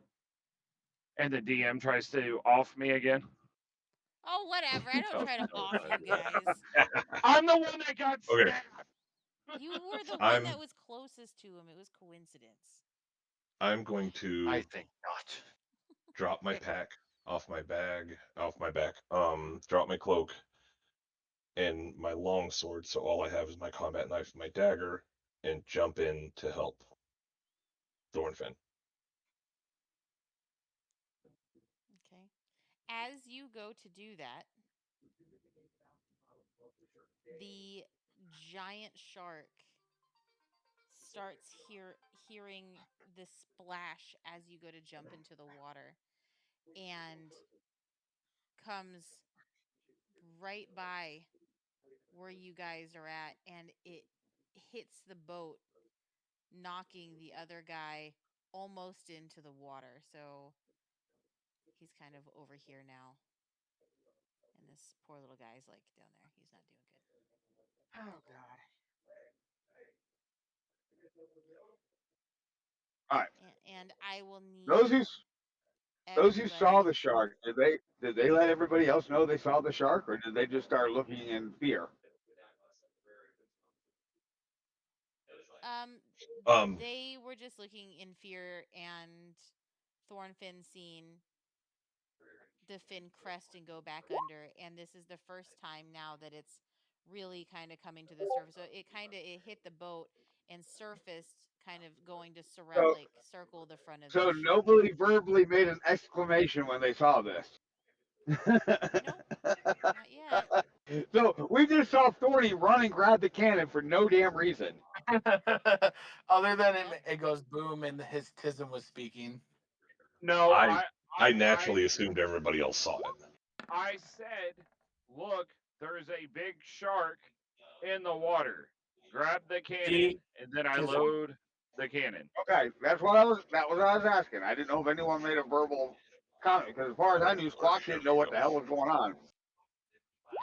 and the DM tries to off me again. Oh, whatever. I don't Oh, try to no, off you guys. I'm the one that got Okay. stabbed. You were the one I'm that was closest to him. It was coincidence. I'm going to I think not. drop my pack off my back, drop my cloak and my long sword, so all I have is my combat knife and my dagger, and jump in to help Thornfinn. Okay. As you go to do that, the giant shark starts hearing the splash as you go to jump into the water and comes right by where you guys are at, and it hits the boat, knocking the other guy almost into the water. So he's kind of over here now. And this poor little guy's like down there. He's not doing good. Oh god. All right. And I will need Those who saw everybody. the shark, did they let everybody else know they saw the shark, or did they just start looking in fear? They were just looking in fear, and Thornfinn seen the fin crest and go back under, and this is the first time now that it's really kind of coming to the surface. So it hit the boat and surfaced, kind of going to So, circle the front of so the ship. nobody verbally made an exclamation when they saw this. Nope, not yet. So we just saw Thorny run and grab the cannon for no damn reason. Other than Yep. it goes boom and his tism was speaking. No, I naturally assumed everybody else saw it. I said, look, there's a big shark in the water. Grab the cannon, and then I load the cannon. Okay, that was what I was asking. I didn't know if anyone made a verbal comment because as far as I knew, Squawk didn't know what the hell was going on.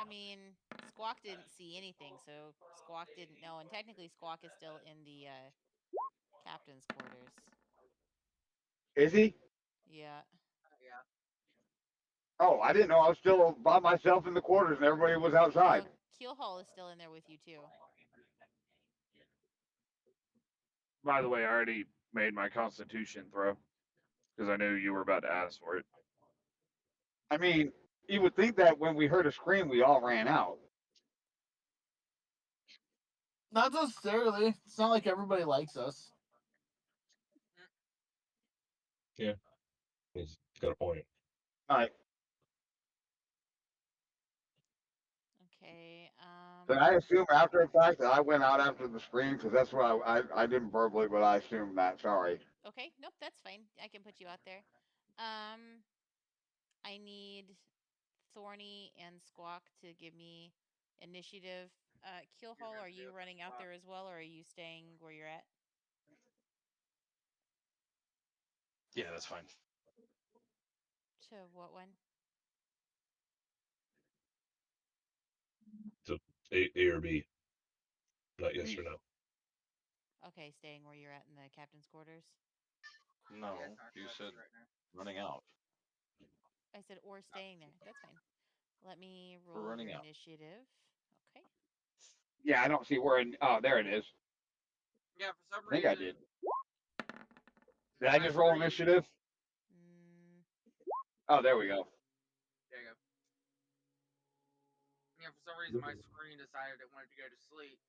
I mean, Squawk didn't see anything, so Squawk didn't know. And technically, Squawk is still in the captain's quarters. Is he? Yeah. Yeah. Oh, I didn't know I was still by myself in the quarters and everybody was outside. No, Keelhaul is still in there with you too. By the way, I already made my Constitution throw because I knew you were about to ask for it. I mean, you would think that when we heard a scream, we all ran out. Not necessarily. It's not like everybody likes us. Yeah, he's got a point. All right. Okay. Did I assume after the fact that I went out after the scream? Because that's what I didn't verbally, but I assumed that. Sorry. Okay. Nope. That's fine. I can put you out there. I need Thorny and Squawk to give me initiative. Keelhaul, are you running out there as well, or are you staying where you're at? Yeah, that's fine. To what one? So A or B, not yes or no. Okay, staying where you're at in the captain's quarters. No, you said running out. I said or staying there. That's fine. Let me We're roll running your out. initiative. Okay. Yeah, I don't see where. Oh, there it is. Yeah, for some I think I reason. did. Did I just roll initiative? Oh, there we go. There you go. Yeah, for some reason my screen decided it wanted to go to sleep,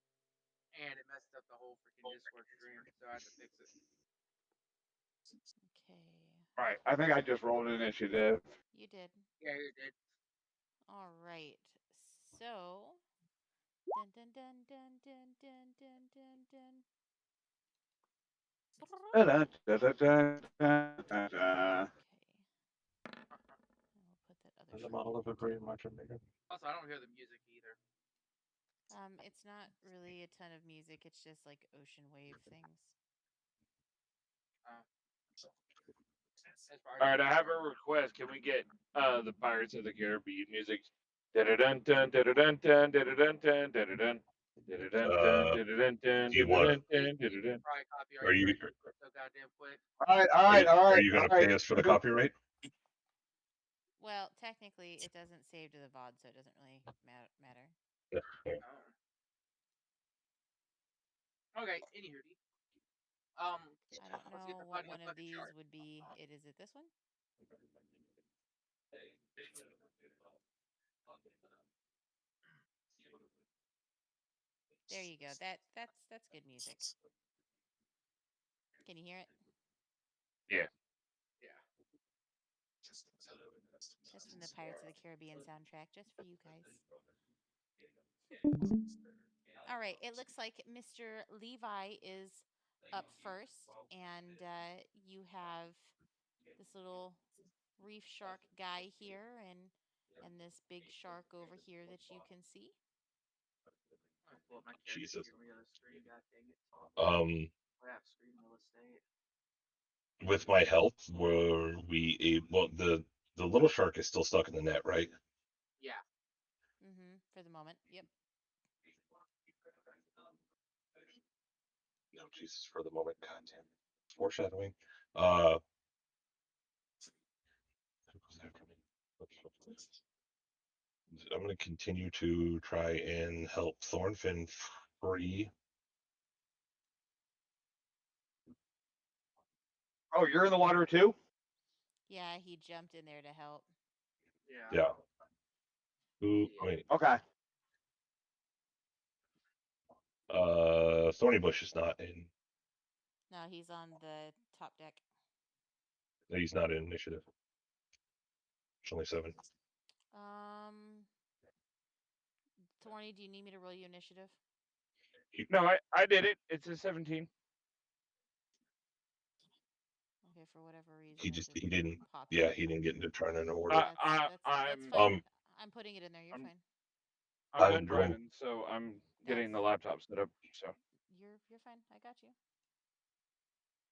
and it messed up the whole freaking Discord stream, so I had to fix it. Okay. All right, I think I just rolled initiative. You did. Yeah, you did. All right. So. Dun dun dun dun dun dun dun dun dun. Okay. I'll put that other The screen model in of there a great too. marching bigger. Also, I don't hear the music either. It's not really a ton of music. It's just like ocean wave things. All right, I have a request. Can we get the Pirates of the Caribbean music? Da-da-dun, dun, da-da-dun, dun, da-da-dun, dun, da-da-dun. Da-da-dun, dun, da-da-dun, dun, Do you want da-da-dun, dun, da-da-dun. Probably Are copyright you strike so goddamn quick. All right, all right, all are right, you all going to right. pay us for the copyright? Well, technically, it doesn't save to the VOD, so it doesn't really matter. Yeah. Oh. Okay, anywho. I don't know what one of these would be. Is it this one? There you go. That's good music. Can you hear it? Yeah. That's from the Pirates of the Caribbean soundtrack, just for you guys. All right. It looks like Mr. Levi is up first, and you have this little reef shark guy here, and this big shark over here that you can see. Jesus. God dang it. I have screen real estate. With my health, were we able? The little shark is still stuck in the net, right? Yeah. For the moment. Yep. No, Jesus, for the moment. God damn. Foreshadowing. I'm going to continue to try and help Thornfin free. Oh, you're in the water too? Yeah, he jumped in there to help. Yeah. Ooh, wait. Okay. Thorny Bush is not in. No, he's on the top deck. He's not in initiative. It's only 7. Thorny, do you need me to roll you initiative? No, I did it. It's a 17. Okay, for whatever reason. He didn't. Yeah, he didn't get into turn in order. That's fine. I'm putting it in there. You're fine. I'm done driving, so I'm getting the laptop set up. So you're fine. I got you.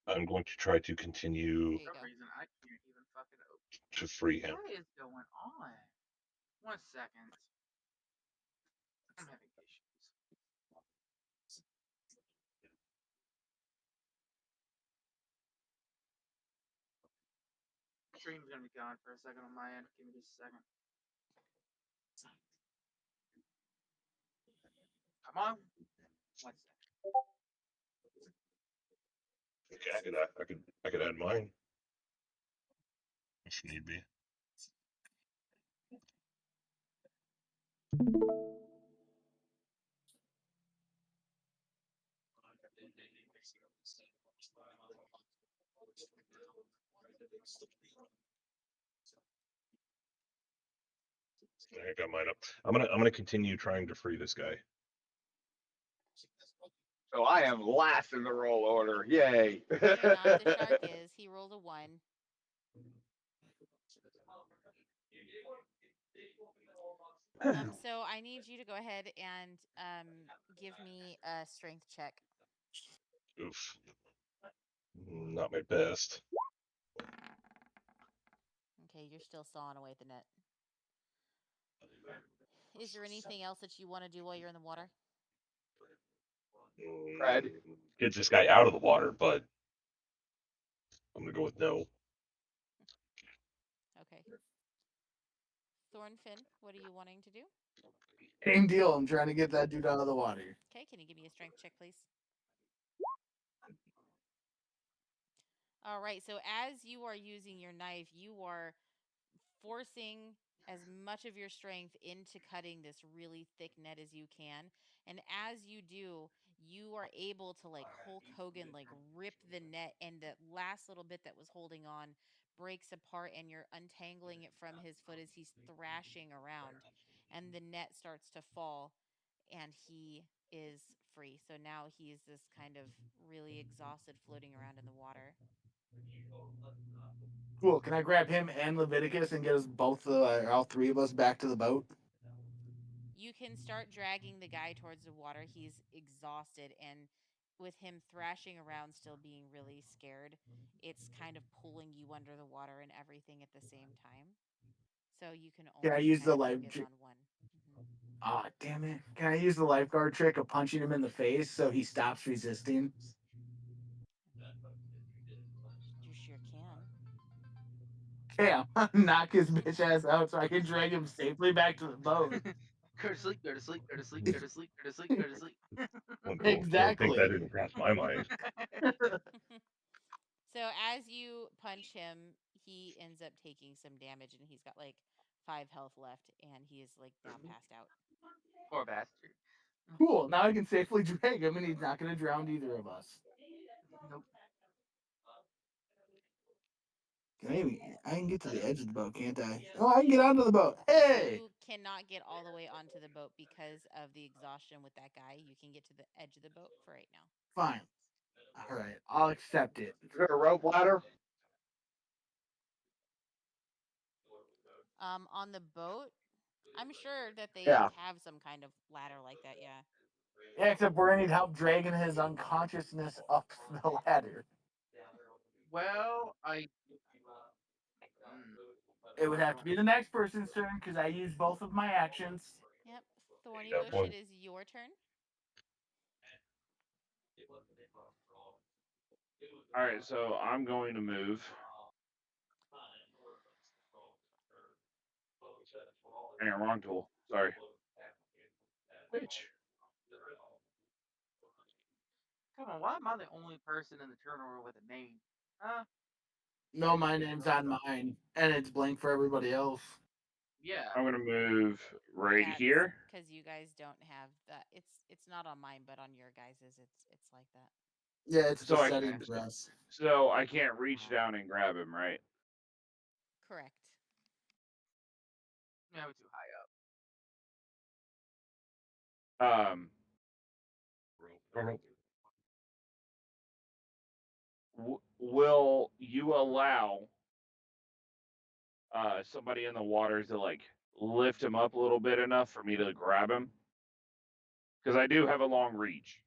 I'm going to try to continue For some reason, I can't even fucking open. to free him. What is going on? 1 second. I'm having issues. stream's gonna be gone for a second on my end. Give me just a second. Come on. 1 second. Okay, I could add mine if need be. I got mine up. I'm gonna continue trying to free this guy. So I am last in the roll order. Yay! You're not. The shark is. He rolled a 1. So I need you to go ahead and give me a strength check. Oof. Not my best. Okay, you're still sawing away at the net. Is there anything else that you want to do while you're in the water? Fred? Get this guy out of the water, but I'm gonna go with no. Okay. Thornfin, what are you wanting to do? Same deal. I'm trying to get that dude out of the water. Okay, can you give me a strength check, please? All right, so as you are using your knife, you are forcing as much of your strength into cutting this really thick net as you can. And as you do, you are able to like Hulk Hogan, like rip the net, and the last little bit that was holding on breaks apart, and you're untangling it from his foot as he's thrashing around. And the net starts to fall, and he is free. So now he's this kind of really exhausted floating around in the water. Cool. Can I grab him and Leviticus and get us both, all three of us, back to the boat? You can start dragging the guy towards the water. He's exhausted, and with him thrashing around, still being really scared, it's kind of pulling you under the water and everything at the same time. So you can Can I only use kind the of life? focus on one. Ah, damn it! Can I use the lifeguard trick of punching him in the face so he stops resisting? You sure can. Okay, I'm gonna knock his bitch ass out so I can drag him safely back to the boat. Go to sleep. Go to sleep. Go to sleep. Go to sleep. Go to sleep. Go to sleep. Well, don't think that Exactly. didn't cross my mind. So as you punch him, he ends up taking some damage, and he's got like 5 health left, and he is like now passed out. Poor bastard. Cool. Now I can safely drag him, and he's not gonna drown either of us. Nope. I can get to the edge of the boat, can't I? Oh, I can get onto the boat. Hey! You cannot get all the way onto the boat because of the exhaustion with that guy. You can get to the edge of the boat for right now. Fine. All right, I'll accept it. Is there a rope ladder? On the boat, I'm sure that they Yeah. have some kind of ladder like that. Yeah. Yeah, except we're gonna need help dragging his unconsciousness up the ladder. Well, It would have to be the next person's turn because I used both of my actions. Yep. Thorny That Bush, one. it is your turn. All right, so I'm going to move. Hang on, wrong tool. Sorry. Which? come on. Why am I the only person in the turn order with a name? Huh? No, my name's on mine, and it's blank for everybody else. Yeah. I'm going to move right That's here. because you guys don't have that. It's not on mine, but on your guys's, it's like that. Yeah, it's So the I setting for us. so I can't reach down and grab him, right? Correct. No, too high Um, Rope. will you allow somebody in the water to like lift him up a little bit enough for me to grab him? Because I do have a long reach.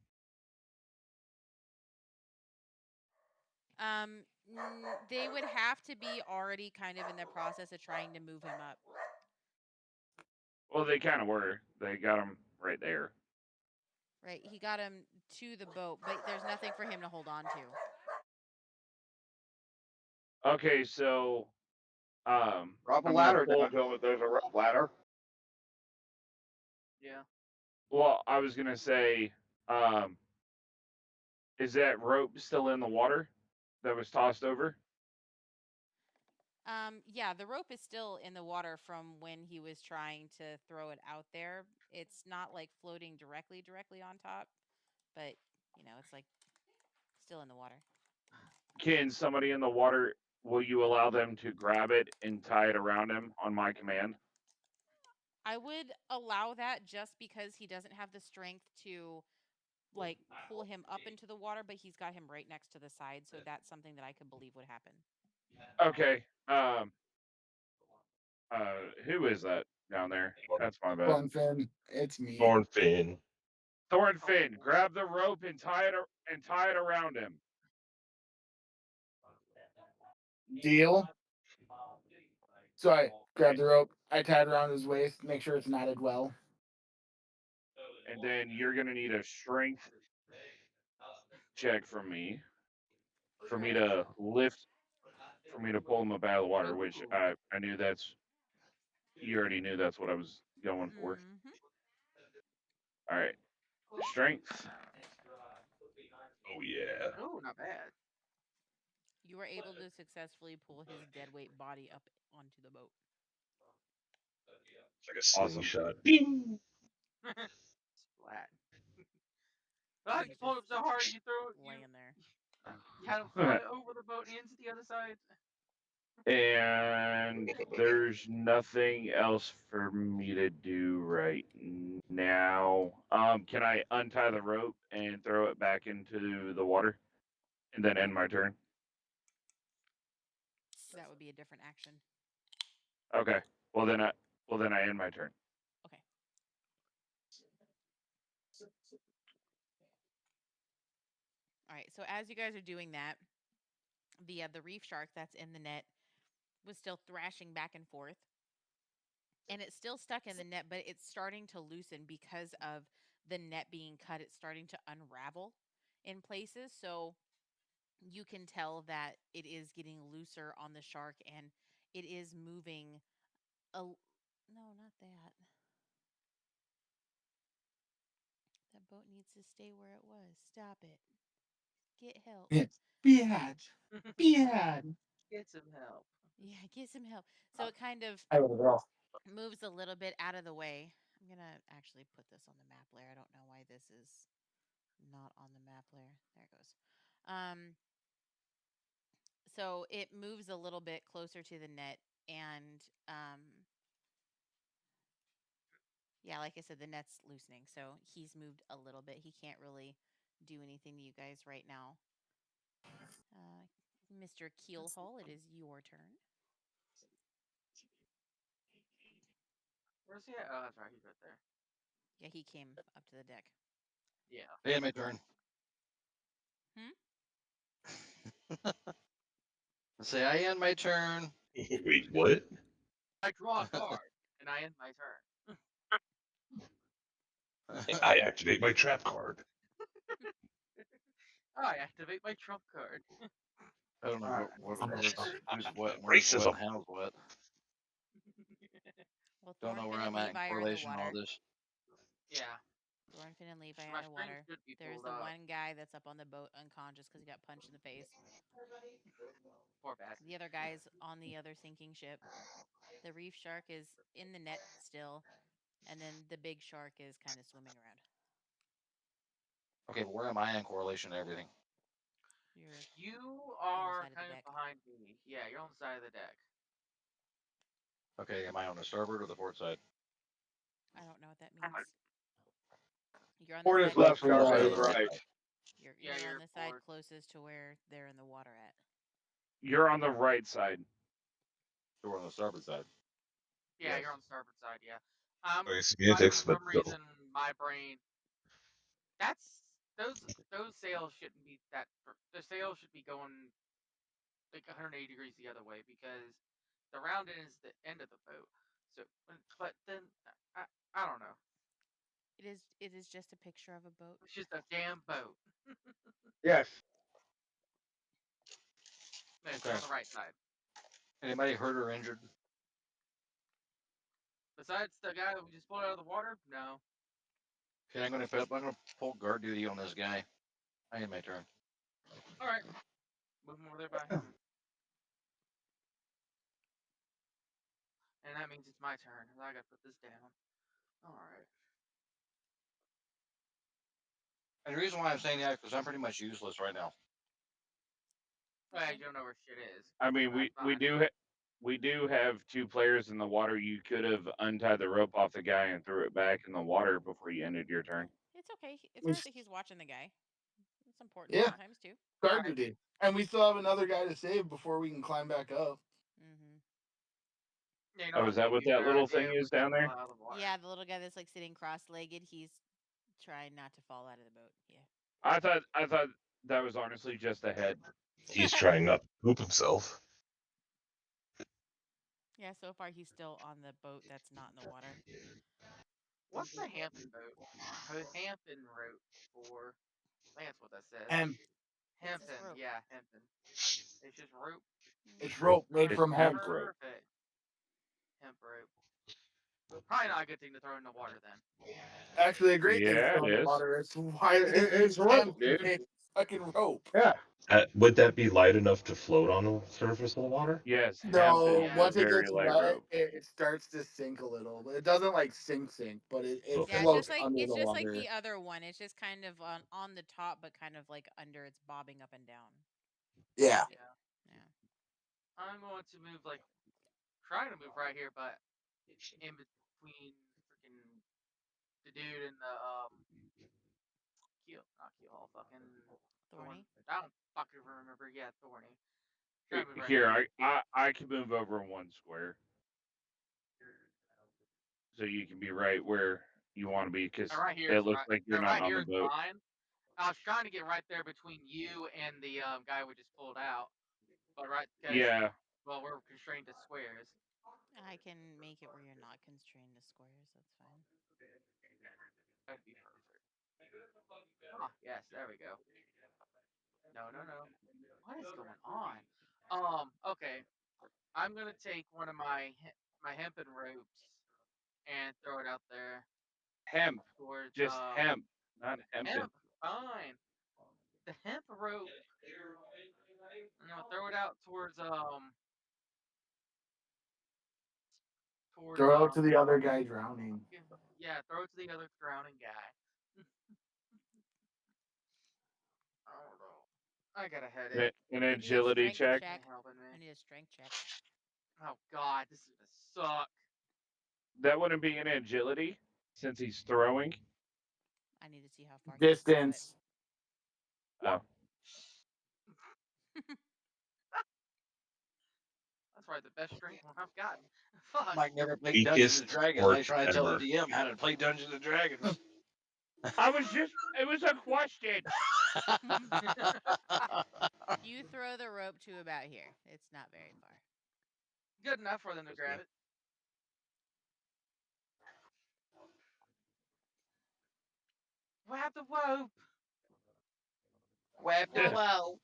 They would have to be already kind of in the process of trying to move him up. Well, they kind of were. They got him right there. Right, he got him to the boat, but there's nothing for him to hold on to. Okay, so Drop a I'm gonna ladder pull. down to him if there's a rope ladder. Yeah. Well, I was gonna say, um, is that rope still in the water that was tossed over? Yeah, the rope is still in the water from when he was trying to throw it out there. It's not like floating directly on top, but it's like still in the water. Can somebody in the water? Will you allow them to grab it and tie it around him on my command? I would allow that just because he doesn't have the strength to like pull him up into the water, but he's got him right next to the side, so that's something that I could believe would happen. Okay. Who is that down there? That's my bad. Thornfin, it's me. Thornfin. Thornfin, grab the rope and tie it around him. Deal. So I grab the rope, I tie it around his waist, make sure it's knotted well. And then you're gonna need a strength check from me for me to lift, for me to pull him up out of the water. Which I knew you already knew that's what I was going for. Mm-hmm. All right, strength. Oh yeah. Oh, not bad. You were able to successfully pull his deadweight body up onto the boat. It's like a Awesome. slingshot. Ding! Splat. Ah, you pulled him so hard you threw you Laying there. you had him fly over the boat and into the other side. And there's nothing else for me to do right now. Can I untie the rope and throw it back into the water, and then end my turn? That would be a different action. Okay. Well then I end my turn. Okay. All right. So as you guys are doing that, the reef shark that's in the net was still thrashing back and forth. And it's still stuck in the net, but it's starting to loosen because of the net being cut. It's starting to unravel in places. So you can tell that it is getting looser on the shark and it is moving no, not that. That boat needs to stay where it was. Stop it. Get help. Yes. Bad. Bad. Get some help. Yeah, get some help. So it kind of I will go. moves a little bit out of the way. I'm going to actually put this on the map layer. I don't know why this is not on the map layer. There it goes. So it moves a little bit closer to the net and yeah, like I said, the net's loosening. So he's moved a little bit. He can't really do anything to you guys right now. Mr. Keelhaul, it is your turn. Where's he at? Oh, that's right. He's right there. Yeah, he came up to the deck. Yeah. Hey, my turn. Say I end my turn. Wait, what? I draw a card and I end my turn. I activate my trap card. I activate my trump card. I don't know who's what, who's Racism. what, how's what. Well, Don't know where Thornfin and I'm at in Levi are in the correlation to all water. this. Yeah. Thornfin and Levi So are my in the string water. should be There's pulled the up. one guy that's up on the boat unconscious because he got punched in the face. Poor bastard. The other guy's on the other sinking ship. The reef shark is in the net still, and then the big shark is kind of swimming around. Okay, but where am I in correlation to everything? You are side of the kind of deck. behind me. Yeah, you're on the side of the deck. Okay, am I on the starboard or the port side? I don't know what that means. You're on Port the is side left, closest starboard to is the right. You're Yeah, on you're the side forward. closest to where they're in the water at. You're on the right side. So we're on the starboard side. Yeah, Yes. you're on the starboard side. Yeah. Okay, For semantics, but some reason, my brain. That's those sails shouldn't be that. The sails should be going like 180 degrees the other way because the round end is the end of the boat. So, but then I, I don't know. It is just a picture of a boat. It's just a damn boat. Yes. No, Okay. you're on the right side. Anybody hurt or injured? Besides the guy that we just pulled out of the water? No. Okay, I'm gonna pull guard duty on this guy. I need my turn. All right. Move him over there by him. And that means it's my turn. I gotta put this down. All right. And the reason why I'm saying that is because I'm pretty much useless right now. Well, you don't know where shit is. I mean, we do have 2 players in the water. You could have untied the rope off the guy and threw it back in the water before you ended your turn. It's okay. It's We not s- that he's watching the guy. It's important Yeah. sometimes too. Guard duty. And we still have another guy to save before we can climb back up. Mm-hmm. Yeah, you Oh, is that what that little thing is down there? Yeah, the little guy that's like sitting cross-legged. He's trying not to fall out of the boat. Yeah. I thought that was honestly just a head. He's trying not to poop himself. Yeah. So far, he's still on the boat that's not in the water. What's the Hampton boat? Hampton rope for? I think that's what that says. And Hampton, rope. yeah, Hampton. It's just rope. it's rope made Alright, from hemp. rope. Perfect. Hemp rope. Probably not a good thing to throw in the water then. Actually, a great thing to Yeah, throw it in the is. water. It's why It's rope, dude. It's fucking rope. Yeah. Would that be light enough to float on the surface of the water? Yes, hemp No, is Yeah. a once it very gets light wet, rope. it starts to sink a little. But it doesn't like sink, but it Okay. Yeah, floats under it's the just water. like the other one. It's just kind of on the top, but kind of like under. It's bobbing up and down. Yeah. Yeah. Yeah. I'm going to move trying to move right here, but in between freaking the dude and the not keel, fucking Thorny. I don't fucking remember. Yeah, Thorny. Trying to move right Here, I can move over 1 square, so you can be right where you want to be, because Right here it is looks like you're right not on here the is boat. mine. I was trying to get right there between you and the guy we just pulled out, but because Yeah, well we're constrained to squares. I can make it where you're not constrained to squares. That's fine. That'd be perfect. Ah, yes, there we go. No. What is going on? Okay. I'm gonna take one of my hempen ropes and throw it out there hemp, towards just hemp, not hempen. hemp. Fine. The hemp rope. No, throw it out towards Throw it to the other guy drowning. yeah, throw it to the other drowning guy. I don't know. I got a headache. An I need a agility strength check. check. Helping me. I need a strength check. Oh God, this is gonna suck. That wouldn't be an agility since he's throwing. I need to see how far he can throw Distance. Oh, That's probably the best strength I've gotten. Fuck. Mike never played Dungeons and Weakest Dragons. sport I try to tell ever. the DM how to play Dungeons and Dragons. it was a question. You throw the rope to about here. It's not very far. Good enough for them to grab it. Grab the rope. Grab the rope.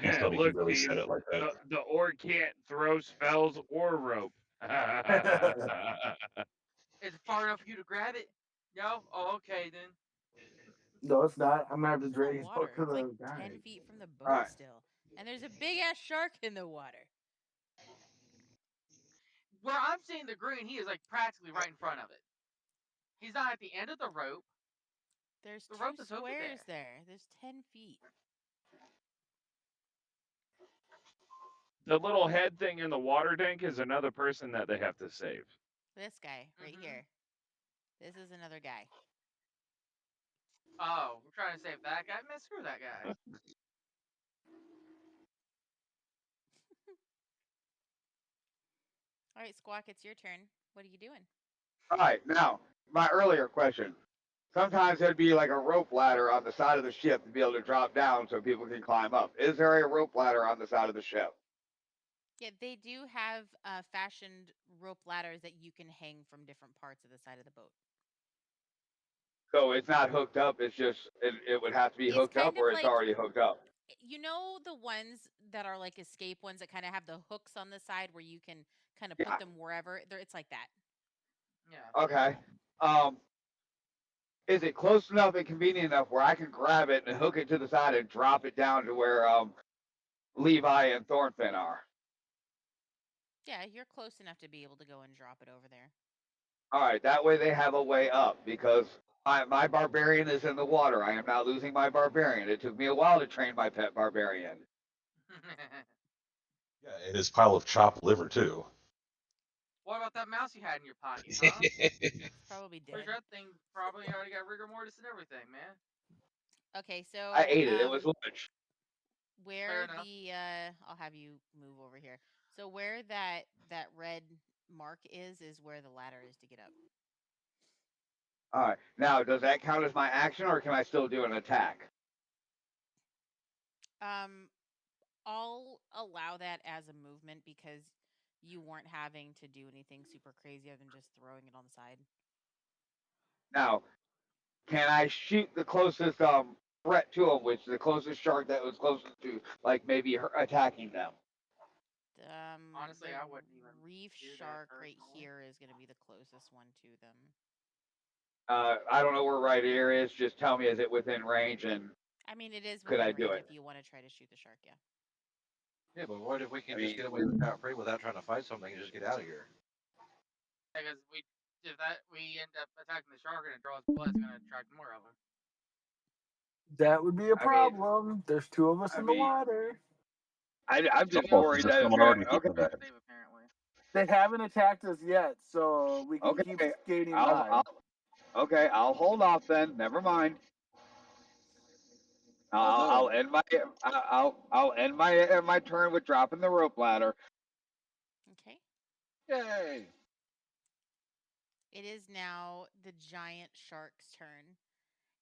It's funny he Look, really Steve, said it like that. the orc can't throw spells or rope. Is it far enough for you to grab it? No? Oh, okay then. No, it's not. I'm gonna have to It's in the drag his water. boat to It's the like guy. 10 feet from the boat Alright. still. And there's a big ass shark in the water. Where I'm seeing the green, he is like practically right in front of it. He's not at the end of the rope. There's The 2 rope is over squares there. There's 10 feet. The little head thing in the water tank is another person that they have to save. This guy right here. This is another guy. Oh, we're trying to save that guy? Man, screw that guy. All right, Squawk, it's your turn. What are you doing? All right, now, my earlier question. Sometimes there'd be like a rope ladder on the side of the ship to be able to drop down so people can climb up. Is there a rope ladder on the side of the ship? Yeah, they do have fashioned rope ladders that you can hang from different parts of the side of the boat. So it's not hooked up. It's just it would have to be It's hooked kind up, of or it's like- already hooked up. You know the ones that are like escape ones that kind of have the hooks on the side where you can kind of put Yeah. them wherever. It's like that. Yeah. Okay. Um, is it close enough and convenient enough where I can grab it and hook it to the side and drop it down to where Levi and Thornfinn are? Yeah, you're close enough to be able to go and drop it over there. All right. That way they have a way up because my barbarian is in the water. I am not losing my barbarian. It took me a while to train my pet barbarian. Yeah, and his pile of chopped liver too. What about that mouse you had in your pocket, huh? It's probably Pretty dead. sure that thing probably already got rigor mortis and everything, man. Okay, so I ate it. It was lunch. where the I'll have you move over here. So where that red mark is where the ladder is to get up. All right. Now, does that count as my action, or can I still do an attack? I'll allow that as a movement because you weren't having to do anything super crazy other than just throwing it on the side. Now, can I shoot the closest threat to him, which is the closest shark that was closest to, like maybe attacking them? Honestly, I wouldn't even reef do that shark right personally. here is going to be the closest one to them. I don't know where right ear is. Just tell me, is it within range? And I mean, it is could I within do range it? if you want to try to shoot the shark, yeah. Yeah, but what if we can I just mean, get away without free without trying to fight something and just get out of here? Because if we end up attacking the shark and it draws blood, it's gonna attract more of them. That would be a I mean, problem. There's two of us I in the mean, water. I'm just Saltmarsh worried is that it's someone going. already hit Okay, for that. Save apparently. They haven't attacked us yet, so we can keep okay. skating I'll, by. I'll okay. I'll hold off then. Never mind. I'll Although, end I'll end my turn with dropping the rope ladder. Okay. yay! It is now the giant shark's turn,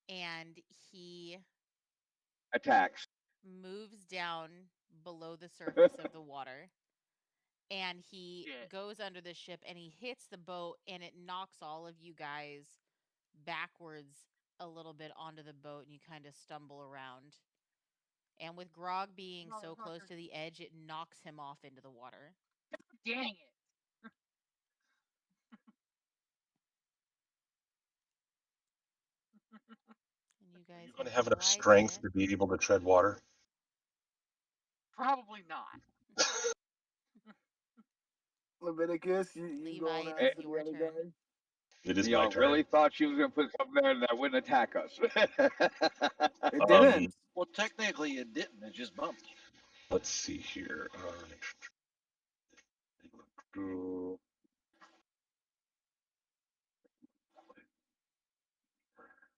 and he Attacks. moves down below the surface of the water, and he Shit. goes under the ship and he hits the boat, and it knocks all of you guys backwards a little bit onto the boat, and you kind of stumble around. And with Grog being so close to the edge, it knocks him off into the water. Dang it! And you Are guys you going to have have enough right strength to be able to tread water? Probably not. Leviticus, you going Levi, it is after the your other turn. guy? It is my Y'all really turn. thought she was gonna put something there that wouldn't attack us. It didn't. Well, technically it didn't. It just bumped. Let's see here.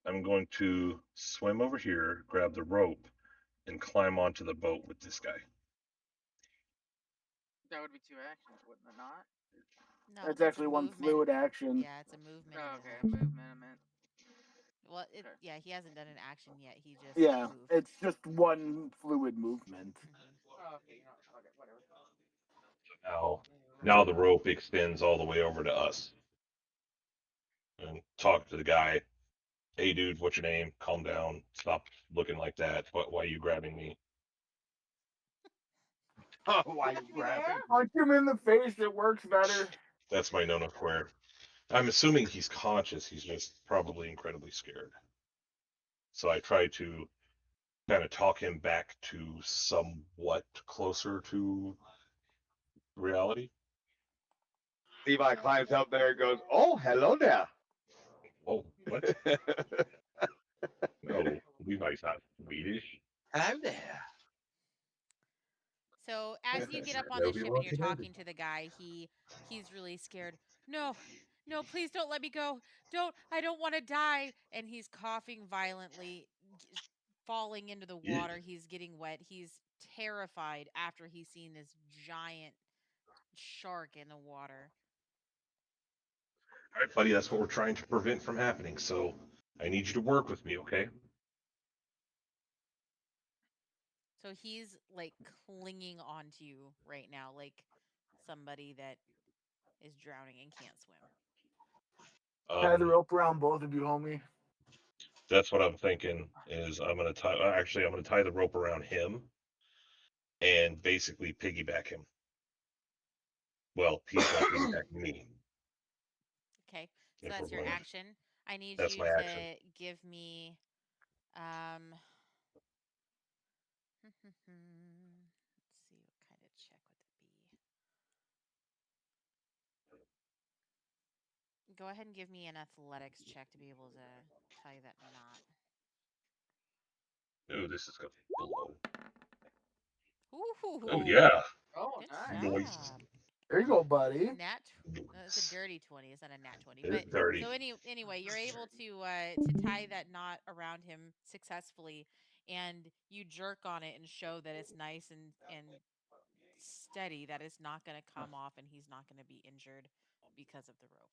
I'm going to swim over here, grab the rope, and climb onto the boat with this guy. That would be 2 actions, wouldn't it not? No, That's that's a actually one movement. fluid action. Yeah, it's a movement. Oh, And okay, an action. movement. I meant. Well, Okay. yeah, he hasn't done an action yet. He just Yeah, moved. it's just one fluid movement. Oh, okay, you know, okay, whatever. Now the rope extends all the way over to us. And talk to the guy. Hey, dude, what's your name? Calm down. Stop looking like that. Why are you grabbing me? Oh, why you grabbing? Punch him in the face. It works better. That's my no square. I'm assuming he's conscious. He's just probably incredibly scared. So I try to kind of talk him back to somewhat closer to reality. Levi climbs up there and goes, "Oh, hello there." Oh, what? No, Levi's not Swedish. Hello there. So as you get up on the ship and you're talking to the guy, he's really scared. No, no, please don't let me go. I don't want to die. And he's coughing violently, falling into the water. He's getting wet. He's terrified after he's seen this giant shark in the water. All right, buddy, that's what we're trying to prevent from happening. So I need you to work with me, okay? So he's like clinging onto you right now, like somebody that is drowning and can't swim. Tie the rope around both of you, homie. That's what I'm thinking. Is I'm gonna tie. Actually, I'm gonna tie the rope around him and basically piggyback him. Well, he's gonna piggyback me Okay, so if we're that's your running. action. I need That's you my action. to give me um let's see what kind of check would that be. Go ahead and give me an athletics check to be able to tie that knot. Ooh, this is gonna be below. Oh Ooh, yeah, Oh, good nice. noise. job. There you go, buddy. That's a dirty 20. It's not a nat 20. But It's dirty. so anyway, you're able to tie that knot around him successfully, and you jerk on it and show that it's nice and steady, that it's not going to come off and he's not going to be injured because of the rope.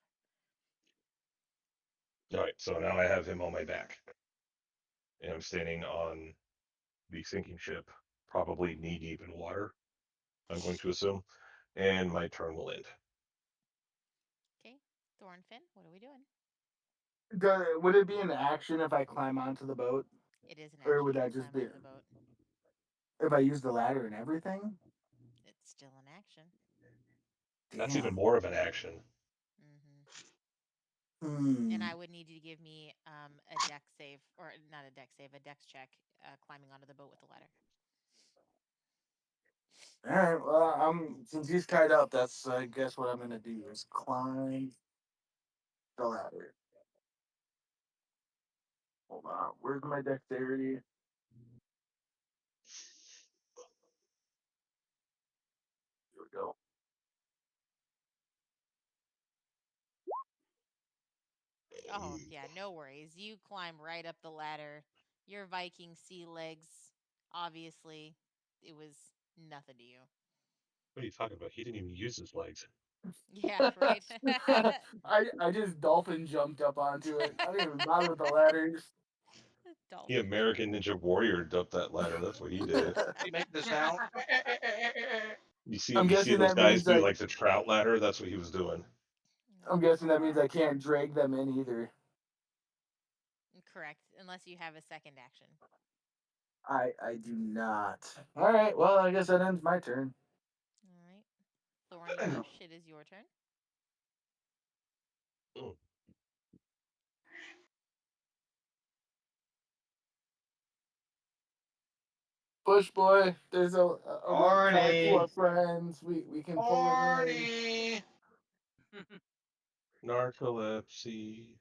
All right, so now I have him on my back, and I'm standing on the sinking ship, probably knee deep in water. I'm going to assume, and my turn will end. Okay, Thornfin, what are we doing? Would it be an action if I climb onto the boat, It is an or action would if you that just climb be onto the boat. if I use the ladder and everything? It's still an action. That's even Damn. more of an action. hmm And Hmm. I would need you to give me a deck save, or not a deck save, a dex check, climbing onto the boat with the ladder. All right. Well, I'm since he's tied up. That's I guess what I'm gonna do is climb the ladder. Hold on. Where's my dexterity? Here we go. Oh, yeah, no worries. You climb right up the ladder. Your Viking sea legs, obviously, it was nothing to you. What are you talking about? He didn't even use his legs. Yeah, right? I just dolphin jumped up onto it. I didn't even bother with the ladders. He Dolphin jump. American Ninja Warrior up that ladder. That's what he did. He make the sound. I'm You see guessing those that guys means do like like the trout ladder. That's what he was doing. I'm guessing that means I can't drag them in either. Correct, unless you have a second action. I do not. All right. Well, I guess that ends my turn. All right. Thorny Bush, it is your turn. Mm. Push boy, there's a rope tied to our Arnie. friends. We can pull him in. Arnie. Narcolepsy.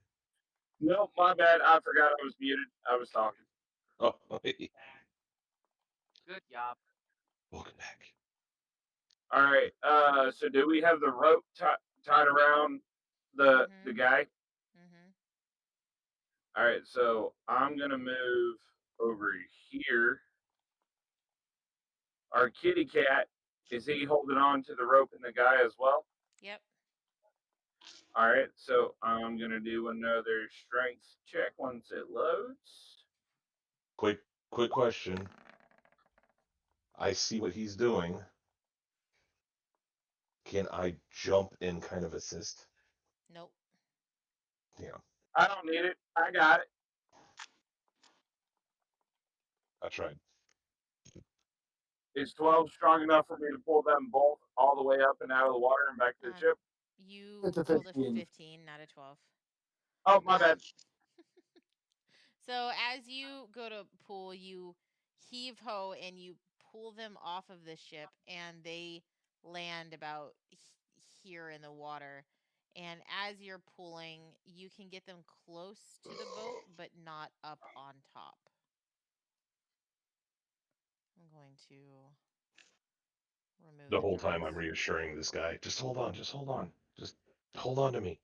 Nope, my bad. I forgot I was muted. I was talking. Oh, hey. Good job. Welcome back. All right. So do we have the rope tied around the Mm-hmm. guy? Mm-hmm. All right. So I'm gonna move over here. Our kitty cat, is he holding on to the rope and the guy as well? Yep. All right. So I'm gonna do another strength check once it loads. Quick question. I see what he's doing. Can I jump and kind of assist? Nope. Yeah, I don't need it. I got it. I tried. Is 12 strong enough for me to pull them both all the way up and out of the water and back to the Um, ship? you It's a rolled a 15. 15, not a 12. Oh, my bad. Um, so as you go to pull, you heave ho and you pull them off of the ship, and they land about here in the water. And as you're pulling, you can get them close to the boat, but not up on top. I'm going to remove The the whole time I'm threads. reassuring this guy, just hold on, just hold on. Just hold on to me.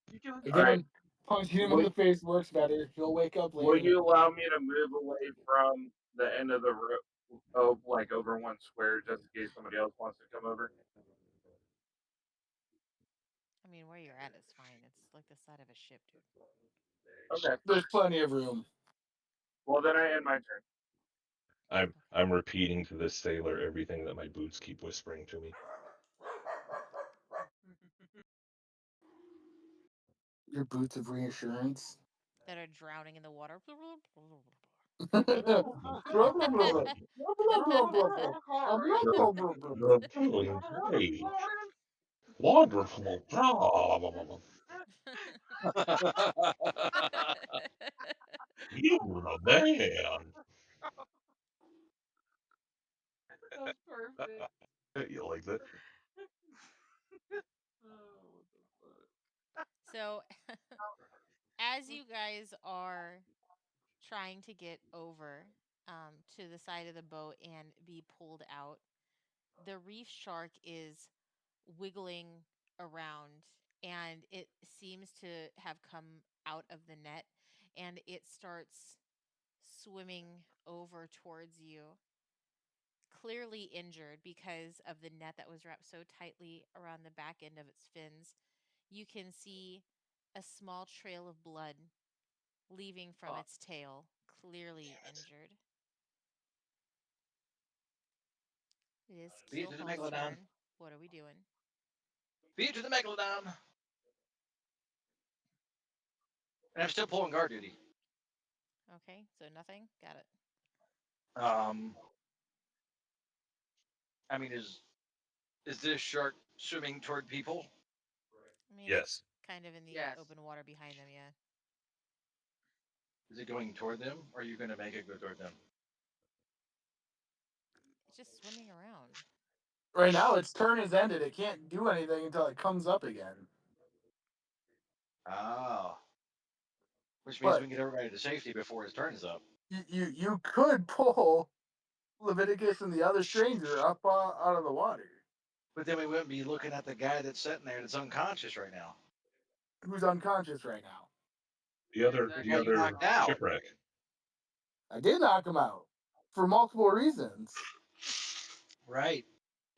You're doing All right. Again, punching him in Will, the face works better. He'll wake up will later. you allow me to move away from the end of the rope, oh, like over one square, just in case somebody else wants to come over? I mean, where you're at is fine. It's like the side of a ship, dude. Okay. There's plenty of room. Well, then I end my turn. Okay. I'm repeating to this sailor everything that my boots keep whispering to me. Your boots of reassurance. that are drowning in the water. You're doing great. Wonderful job. You're the man. That's perfect. You like that? Oh, what the fuck? So, as you guys are trying to get over to the side of the boat and be pulled out, the reef shark is wiggling around and it seems to have come out of the net and it starts swimming over towards you, clearly injured because of the net that was wrapped so tightly around the back end of its fins. You can see a small trail of blood leaving from Oh, its tail, clearly injured. It is Feed it to the Keelhaul's megalodon. turn. What are we doing? Feed it to the megalodon. And I'm still pulling guard duty. Okay, so nothing. Got it. Um, I mean, is this shark swimming toward people? I mean, Yes. it's kind of in the yes. open water behind them, yeah. Is it going toward them, or are you going to make it go toward them? It's just swimming around. Right now, its turn is ended. It can't do anything until it comes up again. Ah, which means we But can get everybody to safety before his turn is up. you could pull Leviticus and the other stranger up out of the water. But then we wouldn't be looking at the guy that's sitting there that's unconscious right now. Who's unconscious right now? The other Exactly. the Guy you other knocked out. shipwreck. I did knock him out for multiple reasons. Right.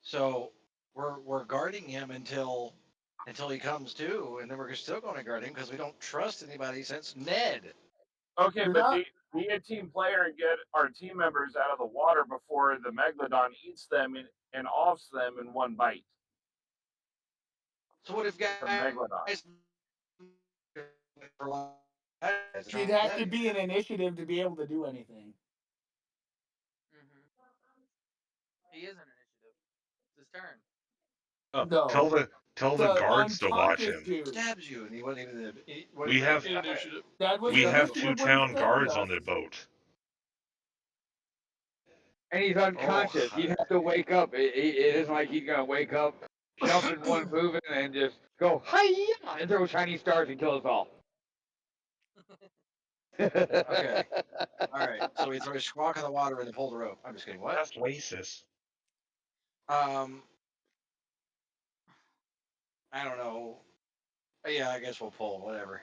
So we're guarding him until he comes to, and then we're still going to guard him because we don't trust anybody since Ned. Okay, You're but not. be a team player and get our team members out of the water before the megalodon eats them and offs them in one bite. So what if It's a megalodon. guys? She'd have to be an initiative to be able to do anything. Mm-hmm. He is an initiative. It's his turn. Oh, No, tell the the guards to watch unconscious him. dude. Stabs you, and he wasn't even. He We have initiative. That was we the have two initiative when he town stabbed guards on us. the boat. And he's Oh, unconscious. He'd have to wake up. It isn't like he's gonna wake up, jump in one moving, and just go hi and throw shiny stars and kill us all. okay. All right. So we throw a squawk in the water and then pull the rope. I'm just kidding. What? That's racist. I don't know. Yeah, I guess we'll pull. Whatever.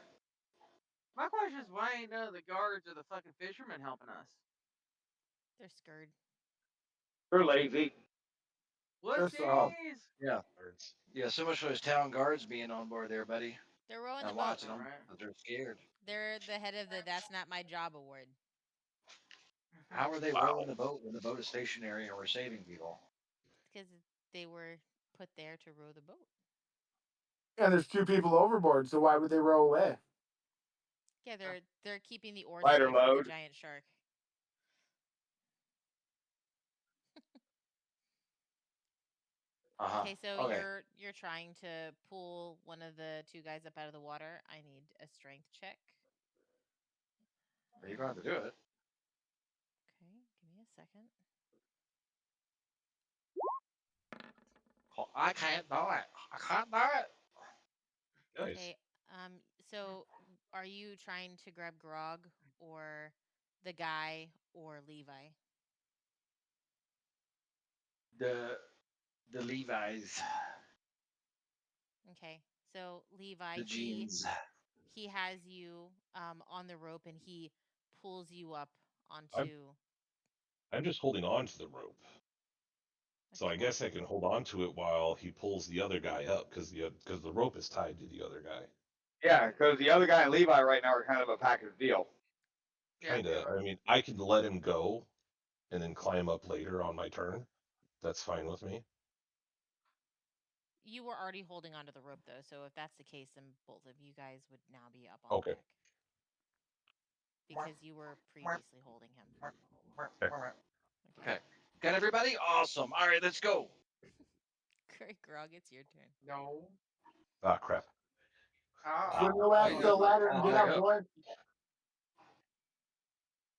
My question is, why ain't none of the guards or the fucking fishermen helping us? They're scared. They're lazy. They're soft. Whoopsies! Yeah. Guards. Yeah. So much for those town guards being on board there, buddy. They're rowing the I'm boat. watching them, Alright. but they're scared. They're the head of the That's Not My Job award. How are they Wow. rowing the boat when the boat is stationary and we're saving people? Because they were put there to row the boat. And there's two people overboard, so why would they row away? Yeah, they're keeping the oars Lighter safe from the load. giant shark. Okay, so Okay. you're trying to pull one of the two guys up out of the water. I need a strength check. You're going to have to do it. Okay, give me a second. I can't do it. I can't do it. Guys, Okay, so are you trying to grab Grog or the guy or Levi? The Levi's, Okay, so Levi, the jeans. he has you on the rope and he pulls you up I'm onto. I'm just holding on to the rope. So Okay, I guess I can hold on to it while he pulls the other guy up because the rope is tied to the other guy. Yeah, because the other guy and Levi right now are kind of a package deal. Yeah, they Kinda. are. I mean, I can let him go and then climb up later on my turn. That's fine with me. you were already holding onto the rope though, so if that's the case, then both of you guys would now be up on the Okay. deck. because you were previously holding him. Okay. Got everybody? Awesome. All right, let's go. Great, Grog, it's your turn. No. Ah, crap. Swing Ah. your ass Wait, to the ladder and oh, get there up, you go. boy.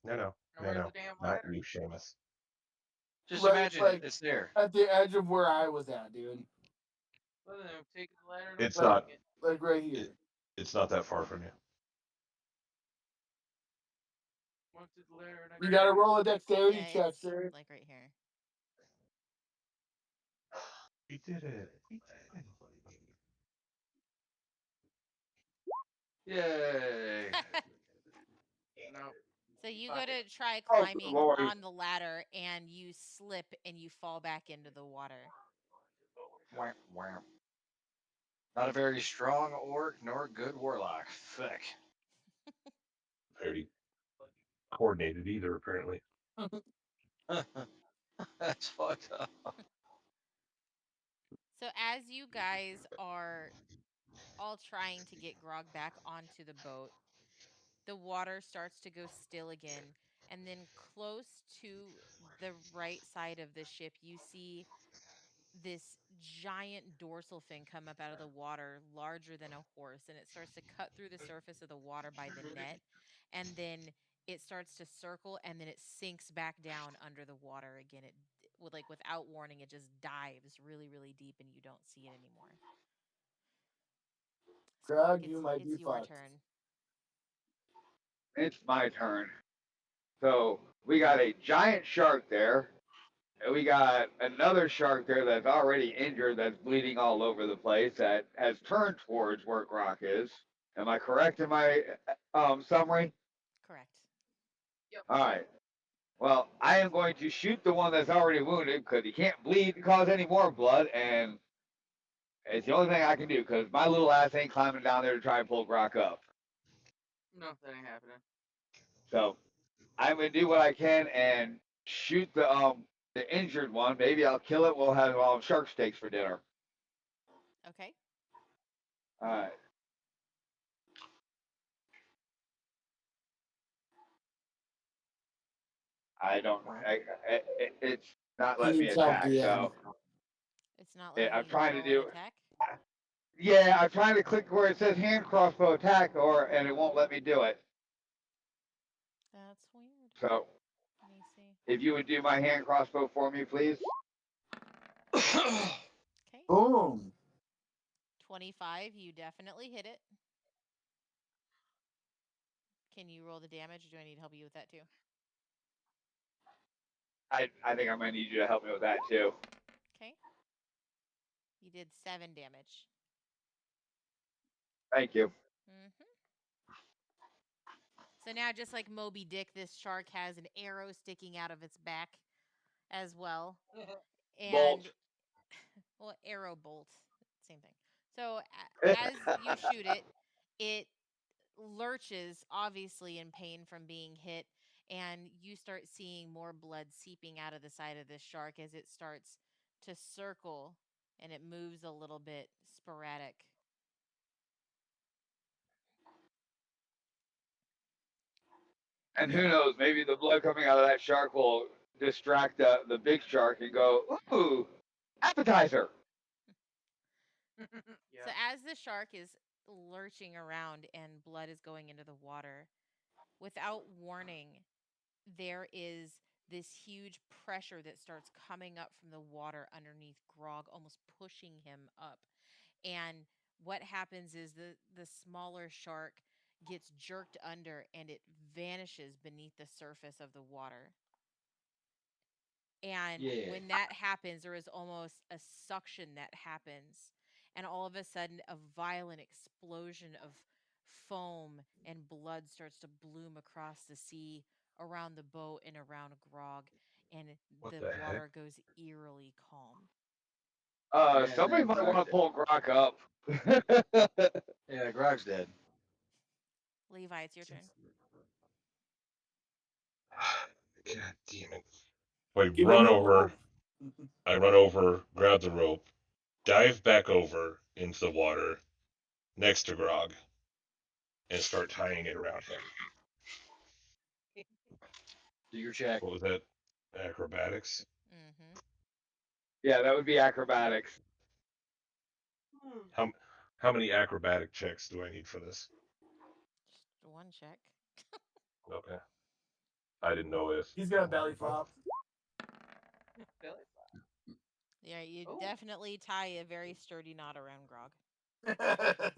No, Where's the damn not ladder? you, Seamus. Just Right, imagine like- it. It's there. At the edge of where I was at, dude. Well, then I'm taking the ladder and It's I'm not. taking it. Like right here. It's not that far from you. Went to the ladder and I You gotta grabbed it. roll a dexterity Yeah, check, it's sir. like right here. We did it. Yay. No. So you Fuck go it. to try Oh, climbing Lord. on the ladder and you slip and you fall back into the water. Wham, wham. Not a very strong orc nor a good warlock. Fuck. Very coordinated either, apparently. That's fucked up. So as you guys are all trying to get Grog back onto the boat, the water starts to go still again. And then close to the right side of the ship, you see this giant dorsal fin come up out of the water, larger than a horse, and it starts to cut through the surface of the water by the net, and then it starts to circle, and then it sinks back down under the water again. It like without warning, it just dives really, really deep, and you don't see it anymore. Grog, It's, you might it's be your fucked. turn. It's my turn. So we got a giant shark there. And we got another shark there that's already injured, that's bleeding all over the place, that has turned towards where Grok is. Am I correct in my summary? Correct. Yep. All right. Well, I am going to shoot the one that's already wounded because he can't bleed and cause any more blood, and it's the only thing I can do because my little ass ain't climbing down there to try and pull Grok up. No, that ain't happening. So I'm gonna do what I can and shoot the injured one. Maybe I'll kill it. We'll have shark steaks for dinner. Okay. All right. I don't. It's not letting me Please help attack. DM. So It's not yeah, letting I'm you trying to roll an do. attack. Yeah, I'm trying to click where it says hand crossbow attack, and it won't let me do it. That's weird. So Let me see. if you would do my hand crossbow for me, please. Okay. Boom. 25, you definitely hit it. Can you roll the damage, or do I need to help you with that too? I think I'm gonna need you to help me with that too. Okay. You did 7 damage. Thank you. So now, just like Moby Dick, this shark has an arrow sticking out of its back as well. And Bolt. well, arrow bolt, same thing. So as you shoot it, it lurches, obviously in pain from being hit, and you start seeing more blood seeping out of the side of this shark as it starts to circle, and it moves a little bit sporadic. And who knows? Maybe the blood coming out of that shark will distract the big shark and go, ooh, appetizer. Yeah. So as the shark is lurching around and blood is going into the water, without warning, there is this huge pressure that starts coming up from the water underneath Grog, almost pushing him up. And what happens is the smaller shark gets jerked under and it vanishes beneath the surface of the water. And Yeah. when that happens, there is almost a suction that happens. And all of a sudden, a violent explosion of foam and blood starts to bloom across the sea, around the boat, and around Grog. And What the the heck? water goes eerily calm. Yeah, Somebody might Grog's want to dead. pull Grok up. Yeah, Grog's dead. Levi, it's your turn. God damn it. I Give run him the over, rope. grab the rope, dive back over into the water next to Grog, and start tying it around him. Do your check. What was that? Acrobatics. Mm-hmm. Yeah, that would be acrobatics. How many acrobatic checks do I need for this? Just one check. Okay. I didn't know if He's got a belly flop. Belly Yeah, you Oh. definitely tie a very sturdy knot around Grog.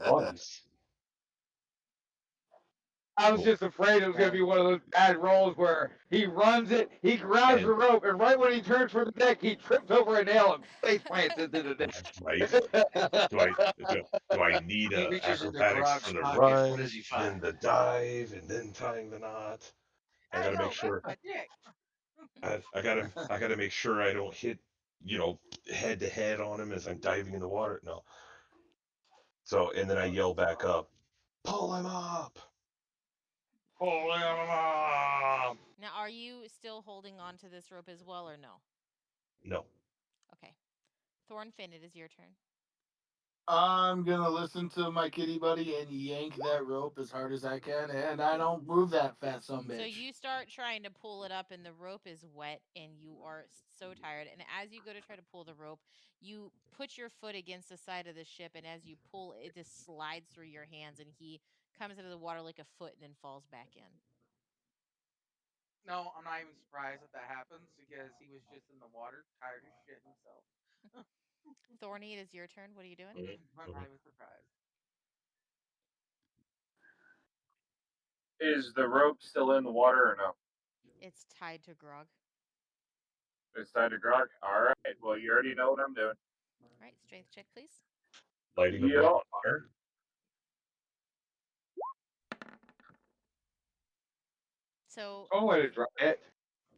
once. I was Cool. just afraid it was going to be one of those bad rolls where he runs it, he grabs the And- rope, and right when he turns for the deck, he trips over a nail and face plants into the deck. Right? Do I need He reaches into acrobatics Grog's for the pocket. run, What does he then find? the dive, and then tying the knot? I Hey, gotta yo, make sure. that's my dick. I gotta make sure I don't hit, head to head on him as I'm diving in the water. No. So, and then I yell back up, pull him up. Pull him up. Now, are you still holding on to this rope as well, or no? No. Okay. Thornfinn, it is your turn. I'm gonna listen to my kitty buddy and yank that rope as hard as I can, and I don't move that fat son bitch. So you start trying to pull it up, and the rope is wet, and you are so tired. And as you go to try to pull the rope, you put your foot against the side of the ship, and as you pull, it just slides through your hands, and he comes out of the water like a foot and then falls back in. No, I'm not even surprised that that happens because he was just in the water, tired as shit himself. Thorny, it is your turn. What are you doing? I'm not even surprised. Is the rope still in the water or no? It's tied to Grog. It's tied to Grog? Alright, well, you already know what I'm doing. All right, strength check, please. Lighting the boat on fire. So One way to dry it.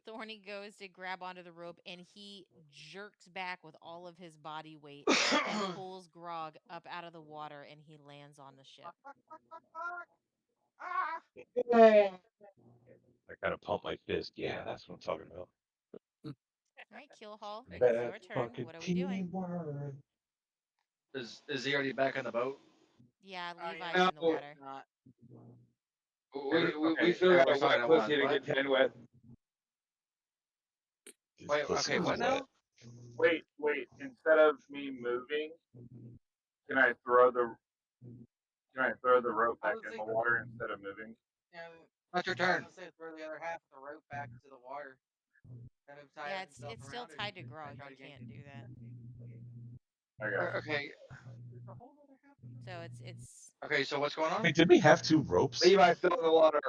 Thorny goes to grab onto the rope, and he jerks back with all of his body weight and pulls Grog up out of the water, and he lands on the ship. Ah! Yeah. I kind of pump my fist. Yeah, that's what I'm talking about. All right, Keelhaul, it is That your turn. fucking What are we doing? teamwork. Is he already back on the boat? Yeah, Oh, Levi's yeah, in the No. water. not. We still got a wet pussy to contend with. This Wait, pussy okay, is what wet. now? Wait. Instead of me moving, can I throw the rope back in the water instead of moving? Yeah, That's your I was turn. gonna say throw the other half of the rope back into the water. And him tie Yeah, himself it's still around it tied to and Grog. try You to yank can't it. do that. Okay. There's a whole other half of the So it's Okay, so what's going on? Hey, did we have two ropes? Levi's still in the water.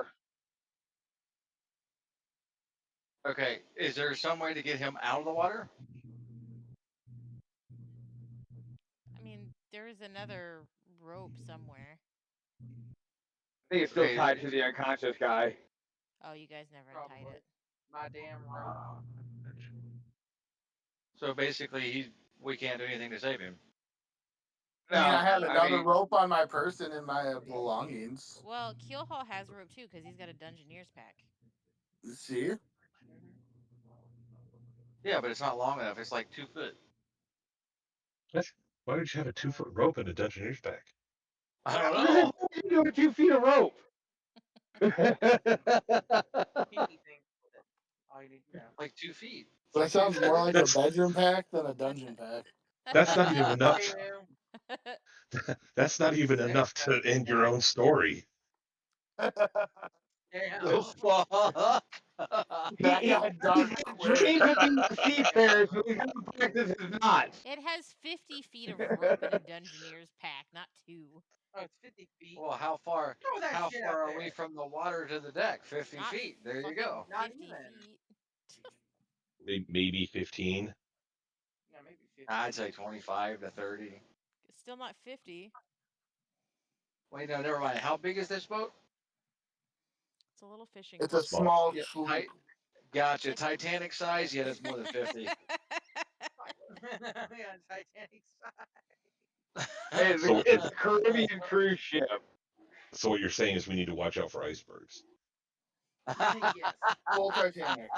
Okay, is there some way to get him out of the water? I mean, there's another rope somewhere. I think it's still tied to the unconscious guy. Oh, you guys never untied Probably. it. My damn rope. So basically, we can't do anything to save him. I mean, I had I another mean- rope on my person and my belongings. Well, Keelhaul has rope too because he's got a Dungeoneer's pack. See? Yeah, but it's not long enough. It's like 2 foot. Why would you have a 2-foot rope in a Dungeoneer's pack? I don't know. You do with 2 feet of rope. Pinky thing with it. All you need to know. Like 2 feet. That sounds more like a That's- bedroom pack than a dungeon pack. That's not even enough. Hey, That's not even enough to end your own story. damn. The fuck? That got dark He's quick. dreams of being a seafarer, so he's going to practice his knots. It has 50 feet of rope in a Dungeoneer's pack, not 2. Oh, it's 50 feet. Well, how far? Throw that How shit far out are we there. from the water to the deck? 50 Not feet. There you fucking go. Not 50 even. feet. Maybe 15. Yeah, maybe 50. I'd say 25 to 30. It's still not 50. Wait, no, never mind. How big is this boat? It's a little fishing It's boat. a small Yeah, sloop. Gotcha. Titanic size? Yeah, that's more than 50. Yeah, Titanic size. Hey, So- it's a Caribbean cruise ship. So what you're saying is we need to watch out for icebergs. Yes. Full Titanic.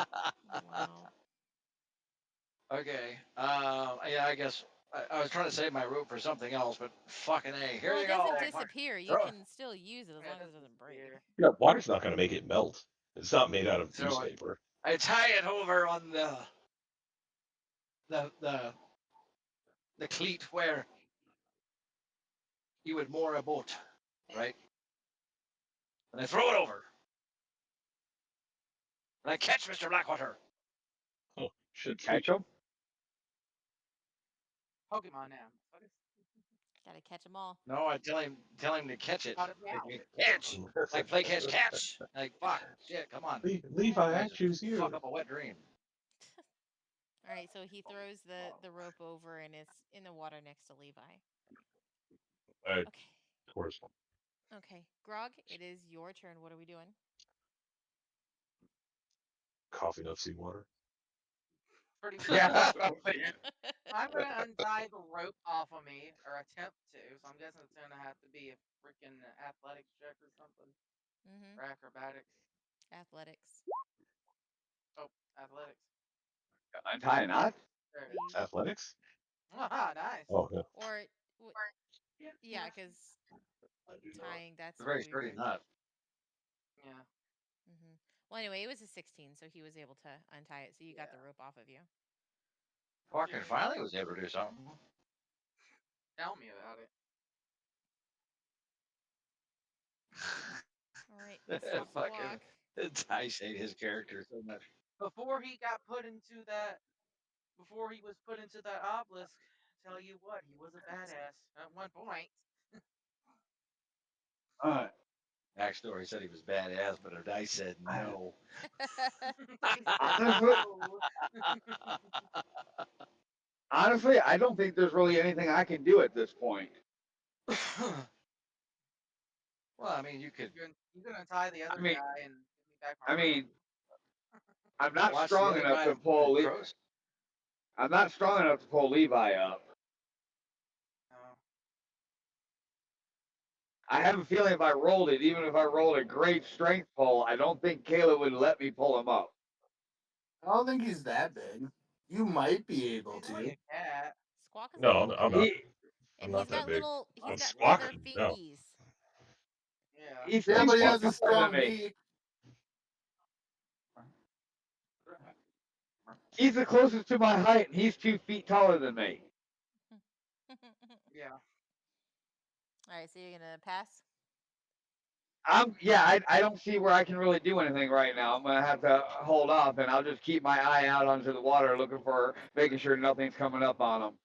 Wow. Okay. Yeah, I guess I was trying to save my rope for something else, but fucking A. Here Well, you it doesn't go. disappear. You Throw it. can still use it as long as it doesn't break. Yeah. Yeah, water's not going to make it melt. It's not made out of Throw it. newspaper. I tie it over on the the the cleat where you would moor a boat, right? And I throw it over. And I catch Mr. Blackwater. Oh, shit. Catch Sweet. him? Pokemon now. What is Gotta catch them all. No, I tell him to catch it. Caught it now. Like, catch. Like play catch. Like fuck, shit, come on. Levi, I choose you. Fuck up a wet dream. All right, so he throws the rope over and it's in the water next to Levi. Of Okay. course. Okay. Grog, it is your turn. What are we doing? Coughing up seawater. Pretty much. Yeah. I'm gonna untie the rope off of me, or attempt to. So I'm guessing it's gonna have to be a freaking athletics check or something, Mm-hmm. or acrobatics. Athletics. Oh, athletics. Untie a knot? There it Are is. you, Athletics? Ah, nice. Oh, yeah. or yeah, because I do not. tying, It's that's a what very we sturdy were. knot. Yeah. Mm-hmm. Well, anyway, it was a 16, so he was able to untie it. So you got the rope off of you. Fucking finally was able to do something. Tell me about it. All right. That So fucking Squawk. Dice hate his character so much. Before he got put into that, before he was put into that obelisk, tell you what, he was a badass at one point. Backstory said he was badass, but her dice said no. Honestly, honestly, I don't think there's really anything I can do at this point. Well, I mean, you could You can untie the other mean- guy and give me back my I rope. mean, I'm not watch strong the other enough guy to pull. crows. I'm not strong enough to pull Levi up. No. I have a feeling if I rolled it, even if I rolled a great strength pull, I don't think Kayla would let me pull him up. I don't think he's that big. You might be able He's only to. a cat. Squawk is a No, little I'm bit. not. He, And I'm he's not that got big. little. He's I'm got feather squawking. No. fingies. Yeah. he's Yeah, 3 but he feet has a taller strong than me. beak. He's the closest to my height, and he's 2 feet taller than me. All Yeah. right, so you're gonna pass. I don't see where I can really do anything right now. I'm gonna have to hold off, and I'll just keep my eye out onto the water, looking for, making sure nothing's coming up on him.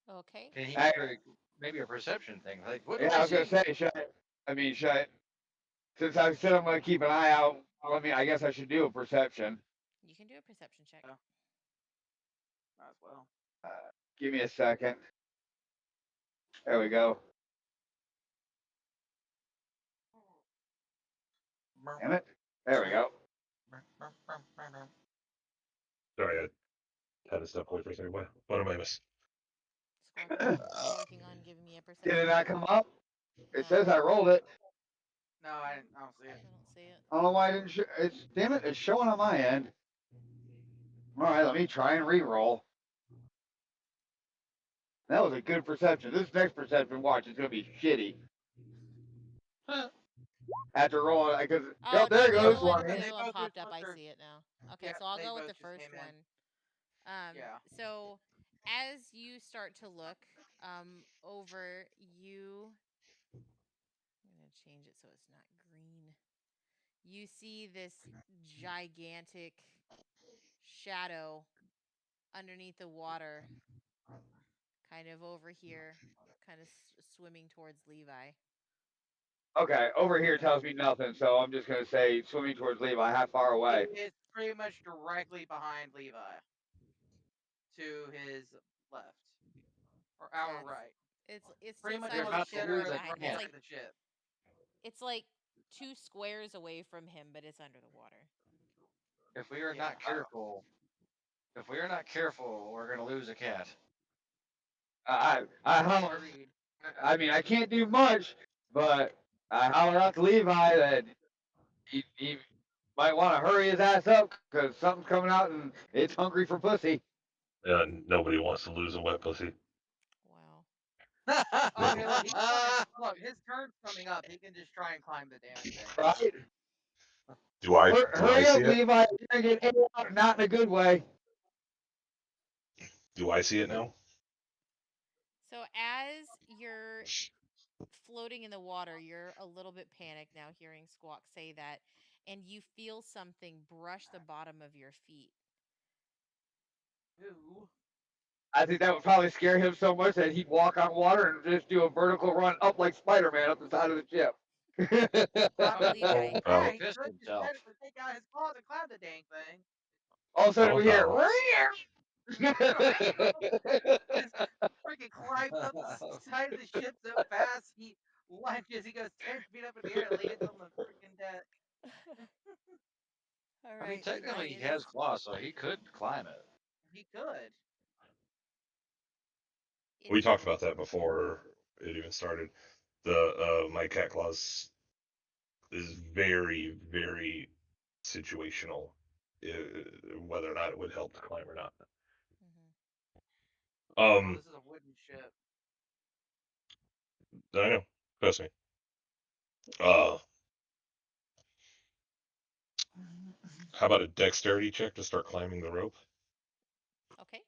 Okay. Can he I- maybe a perception thing? Like, what Yeah, do I I was gonna see? say, since I said I'm gonna keep an eye out, I guess I should do a perception. You can do a perception check. Yeah. Might as well. Give me a second. There we go. Damn it. There we go. Sorry, I had to step away for a second. What am I missing? Squawk is working on giving me a perception. Did it not come up? No. It says I rolled it. No, I don't see I it. don't see it. I don't know why I didn't show. Damn it, it's showing on my end. All right, let me try and re-roll. That was a good perception. This next perception watch is gonna be shitty. After rolling, because Oh, there no, it the goes. other one, They the other one both popped just up. put I their- see it now. Okay, Yeah, so I'll they go with both the just first came in. one. Yeah. So as you start to look over you, I'm gonna change it so it's not green. You see this gigantic shadow underneath the water, kind of over here, kind of swimming towards Levi. Okay, over here tells me nothing, so I'm just gonna say swimming towards Levi. How far away? It's pretty much directly behind Levi. To his left. Or our Yeah, right. it's Pretty just much You're on under the about to center lose of a the behind. front It's cat. side like of the ship. it's like 2 squares away from him, but it's under the water. If we are Yeah. not careful, we're gonna lose a cat. I holler. Agreed. I mean, I can't do much, but I holler out to Levi that he might want to hurry his ass up because something's coming out and it's hungry for pussy. Yeah, nobody wants to lose a wet pussy. Wow. Okay, look, he's fine. Look, his turn's coming up. He can just try and climb the damn thing. Right? Do I Hurry see up, it? Levi. You're gonna get ate up, not in a good way. Do I see it now? So as you're floating in the water, you're a little bit panicked now hearing Squawk say that, and you feel something brush the bottom of your feet. Ooh. I think that would probably scare him so much that he'd walk on water and just do a vertical run up like Spider-Man up the side of the ship. Well, Levi, Or Yeah, Oh, he pissed could just himself. technically take out his claws and climb the dang thing. All of a sudden oh we hear. no! Just freaking climbs up the side of the ship so fast he lunges. He goes 10 feet up in the air and lands on the freaking deck. all I mean, right, Levi, technically he it has is. claws, so he could climb it. He could. It We is. talked about that before it even started. The my cat claws is very, very situational, whether or not it would help to climb or not. Mhm. Oh, Um, this is a wooden ship. I know. Trust me. Uh, how about a dexterity check to start climbing the rope? Okay.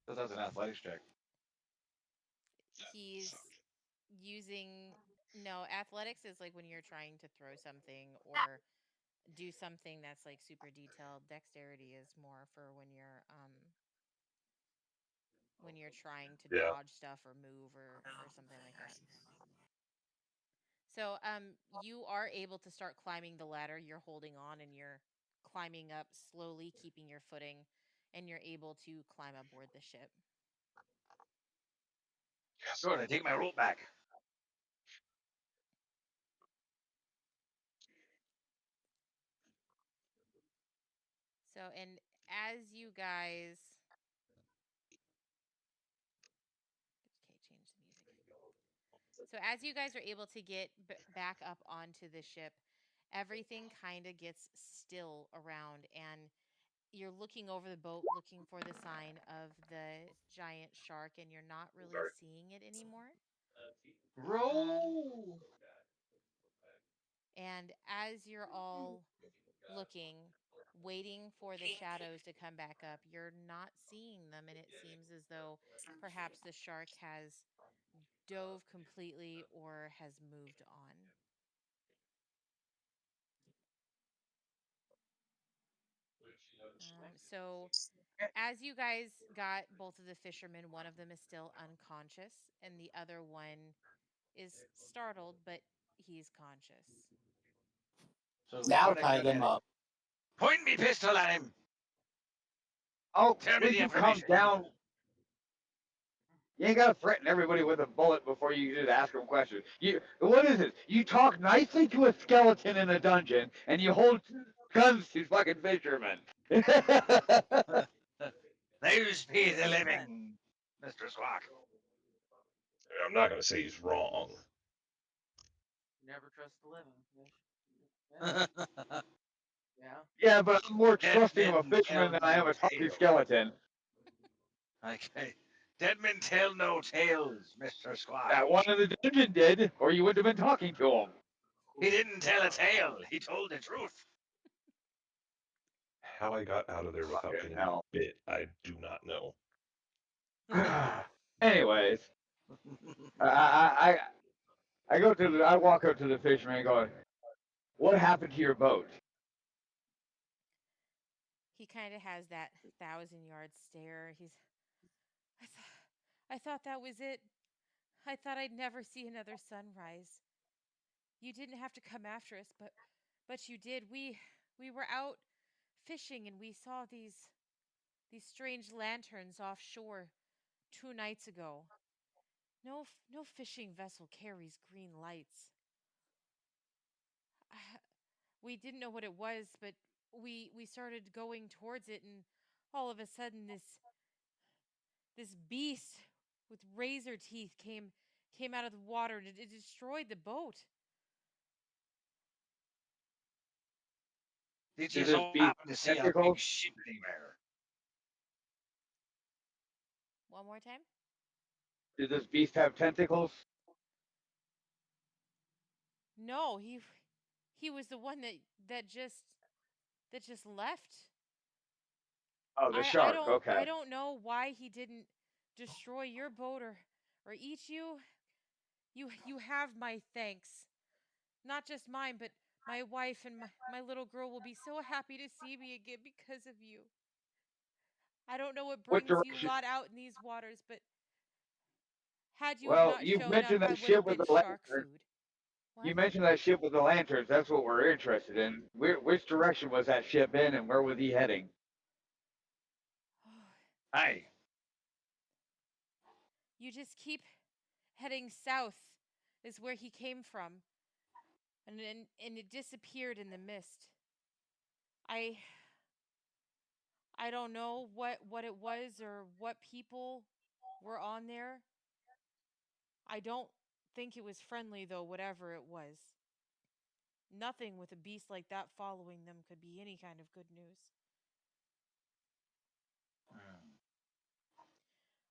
So that's an athletics check. He's using no athletics is like when you're trying to throw something or do something that's like super detailed. Dexterity is more for when you're trying to Yeah. dodge stuff or move or something like that. So you are able to start climbing the ladder. You're holding on and you're climbing up slowly, keeping your footing, and you're able to climb aboard the ship. Yes. Good, I take my rope back. So and as you guys okay, change the music. So as you guys are able to get back up onto the ship, everything kind of gets still around and you're looking over the boat looking for the sign of the giant shark and you're not really Sorry. seeing it anymore. Roll. And as you're all looking, waiting for the shadows to come back up, you're not seeing them and it seems as though perhaps the shark has dove completely or has moved on. So as you guys got both of the fishermen, one of them is still unconscious and the other one is startled, but he's conscious. So we Now point a tie gun them at him. up. Point me pistol at him. Oh, Tell me would the you calm information. down? You ain't gotta threaten everybody with a bullet before you just ask them questions. What is it? You talk nicely to a skeleton in a dungeon, and you hold guns to fucking fishermen. Those be the living, Mr. Squawk. I'm not gonna say he's wrong. Never trust the living fish. Yeah. Yeah. Yeah, but I'm more Dead trusting of a men fisherman tell than I am no a talking tales. skeleton. Okay. Dead men tell no tales, Mr. Squawk. That one in the dungeon did, or you wouldn't have been talking to him. He didn't tell a tale. He told the truth. How I got out of there without Fucking getting hell. bit, I do not know. Anyways, I, I walk up to the fisherman and go, "What happened to your boat?" He kind of has that 1,000-yard stare. I thought that was it. I thought I'd never see another sunrise. You didn't have to come after us, but you did. We were out fishing and we saw these strange lanterns offshore 2 nights ago. No fishing vessel carries green lights. We didn't know what it was, but we started going towards it and all of a sudden this beast with razor teeth came out of the water and it destroyed the boat. Did you Did this so beast happen to see a big tentacles? ship anywhere? One more time. Did this beast have tentacles? No, he was the one that just left. Oh, the I shark. don't I Okay. don't know why he didn't destroy your boat or eat you. You have my thanks. Not just mine, but my wife and my little girl will be so happy to see me again because of you. I don't know what What brings you direction? lot out in these waters, but had you have Well, not you shown up, mentioned I that would have ship with been the shark lantern. food. You What? mentioned that ship with the lanterns. That's what we're interested in. Which direction was that ship in, and where was he heading? Aye. You just keep heading south is where he came from, and it disappeared in the mist. I I don't know what it was or what people were on there. I don't think it was friendly though, whatever it was. Nothing with a beast like that following them could be any kind of good news. Hmm.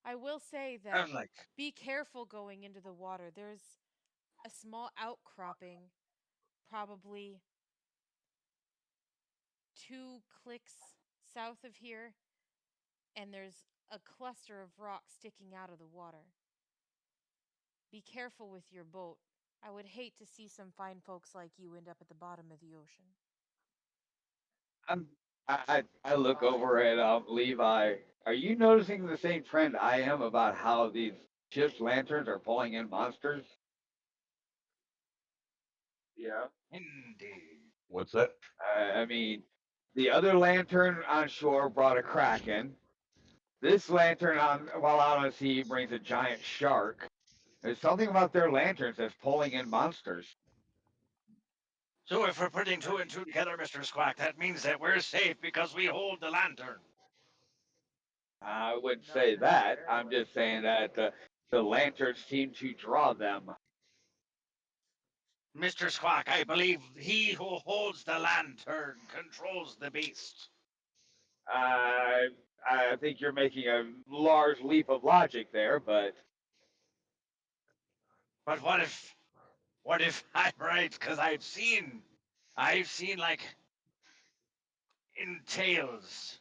I will say that Sounds like be careful going into the water. There's a small outcropping, probably 2 clicks south of here, and there's a cluster of rocks sticking out of the water. Be careful with your boat. I would hate to see some fine folks like you end up at the bottom of the ocean. I'm, I look over at Levi. Are you noticing the same trend I am about how these ship's lanterns are pulling in monsters? Yeah. indeed. What's that? I mean, the other lantern on shore brought a kraken. This lantern on while out on sea brings a giant shark. There's something about their lanterns that's pulling in monsters. So if we're putting two and two together, Mr. Squawk, that means that we're safe because we hold the lantern. I wouldn't Not say that. I'm necessarily. just saying that the lanterns seem to draw them. Mr. Squawk, I believe he who holds the lantern controls the beast. I I think you're making a large leap of logic there, but But what if I'm right? Because I've seen like in tales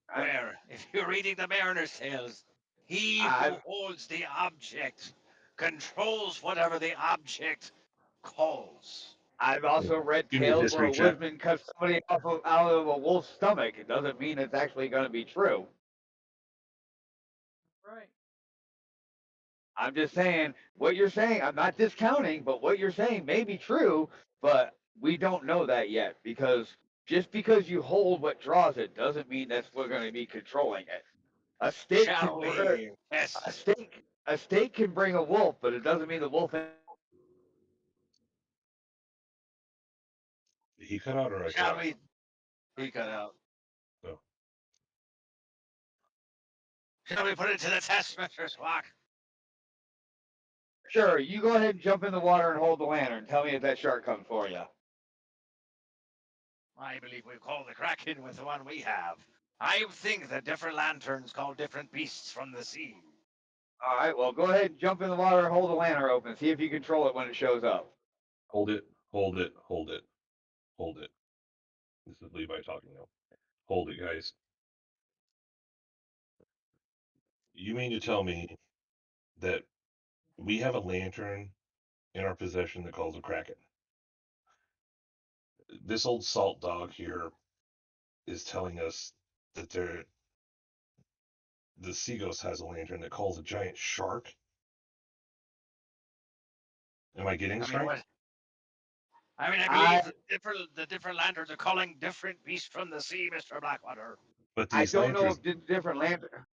I, where if you're reading the Mariner's Tales, he who I've holds the object controls whatever the object calls. I've also read Give me a tales where history a check. woodsman cuts somebody out of a wolf's stomach. It doesn't mean it's actually going to be true. Right. I'm just saying what you're saying. I'm not discounting, but what you're saying may be true, but we don't know that yet because just because you hold what draws it doesn't mean that's we're going to be controlling it. A stake Shall can we a test? stake can bring a wolf, but it doesn't mean the wolf. Did he cut out or I cut Shall out? we? He cut out. No. Shall we put it to the test, Mr. Squawk? Sure, you go ahead and jump in the water and hold the lantern. Tell me if that shark comes for you. I believe we've called the Kraken with the one we have. I think that different lanterns call different beasts from the sea. All right, well, go ahead and jump in the water and hold the lantern open. See if you control it when it shows up. Hold it. Hold it. Hold it. Hold it. This is Levi talking now. Hold it, guys. You mean to tell me that we have a lantern in our possession that calls a kraken? This old salt dog here is telling us that the sea ghost has a lantern that calls a giant shark. Am I getting I this mean, right? what? I I believe the different lanterns are calling different beasts from the sea, Mr. Blackwater. But I these don't know lanterns. if different lanterns.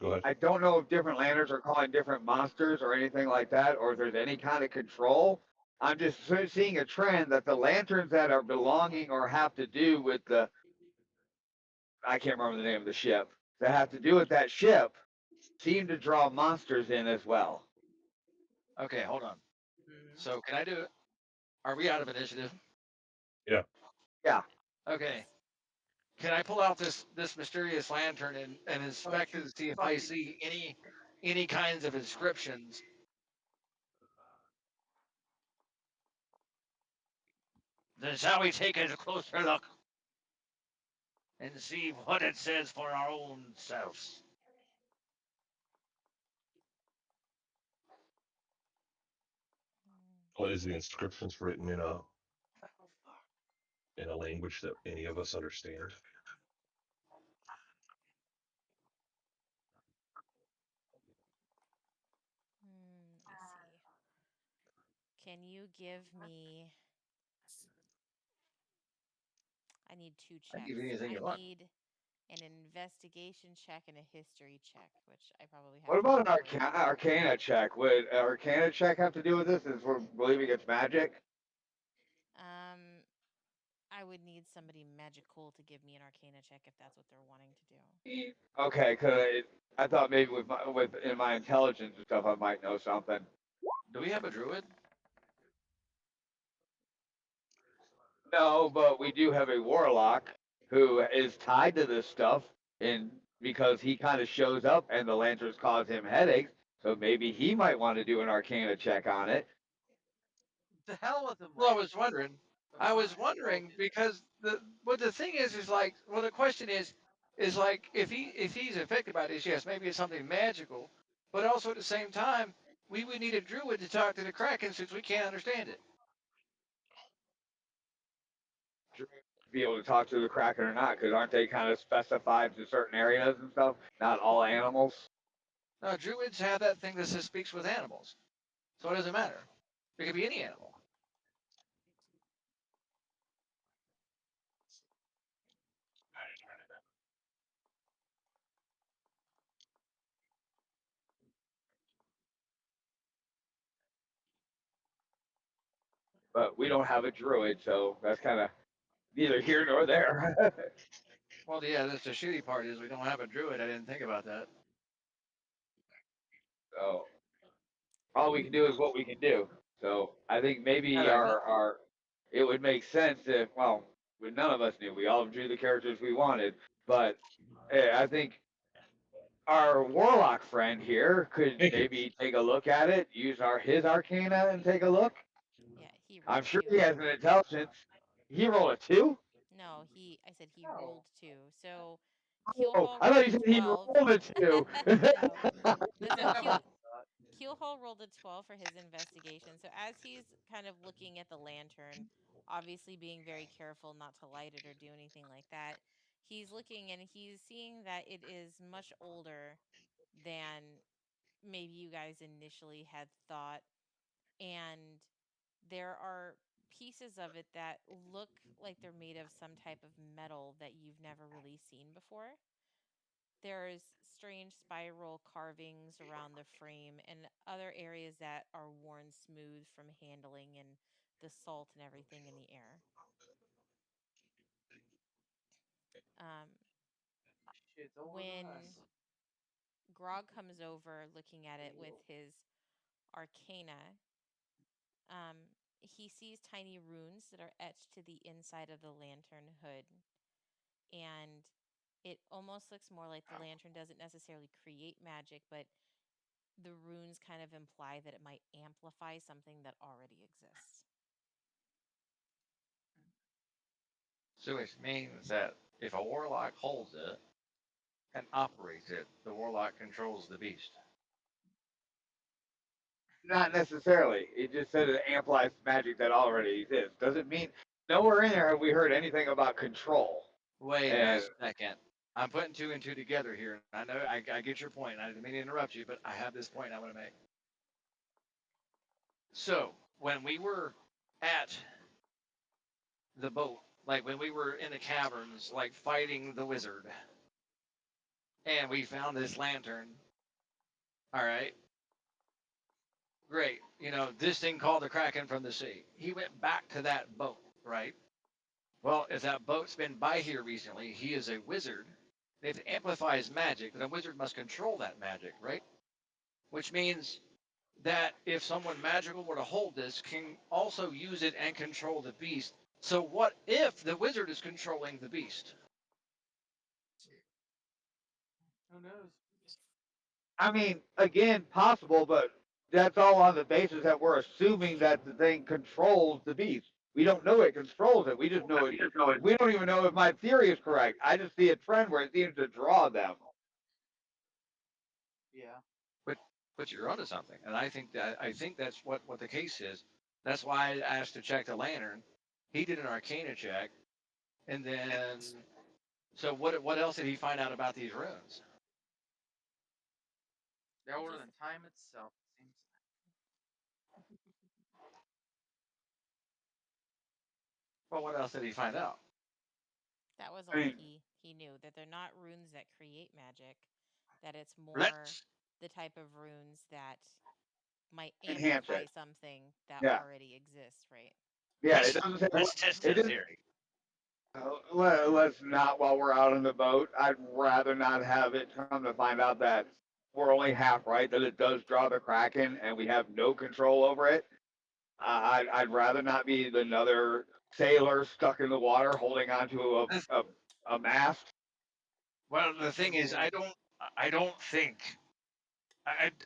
Go ahead. I don't know if different lanterns are calling different monsters or anything like that, or if there's any kind of control. I'm just seeing a trend that the lanterns that are belonging or have to do with the I can't remember the name of the ship that have to do with that ship seem to draw monsters in as well. Okay, hold on. Mhm. So can I do it? Are we out of initiative? Yeah. Yeah. Okay. Can I pull out this mysterious lantern and inspect it to see if I see any kinds of inscriptions Then shall we take a closer look and see what it says for our own selves? What is the inscriptions written in a language that any of us understand? Let me see. Can you give me? I need two I can give checks. you anything I you want. need an investigation check and a history check, which I probably have What to about an roll for. arcana check? Would an arcana check have to do with this since we're believing it's magic? Um, I would need somebody magical to give me an arcana check if that's what they're wanting to do. Okay, because I thought maybe with in my intelligence and stuff I might know something. Do we have a druid? No, but we do have a warlock who is tied to this stuff, and because he kind of shows up and the lanterns cause him headaches, so maybe he might want to do an arcana check on it. The hell with him. Well, I was wondering because the thing is like, well, the question is like if he's affected by this, yes, maybe it's something magical, but also at the same time, we would need a druid to talk to the kraken since we can't understand it. Be able to talk to the kraken or not, because aren't they kind of specified to certain areas and stuff? Not all animals. No, druids have that thing that says speaks with animals, so it doesn't matter. It could be any animal. But we don't have a druid, so that's kind of neither here nor there. Well, yeah, that's the shitty part is we don't have a druid. I didn't think about that. So all we can do is what we can do. So I think maybe I know. our it would make sense if none of us knew. We all drew the characters we wanted, but I think our warlock friend here could Thank you. maybe take a look at it, use his arcana and take a look. Yeah, he I'm rolled sure he two. has an intelligence. He rolled a 2? No, I said he rolled two. So Oh, Keelhaul I thought rolled you a said he 12. rolled a 2. No. No, so Keelhaul rolled a 12 for his investigation. So as he's kind of looking at the lantern, obviously being very careful not to light it or do anything like that, he's looking and he's seeing that it is much older than maybe you guys initially had thought. And there are pieces of it that look like they're made of some type of metal that you've never really seen before. There's strange spiral carvings around the frame and other areas that are worn smooth from handling and the salt and everything in the air. Um, Shit, don't worry about when us. Grog comes over looking at it with his arcana, um, he sees tiny runes that are etched to the inside of the lantern hood. And it almost looks more like the lantern doesn't necessarily create magic, but the runes kind of imply that it might amplify something that already exists. So it means that if a warlock holds it and operates it, the warlock controls the beast. Not necessarily. It just said it amplifies magic that already exists. Doesn't mean nowhere in there have we heard anything about control. Wait a And second. I'm putting two and two together here. I know I get your point. I didn't mean to interrupt you, but I have this point I want to make. So when we were at the boat, like when we were in the caverns, like fighting the wizard, and we found this lantern. All right, great. You know, this thing called the Kraken from the sea. He went back to that boat, right? Well, if that boat's been by here recently, he is a wizard. If it amplifies magic, then a wizard must control that magic, right? Which means that if someone magical were to hold this, can also use it and control the beast. So what if the wizard is controlling the beast? Who knows? I mean, again, possible, but that's all on the basis that we're assuming that the thing controls the beast. We don't know it controls it. We just know it. We don't even know if my theory is correct. I just see a trend where it seems to draw them. Yeah. But you're onto something, and I think that's what the case is. That's why I asked to check the lantern. He did an Arcana check, and then so what else did he find out about these runes? They're older than time itself, it seems. Well, what else did he find out? That was I all mean, he knew, that they're not runes that create magic, that it's more Let's the type of runes that might enhance amplify it. something that Yeah. already exists, right? Yeah. It let's doesn't say. let's test It his didn't. theory. Let's not while we're out on the boat. I'd rather not have it come to find out that we're only half right, that it does draw the Kraken and we have no control over it. I'd rather not be another sailor stuck in the water holding onto a mast. Well, the thing is, I don't think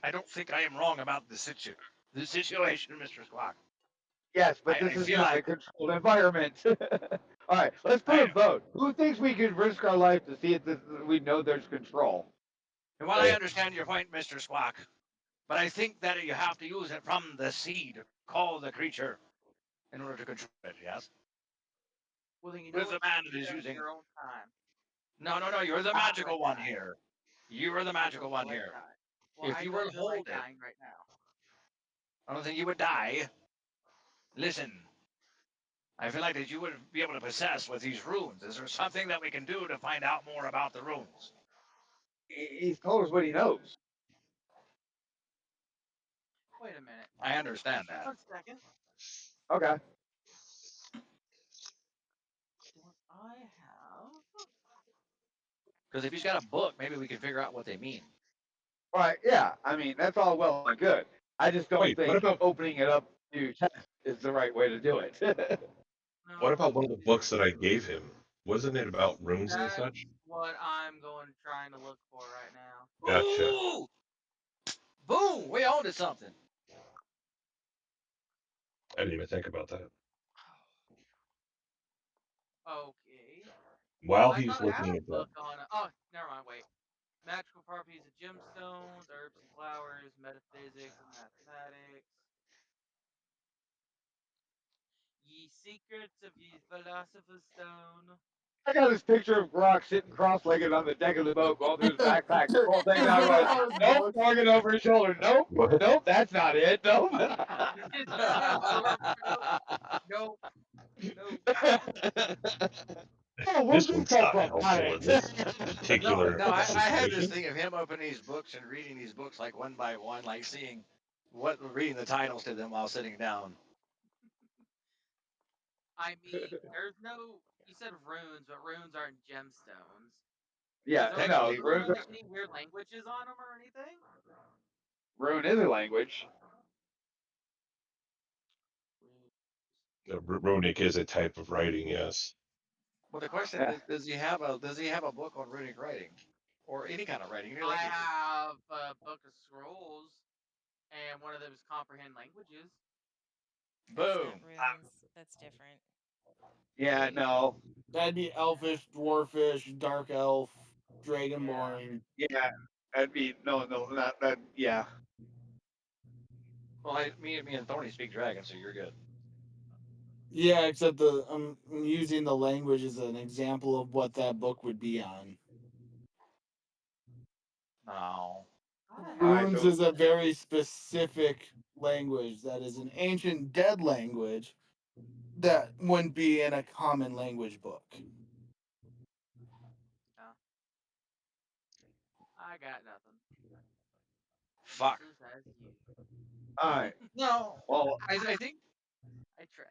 I don't think I am wrong about the situation, Mr. Squawk. Yes, but I this is feel not a like controlled environment. All right, let's put I a vote. Who thinks we could risk our life to see if we know there's control? and while I understand your point, Mr. Squawk, but I think that you have to use it from the sea to call the creature in order to control it. Yes, Well, then you know with the what? man You that is do that in using. your own time. No. You're the Before I magical one die. here. You are the magical one Before I here. die. Well, If I you don't were to feel like hold it, dying right now. I don't think you would die. Listen, I feel like that you would be able to possess with these runes. Is there something that we can do to find out more about the runes? He's told us what he knows. Wait a minute. I understand that. 1 second. Okay. Don't I have? Because if he's got a book, maybe we can figure out what they mean. All right. Yeah. I mean, that's all well and good. I just don't Wait, what think about opening it up to test is the right way to do it. what No. about one of the books that I gave him? Wasn't it about runes and That's such? what I'm trying to look for right now. Gotcha. Ooh! Boom! We owned it something. I didn't even think about that. Okay. While I he's thought I had looking a at that, book on. Oh, never mind. Wait. Magical properties of gemstones, herbs and flowers, metaphysics and mathematics. Ye secrets of ye philosopher's stone. I got this picture of Grok sitting cross-legged on the deck of the boat, going through his backpack, full thing Is down, it going, those nope, books? looking over his shoulder, nope, what? nope, that's not it, nope. Nope. Nope. Oh, where'd This this one's come not from? Not helpful in this it. No, particular no, I had this situation. thing of him opening these books and reading these books like one by one, like seeing reading the titles to them while sitting down. I mean, there's no. You said runes, but runes aren't gemstones. Is Yeah, there like a no, Technically, rune with rune, like any weird languages on them or anything? rune is a language. Runic is a type of writing, yes. well, the question Yeah. is, does he have a book on runic writing, or any kind of writing, any I languages? have a book of scrolls, and one of them is comprehend languages. That's not Boom. runes. That's different. Yeah, no. That'd be elfish, dwarfish, dark elf, Yeah. dragonborn. Yeah, that'd be, no, not that, yeah. Well, me and Thorny speak dragon, so you're good. Yeah, except I'm using the language as an example of what that book would be on. No. Thought I All had right, Runes so, is a very specific language that is an ancient dead language that wouldn't be in a common language book. Yeah. I got nothing. Fuck. Business as you. all right, No. well, I think I tried.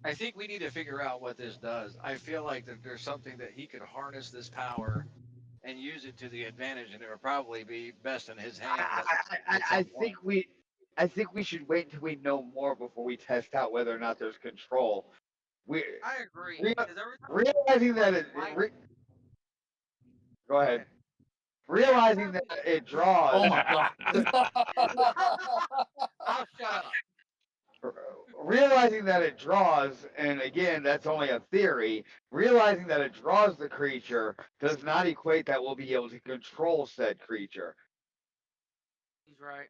I think we need to figure out what this does. I feel like that there's something that he could harness this power and use it to the advantage, and it would probably be best in his hands at I some point. I think we should wait until we know more before we test out whether or not there's control. We I agree. re- Because every time realizing that light. go ahead. Realizing that it draws. Oh my god. I'll shut up. realizing that it draws, and again, that's only a theory, realizing that it draws the creature does not equate that we'll be able to control said creature. He's right.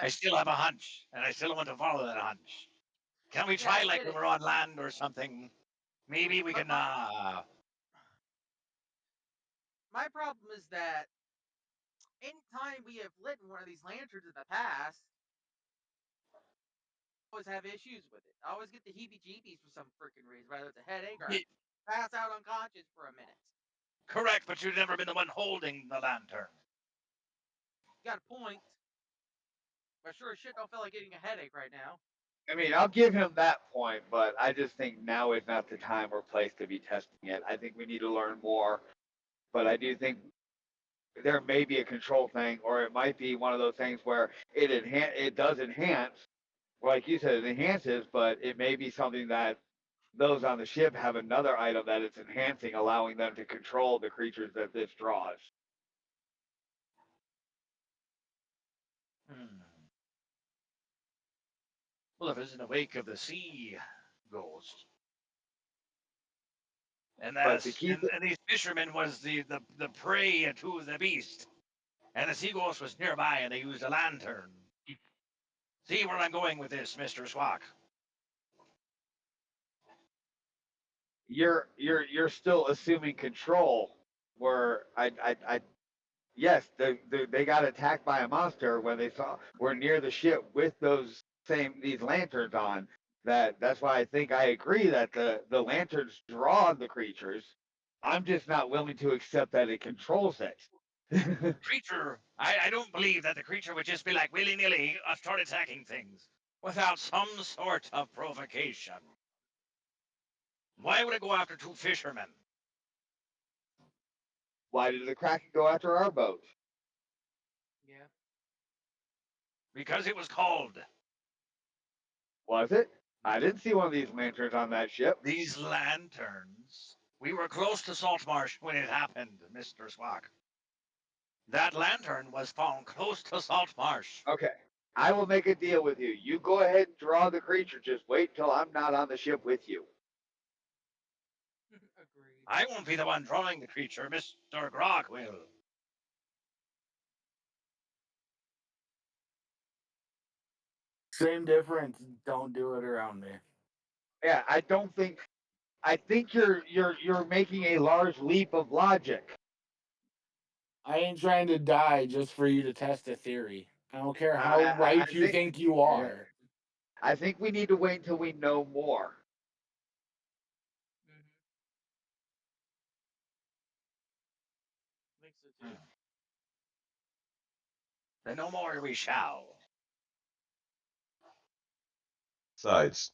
I But still have a hunch, and I still want to follow that hunch. Can we yeah, try I like get we it. were on land or something? Maybe we But can. my problem is that anytime we have lit one of these lanterns in the past, I always have issues with it. I always get the heebie-jeebies for some freaking reason, whether it's a headache or I pass out unconscious for a minute. Correct, but you've never been the one holding the lantern. You got a point. But sure as shit don't feel like getting a headache right now. I mean, I'll give him that point, but I just think now is not the time or place to be testing it. I think we need to learn more, but I do think there may be a control thing, or it might be one of those things where it does enhance, like you said, it enhances, but it may be something that those on the ship have another item that it's enhancing, allowing them to control the creatures that this draws. Hmm. Well, if it's in the wake of the sea ghost, and But to keep it, and these fishermen was the prey to the beast, and the sea ghost was nearby, and they used a lantern. See where I'm going with this, Mister Squawk? you're still assuming control. Where yes, they got attacked by a monster when they were near the ship with these lanterns on. That's why I think I agree that the lanterns draw the creatures. I'm just not willing to accept that it controls it. Creature, I don't believe that the creature would just be like willy nilly start attacking things without some sort of provocation. Why would it go after two fishermen? Why did the Kraken go after our boat? Yeah. Because it was called. Was it? I didn't see one of these lanterns on that ship. These lanterns. We were close to Saltmarsh when it happened, Mr. Squawk. That lantern was found close to Saltmarsh. Okay. I will make a deal with you. You go ahead and draw the creature. Just wait till I'm not on the ship with you. Agreed. I won't be the one drawing the creature, Mr. Grog will. Same difference. Don't do it around me. Yeah, I think you're making a large leap of logic. I ain't trying to die just for you to test a theory. I don't care how I right you think think you yeah, are. I think we need to wait until we know more. Mm-hmm. Think so too. Then no more we shall. Besides,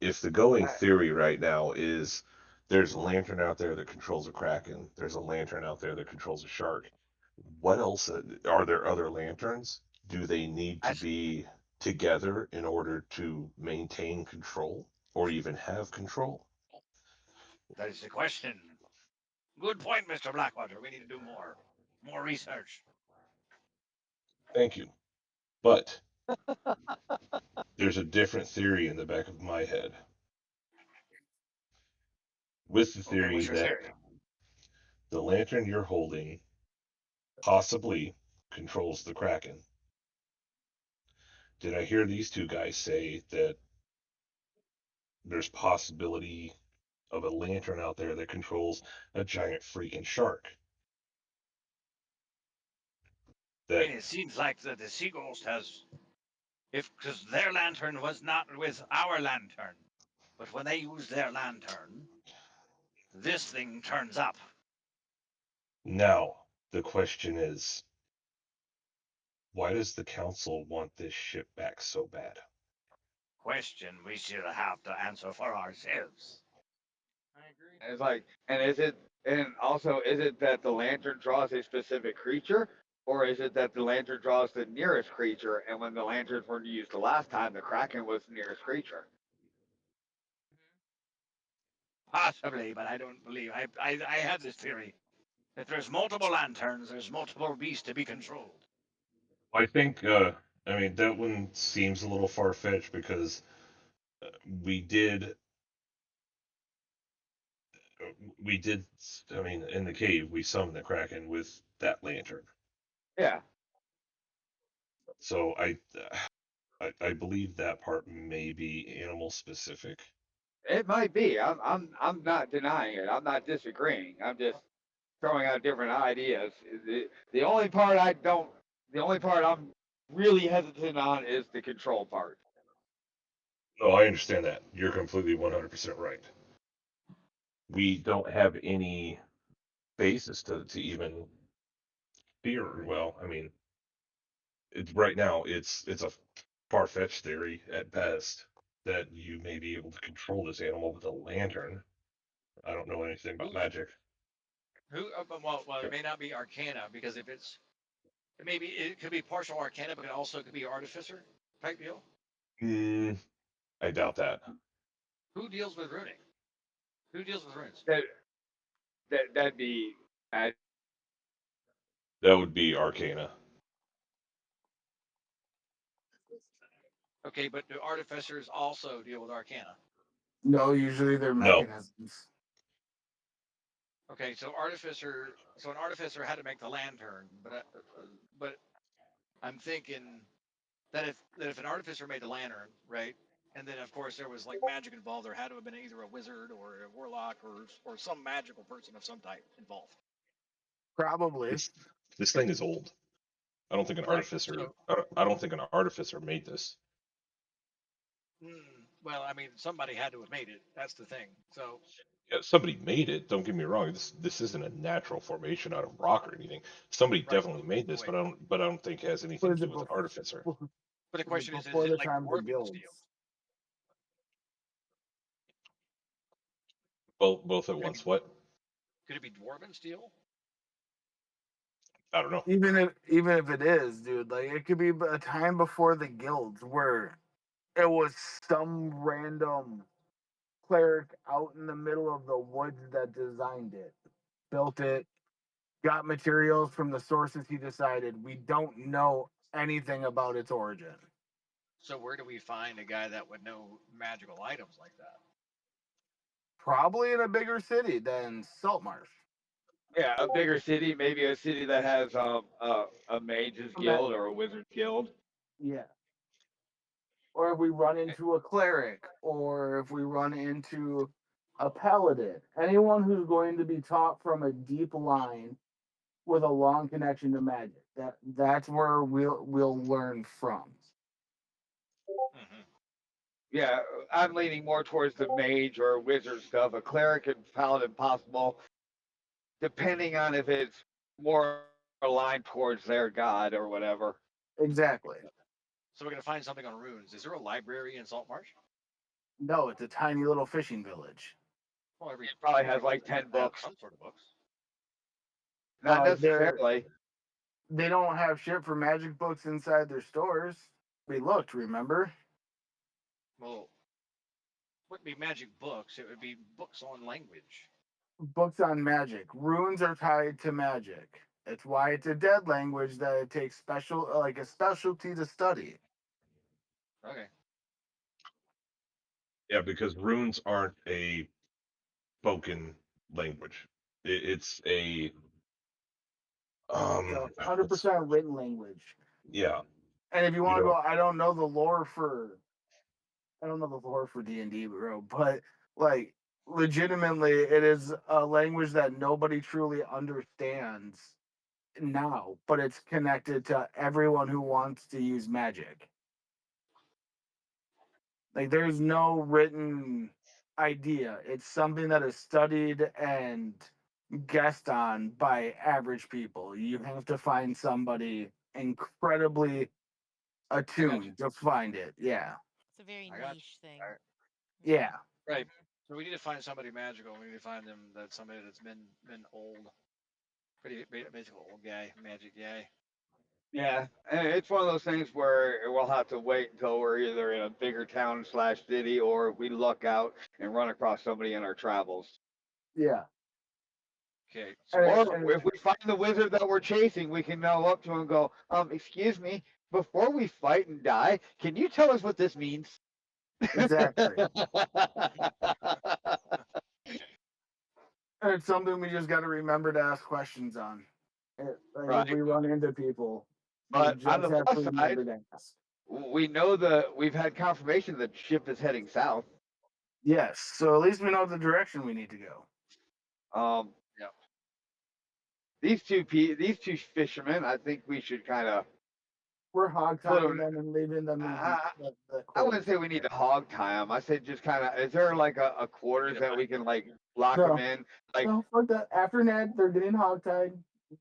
if the going I, theory right now is there's a lantern out there that controls a kraken, there's a lantern out there that controls a shark. What else are there other lanterns? Do they need to That's, be together in order to maintain control or even have control? that is the question. Good point, Mr. Blackwater. We need to do more. More research. Thank you. But there's a different theory in the back of my head. With the Okay, theory what's your that theory? the lantern you're holding possibly controls the kraken. Did I hear these two guys say that there's possibility of a lantern out there that controls a giant freaking shark? I That mean, it seems like the sea ghost has, if because their lantern was not with our lantern, but when they use their lantern, this thing turns up. now the question is, why does the council want this ship back so bad? Question we should have to answer for ourselves. I agree. it's like, and also, is it that the lantern draws a specific creature, or is it that the lantern draws the nearest creature? And when the lanterns were used the last time, the Kraken was the nearest creature. Possibly, but I don't believe. I have this theory that there's multiple lanterns, there's multiple beasts to be controlled. I think, I mean, that one seems a little far fetched because we did, we did, I mean, in the cave, we summoned the Kraken with that lantern. Yeah. So I believe that part may be animal specific. It might be. I'm not denying it. I'm not disagreeing. I'm just throwing out different ideas. The only part I don't, the only part I'm really hesitant on is the control part. No, I understand that. You're completely 100% right. We don't have any basis to even fear. Well, I mean, it's right now. It's a far fetched theory at best that you may be able to control this animal with a lantern. I don't know anything about Who's magic. who? Well, it may not be Arcana because if it's maybe it could be partial Arcana, but it also could be Artificer type deal. Hmm, I doubt that. Who deals with runing? Who deals with runes? That that'd be That would be Arcana. Okay, but do artificers also deal with Arcana? No, usually they're No. mechanisms. Okay, so an artificer had to make the lantern, but I'm thinking that if an artificer made the lantern, right, and then of course there was like magic involved, there had to have been either a wizard or a warlock or some magical person of some type involved. Probably. This thing is old. I don't think an Right. artificer. So, I don't think an artificer made this. well, I mean, somebody had to have made it. That's the thing. So, Yeah, somebody made it. Don't get me wrong. This isn't a natural formation out of rock or anything. Somebody right. definitely made this, Wait. but I don't think it has anything Was to do it with an artificer. before? But the Was it question is before it the like time of the dwarven steel? guilds? Both at Could it be once. What? could it be dwarven steel? I don't know. Even if it is, dude, like it could be a time before the guilds where it was some random cleric out in the middle of the woods that designed it, built it, got materials from the sources he decided. We don't know anything about its origin. So where do we find a guy that would know magical items like that? Probably in a bigger city than Saltmarsh. yeah, a bigger city, maybe a city that has a mages guild or a wizard guild. Yeah. Or if we run Eh, into a cleric, or if we run into a paladin, anyone who's going to be taught from a deep line with a long connection to magic. That's where we'll learn from. mhm. Yeah, I'm leaning more towards the mage or wizard stuff. A cleric and paladin possible, depending on if it's more aligned towards their god or whatever. Exactly. So we're gonna find something on runes. Is there a library in Saltmarsh? No, it's a tiny little fishing village. Well, every It probably has fishing like village 10 has books. some sort of books. Not They're necessarily. they don't have shit for magic books inside their stores. We looked, remember? Well, wouldn't be magic books. It would be books on language. Books on magic. Runes are tied to magic. It's why it's a dead language that it takes like a specialty to study. Okay. Yeah, because runes aren't a spoken language. It's a It's a hundred what's percent written language. yeah. And if you You want to go, don't. I don't know the lore for D&D, bro, but like legitimately, it is a language that nobody truly understands now, but it's connected to everyone who wants to use magic. Like there's no written idea. It's something that is studied and guessed on by average people. You have to find somebody incredibly I got you. attuned to find it. Yeah. It's a very I got you. niche thing. All right. Yeah. Right. So we need to find somebody magical. We need to find them that somebody that's been old, pretty basically old guy, magic guy. Yeah, and it's one of those things where we'll have to wait until we're either in a bigger town slash city or we luck out and run across somebody in our travels. Yeah. Okay, so And, we Or should. and if we find the wizard that we're chasing, we can go up to him and go, excuse me, before we fight and die, can you tell us what this means? exactly. And it's something we just got to remember to ask questions on. Like if Right. we run into people, we But on just the have to plus remember side, to ask. we've had confirmation that the ship is heading south. Yes, so at least we know the direction we need to go. Um, Yeah. these two fishermen, I think we should kind of We're hog put tying them. them and leaving them in I, the I wouldn't quarters. say we need to hog tie them. I say just kind of. Is there like a quarters Get 'em that out. we can like lock them No, in? Like no, fuck that. After Ned, they're getting hog tied.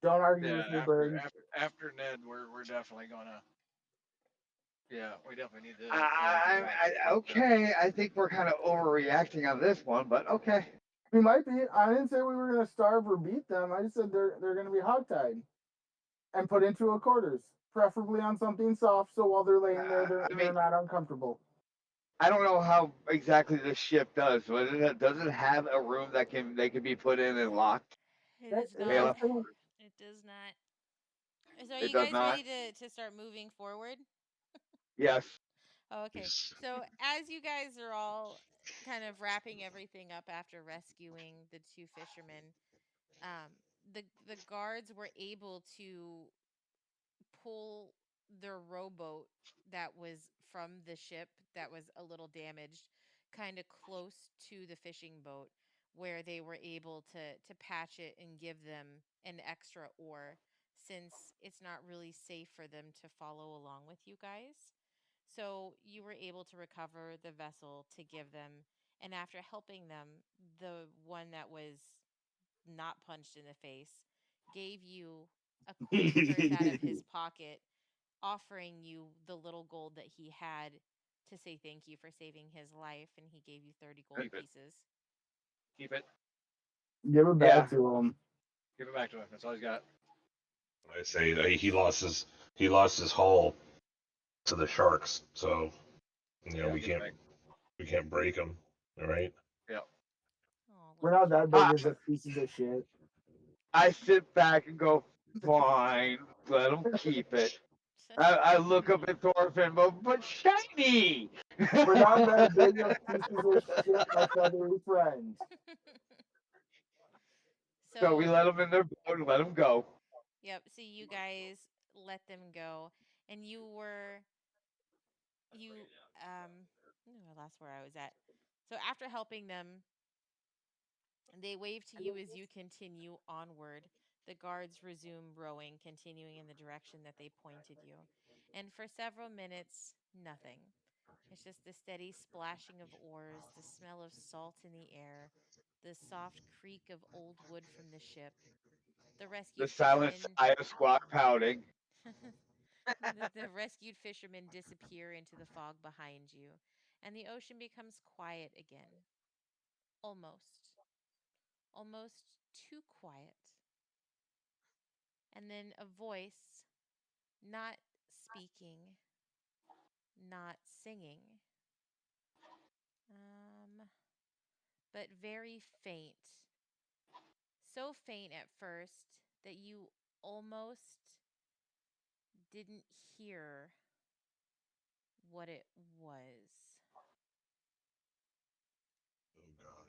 Don't argue Yeah, with your after bird. after after Ned, we're definitely gonna. Yeah, we definitely need to. Yeah, do I, that. okay, I think we're kind of overreacting on this one, but okay. We might be. I didn't say we were gonna starve or beat them. I just said they're gonna be hog tied and put into a quarters, preferably on something soft, so while they're laying there, I they're mean, not uncomfortable. I don't know how exactly the ship does, but does it have a room that they can be put in and locked? It That, is not. Kayla? It does not. So are It you does guys not. ready to start moving forward? Yes. Oh, okay. He's- So as you guys are all kind of wrapping everything up after rescuing the two fishermen, um, the guards were able to pull their rowboat that was from the ship that was a little damaged kind of close to the fishing boat where they were able to patch it and give them an extra oar since it's not really safe for them to follow along with you guys. So you were able to recover the vessel to give them, and after helping them, the one that was not punched in the face gave you a coin purse out of his pocket, offering you the little gold that he had to say thank you for saving his life, and he gave you 30 gold Keep it. pieces. Keep it. Give it Yeah. back to them. Give it back to him. That's all he's got. I say he lost his haul to the sharks, so Yeah, we give it can't break him. All right. Yeah. Oh, We're little not that cutie. big I, as the pieces of shit. I sit back and go, fine, let them keep it. I look up at Thorfinn, but shiny. We're not that big of pieces of shit, my feathery friend. So we So, let them in their boat and let them go. yep, so you guys let them go, and you, I lost where I was at. So after helping them, they wave to you as you continue onward. The guards resume rowing, continuing in the direction that they pointed you. And for several minutes, nothing. It's just the steady splashing of oars, the smell of salt in the air, the soft creak of old wood from the ship. The The rescued silent fishermen sigh of squat pouting. the rescued fishermen disappear into the fog behind you, and the ocean becomes quiet again. Almost. Almost too quiet. And then a voice, not speaking, not singing, um, but very faint. So faint at first that you almost didn't hear what it was. Oh God.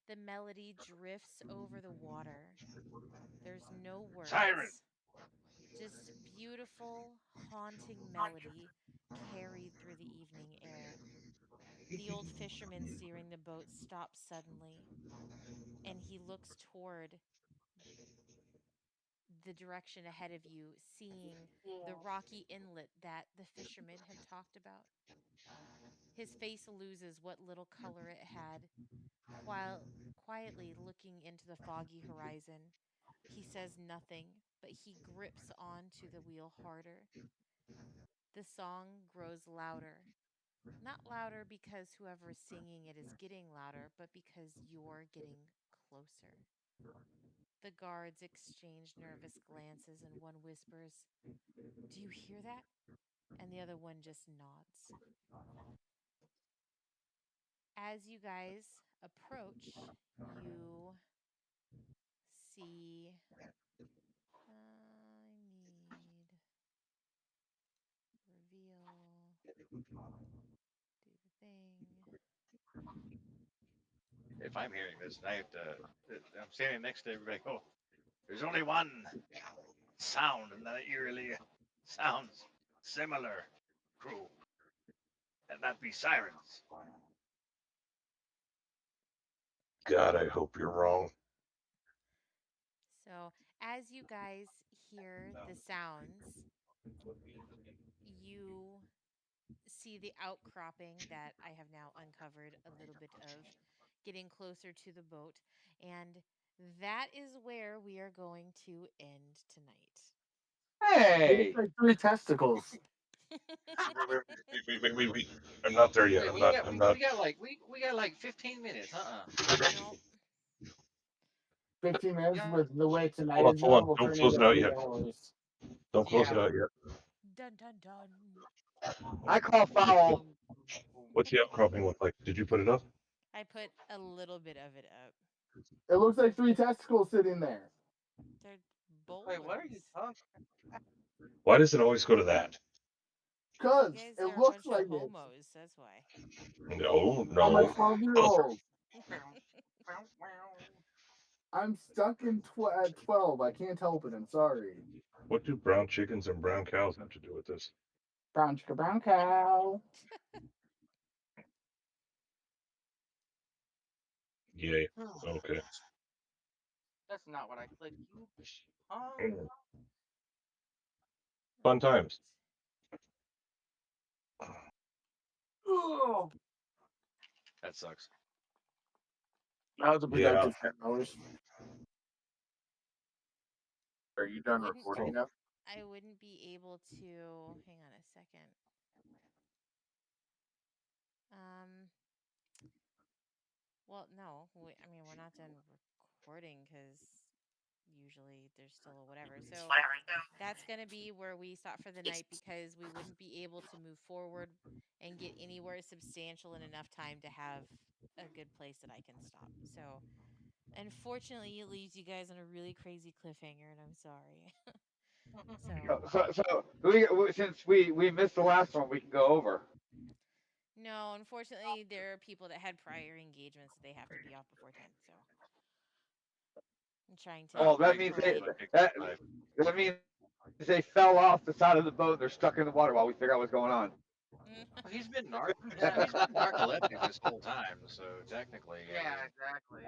The melody drifts over the water. There's no Siren. words, just beautiful, haunting melody carried through the evening air. The old fisherman steering the boat stops suddenly, and he looks toward the direction ahead of you, seeing the rocky inlet that the fishermen have talked about. His face loses what little color it had, quietly looking into the foggy horizon. He says nothing, but he grips onto the wheel harder. The song grows louder. Not louder because whoever is singing it is getting louder, but because you're getting closer. The guards exchange nervous glances, and one whispers, "Do you hear that?" And the other one just nods. As you guys approach, you see. I need reveal. Do the thing. If I'm hearing this, and I have to, I'm standing next to everybody. Go. There's only one sound, and that eerily sounds similar, crew, and that be sirens. God, I hope you're wrong. So, as you guys hear the sounds, you see the outcropping that I have now uncovered a little bit of, getting closer to the boat. And that is where we are going to end tonight. It looks Hey, like three testicles. Wait. I'm not there yet. Wait, I'm not. I'm not. we got like 15 minutes. Nope. 15 minutes Yeah. with the way tonight Hold on. is Hold going, on. we'll Don't turn close into it out 3 yet. hours. Don't close it Yeah. out yet. Dun dun dun. I call foul. What's the outcropping look like? Did you put it up? I put a little bit of it up. It looks like three testicles sitting there. They're Wait, what are you boulders. talking? Why does it always go to that? Because you Because guys it are a looks bunch of like it. homos. That's why. No, I'm a no. 12-year-old. Bow, bow, bow. I'm stuck in at 12. I can't help it. I'm sorry. What do brown chickens and brown cows have to do with this? Brown chicken, brown cow. Yay. Okay. That's not what I clicked. You punk. Fun times. Ugh. That sucks. That was a Yeah. productive 10 hours. Are you done Wouldn't recording now? I wouldn't be able to. Hang on a second. Um. Well, no. I mean, we're not done recording because usually there's still a whatever. So that's going to be where we stop for the night because we wouldn't be able to move forward and get anywhere substantial in enough time to have a good place that I can stop. So unfortunately, it leaves you guys on a really crazy cliffhanger, and I'm sorry. So Since we missed the last one, we can go over. no, unfortunately, there are people that had prior engagements that they have to be off before 10. So I'm trying to Well, that be means polite. that means they fell off the side of the boat. They're stuck in the water while we figure out what's going on. He's been he's been narcoleptic this whole time, so technically, Yeah, exactly.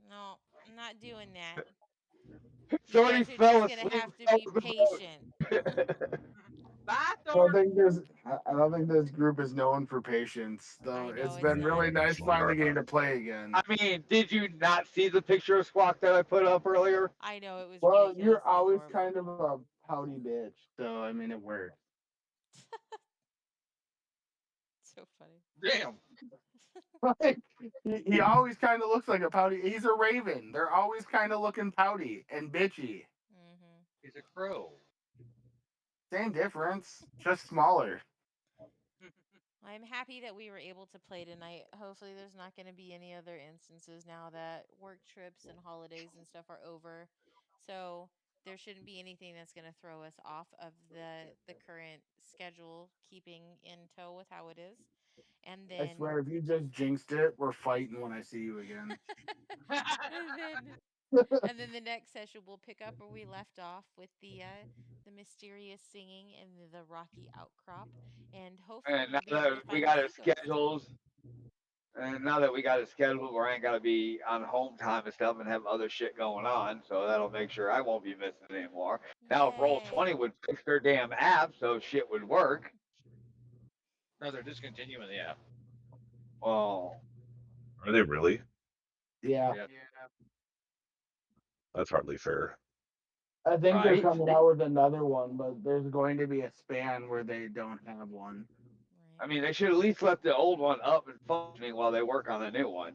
No, I'm not doing that. You Somebody guys are just fell gonna asleep. have to Fell be in patient. the Bye, I don't Thor. think there's. I don't think this group is known for patience, though. I know It's it's been not. really nice finally getting to play again. I mean, did you not see the picture of Squawk that I put up earlier? I know it was Well, you're ridiculously always adorable. kind of a pouty bitch, so I mean it worked. So funny. damn. Like he always kind of looks like a pouty. He's a raven. They're always kind of looking pouty and bitchy. Mhm. He's a crow. Same difference, just smaller. I'm happy that we were able to play tonight. Hopefully, there's not going to be any other instances now that work trips and holidays and stuff are over. So there shouldn't be anything that's going to throw us off of the current schedule, keeping in tow with how it is. And I then, swear, if you just jinxed it, we're fighting when I see you again. and then, and then the next session we'll pick up where we left off with the mysterious singing and the rocky outcrop, and hopefully And now we'll be able to that we find a got sea it ghost. scheduled, and now that we got it scheduled where I ain't got to be on home time and stuff and have other shit going on, so that'll make sure I won't be missing anymore. Now, if Yay! Roll20 would fix their damn app so shit would work, No, they're discontinuing the app. well, Are they really? Yeah, Yeah. Yeah. That's hardly fair. I think they're right? coming out with another one, but there's going to be a span where they don't have one. Right. I mean, they should at least let the old one up and functioning while they work on the new one.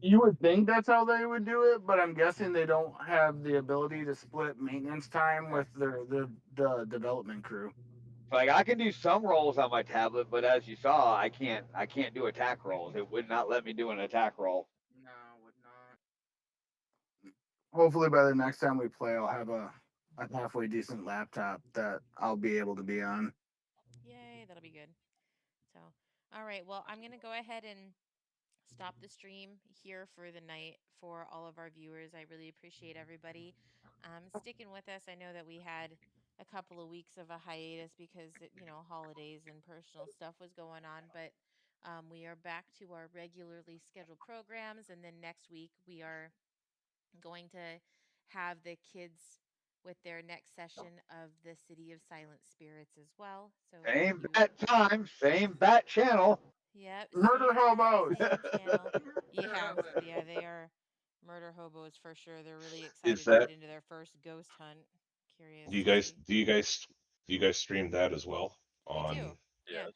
You would think that's how they would do it, but I'm guessing they don't have the ability to split maintenance time with the development crew. Like I can do some rolls on my tablet, but as you saw, I can't do attack rolls. It would not let me do an attack roll. No, would not. Hopefully by the next time we play, I'll have a halfway decent laptop that I'll be able to be on. Yay, that'll be good. So, all right. Well, I'm going to go ahead and stop the stream here for the night for all of our viewers. I really appreciate everybody sticking with us. I know that we had a couple of weeks of a hiatus because, holidays and personal stuff was going on, but we are back to our regularly scheduled programs. And then next week, we are going to have the kids with their next session of the City of Silent Spirits as well. So Same bat time, same bat channel. Yep, Murder same hobos. same channel. Yeah, yeah, they are murder hobos for sure. They're really Is excited to get that into their first ghost hunt. Curious do you to guys see. stream that as well We do. Yeah, Yes.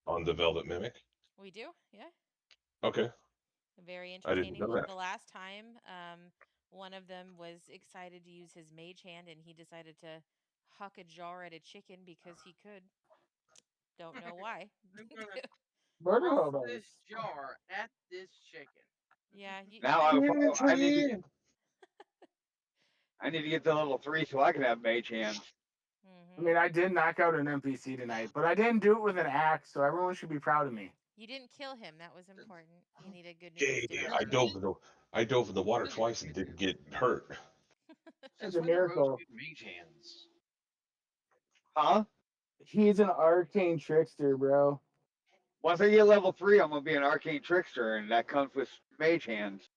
on the Velvet Mimic? we do. Yeah, Okay, very I didn't entertaining. know that. The last time, one of them was excited to use his mage hand, and he decided to huck a jar at a chicken because he could. Don't know why. I'm gonna Murder throw hobos. this jar at this chicken. Yeah, Now I, I need to get to level 3 so I can have mage hands. I mean, I did knock out an NPC tonight, but I didn't do it with an axe, so everyone should be proud of me. You didn't kill him. That was important. He needed good news Yay! stitches. I dove in the water twice and didn't get hurt. It's Since a when do rogues miracle. get mage hands? Huh? He's an arcane trickster, bro. Once I get level 3, I'm gonna be an arcane trickster, and that comes with mage hands.